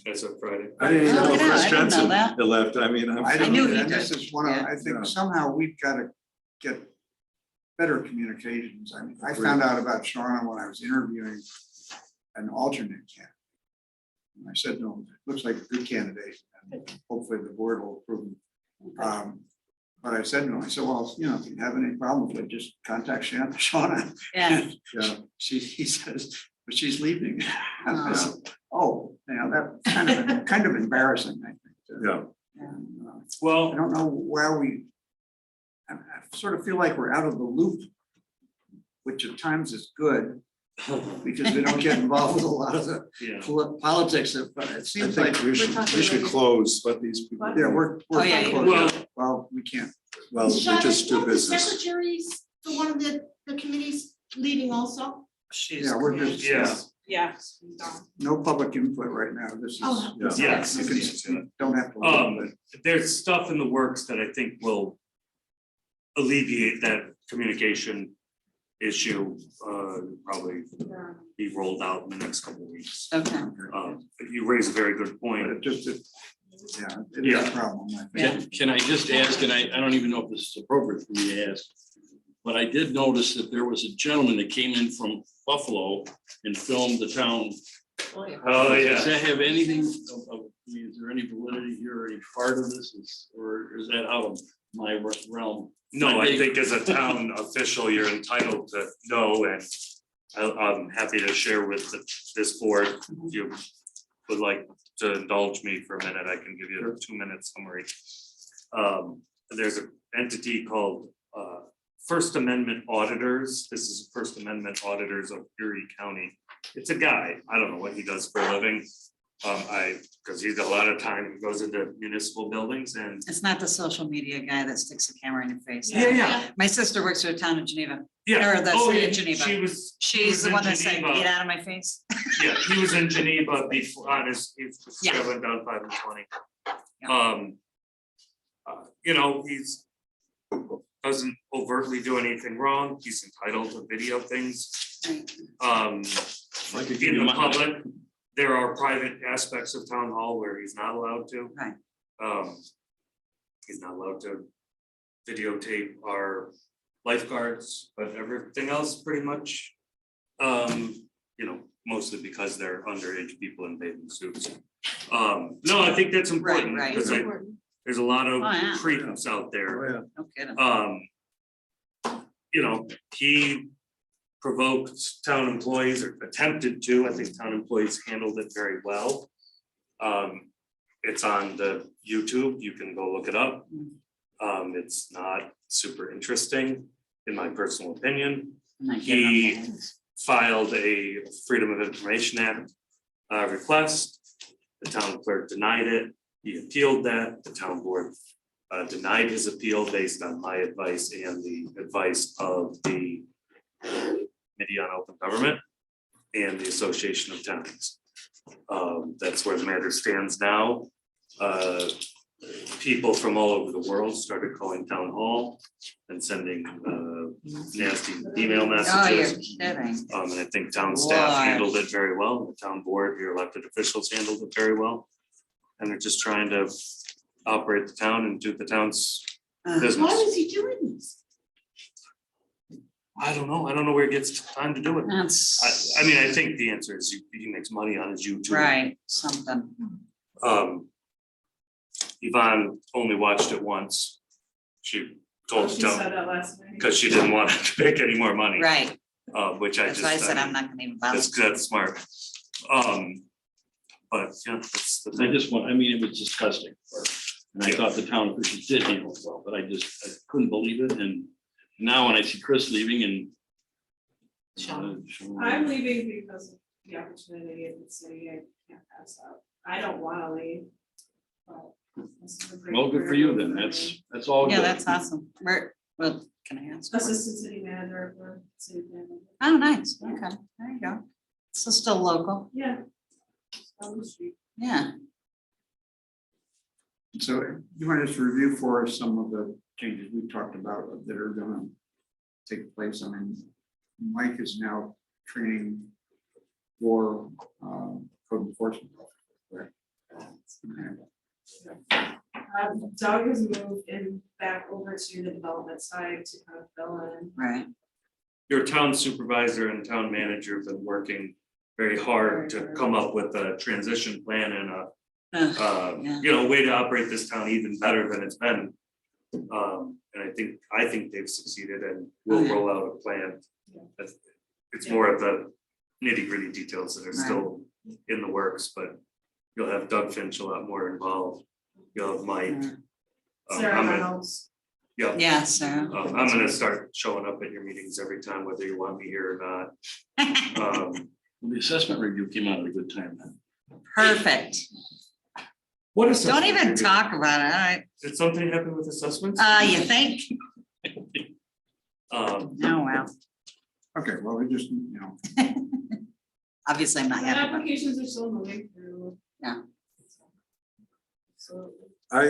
as of Friday. I didn't even Oh, know look at that. Chris I didn't know Jensen that. had left. I mean, I I knew he and this did. is one of, Yeah. I Yeah. think somehow we've got to get better communications. I mean, I found out about Shauna when I was interviewing an alternate candidate. And I said, no, it looks like a good candidate, and hopefully the board will approve him. But I said, no, I said, well, you know, if you have any problems, with it, just contact Shauna. Yeah. Yeah, he says, but she's leaving. And I said, oh, you know, that's kind of embarrassing, I think. too. Yeah. And, I Well, don't know where I sort of feel like we're out of the loop, which at times is good, because we don't get involved with a lot of the yeah, politics of, but it I seems like. think we should close, let these people. Yeah, we're. Oh, yeah, yeah. Well, we can't. Well, we Shauna, just is do one of the business. secretaries for one of the committees leaving also? Yeah, we're just. yeah, Yeah. No public input right now. This is. Oh, Yeah. yes. You can speak, don't have to. leave, There's stuff in the works that I think will alleviate that communication issue, probably be rolled out in the next couple of weeks. Okay. You raise a very good But point. it just, yeah, it is a problem. I think. Can I just ask, and I don't even know if this is appropriate for me to ask, but I did notice that there was a gentleman that came in from Buffalo and filmed the town Oh, Does yeah. that have anything I mean, is there any validity here or any part of this or is that out of my realm? No, I think as a town official, you're entitled to know, and I'm happy to share with this board. If you would like to indulge me for a minute, I can give you a 2-minute summary. There's an entity called First Amendment Auditors. This is First Amendment Auditors of Erie County. It's a guy, I don't know what he does for a living. Because he's got a lot of time, he goes into municipal buildings and. It's not the social media guy that sticks a camera in your face. Yeah. My sister works for the town of Geneva. Yeah. Or the Oh, city yeah, of Geneva. She was She's the in one that said, Geneva. get out of my face. Yeah, he was in Geneva before, on his, he's Yeah. traveling down 5 and 20. Yeah. You know, he's doesn't overtly do anything wrong. He's entitled to video things. I could give In you the my- public, there are private aspects of town hall where he's not allowed to. Right. He's not allowed to videotape our lifeguards, but everything else pretty much. You know, mostly because they're underage people in bathing suits. No, I think that's important Right, because there's a lot of Oh, yeah. creeps out there. No kidding. You know, he provoked town employees or attempted to. I think town employees handled it very well. It's on the YouTube. You can go look it up. It's not super interesting, in my personal opinion. He filed a Freedom of Information Act request. The town clerk denied it. He appealed that. The town board denied his appeal based on my advice and the advice of the Committee on Open Government and the Association of Towns. That's where the matter stands now. People from all over the world started calling town hall and sending nasty email Oh, you're messages. kidding. And I think town staff What? handled it very well. The town board, your elected officials handled it very well. And they're just trying to operate the town and do the town's Why business. is he doing this? I don't know. I don't know where he gets time to do it. That's I mean, I think the answer is he makes money on his YouTube. right, something. Yvonne only watched it once. She told She to said that last night. because she didn't want to make any more money. Right. Which I That's just. why I said mean, I'm not gonna even bother. That's smart. But yeah, that's the I thing. just want, I mean, it was disgusting. And I thought the town officials did handle it well, but I couldn't believe it. And now when I see Chris leaving and. Sean. I'm leaving because of the opportunity in the city. I can't pass up. I don't wanna leave. but this is a great Well, good for career you move then. for That's me. all. Yeah, good. that's awesome. Where, well, can I ask? Assistant city manager for city manager. Oh, nice. Okay, there you go. So still local. Yeah. On the street. Yeah. So you want us to review for us some of the changes we talked about that are gonna take place. I mean, Mike is now training for code enforcement. Correct? Doug has moved in back over to the development side to kind of fill in. Right. Your town supervisor and town manager have been working very hard to come up with a transition plan and Yeah. you know, way to operate this town even better than it's been. And I think they've succeeded and will Yeah. roll out a plan. It's more of the nitty gritty details that are still in the works, but you'll have Doug Finch a lot more involved. You'll have Mike. Sarah I'm gonna- Reynolds. Yeah. Yeah, Sarah. I'm gonna start showing up at your meetings every time, whether you want me here or not. The assessment review came out at a good time then. Perfect. What is? Don't even talk about it. All right. Did something happen with assessments? You think? Um, Oh, well, Okay, well, we just, you know, obviously I'm not The happy. about it. applications are still moving through. Yeah. So. I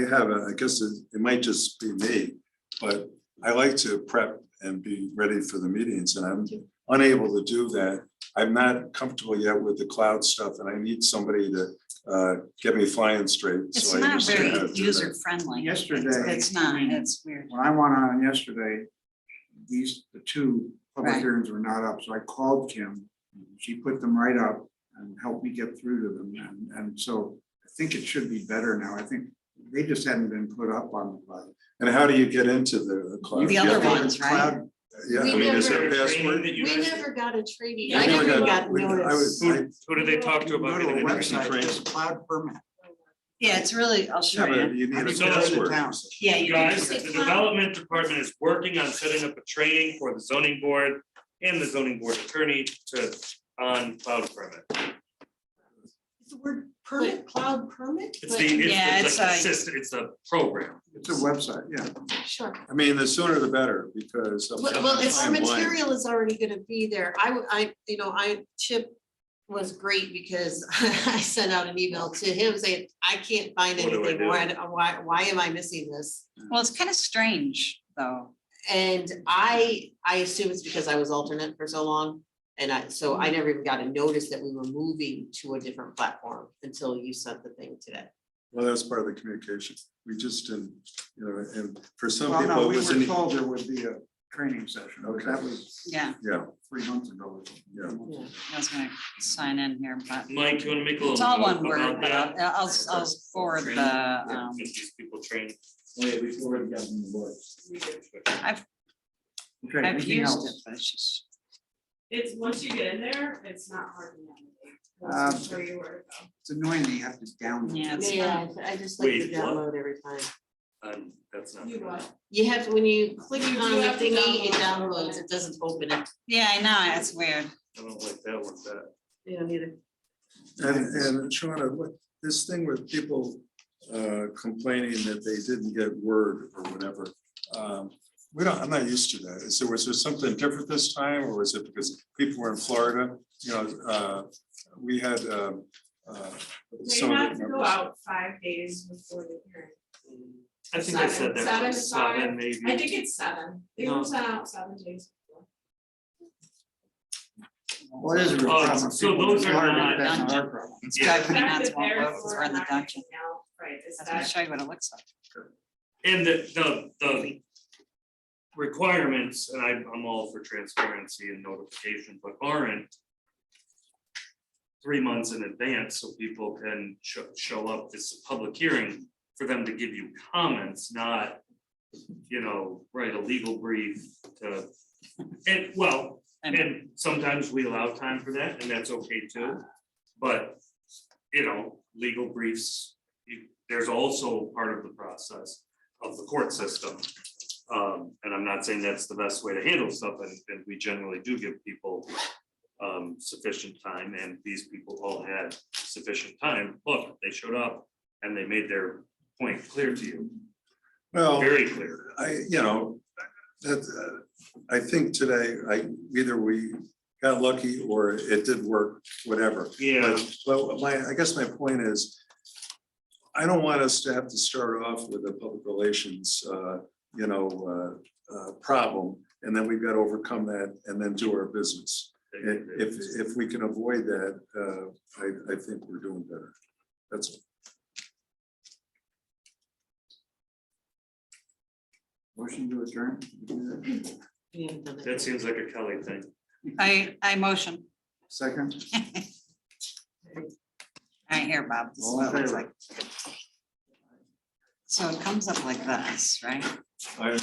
have I guess it might just be me, but I like to prep and be ready for the meetings and I'm unable to do that. I'm not comfortable yet with the cloud stuff and I need somebody to get me flying straight. It's so I not understand how very to do that. user friendly. yesterday. It's not, it's weird. When I went on yesterday, the two public Right. hearings were not up, so I called Kim. She put them right up, and help me get through to them. And so I think it should be better now. I think they just hadn't been put up on the cloud. And how do you get into the cloud? The You other have to- ones, right? Cloud, Yeah, I We mean, is never- there a password? That you We guys- never got a training. I I never never got- got we- I notice. was- Who do they talk to You about go to a getting an website, training? there's a cloud permit. Yeah, it's really, I'll show Yeah, but you. you need How do a you get into password. town? Yeah, you Guys, It's the a cloud. development department is working on setting up a training for the zoning board and the zoning board attorney on cloud permit. The word permit, cloud permit? It's the, Yeah, it's it's like a- the system, it's a program. It's a website, yeah. Sure. I mean, the sooner the better, because. of Well, the if our timeline. material is already gonna be there, Chip was great because I sent out an email to him saying, I can't find What do I anything, do? why am I missing this? Well, it's kind of strange, though. And I assume it's because I was alternate for so long. And so I never even got a notice that we were moving to a different platform until you sent the thing today. Well, that's part of the communication. We just didn't, and for some Well, people, no, it we was were an, told there would be a training session, but Okay. that was Yeah, yeah, 3 months ago. or something. Yeah. I was gonna sign in here, but Mike, you wanna make a little? it's all note one word, about but that? I'll forward Training, the, yeah, get these people trained. I've Okay, I've anything used else? it, but it's just, It's, once you get in there, it's not hard to navigate. Um, Let's show you where to go. It's annoying that you have to download. yeah, it's Yeah, not. I just like to Wait, what? download every time. That's not. You what? You have, when you click You do on the have to thingy, it download downloads, it doesn't open it. Yeah, I know, it's weird. I don't like that one, that. You don't either. and Shauna, what, this thing with people complaining that they didn't get Word or whatever. I'm not used to that. Was there something different this time, or was it because people were in Florida? We had They some of have the to go members. out 5 days before the hearing. I think I said that, Seven, was seven five. maybe. I think it's 7. They No. were sent out 7 days before. What is it? a problem? So People those are in Florida, not- that's not our problem. It's Yeah. driving me The fact nuts, that won't they're work, 'cause we're in the not dungeon. getting out, right, is I'm gonna that, show you what it looks like. And the requirements, and I'm all for transparency and notification, but aren't 3 months in advance, so people can show up. This is a public hearing for them to give you comments, not, write a legal brief to, and sometimes we allow time for that, and that's okay too. But, legal briefs, there's also part of the process of the court system. And I'm not saying that's the best way to handle stuff, and we generally do give people sufficient time, and these people all had sufficient time. Look, they showed up and they made their point clear to you, Well, very clear. I think today, either we got lucky or it did work, whatever. Yeah. But I guess my point is, I don't want us to have to start off with a public relations, problem, and then we've got to overcome that and then do our business. If we can avoid that, I think we're doing better. That's all. Motion to adjourn. That seems like a Kelly thing. I motion. Second. Right here, Bob. This is All in what it looks favor? like. So it comes up like this, right? Yeah.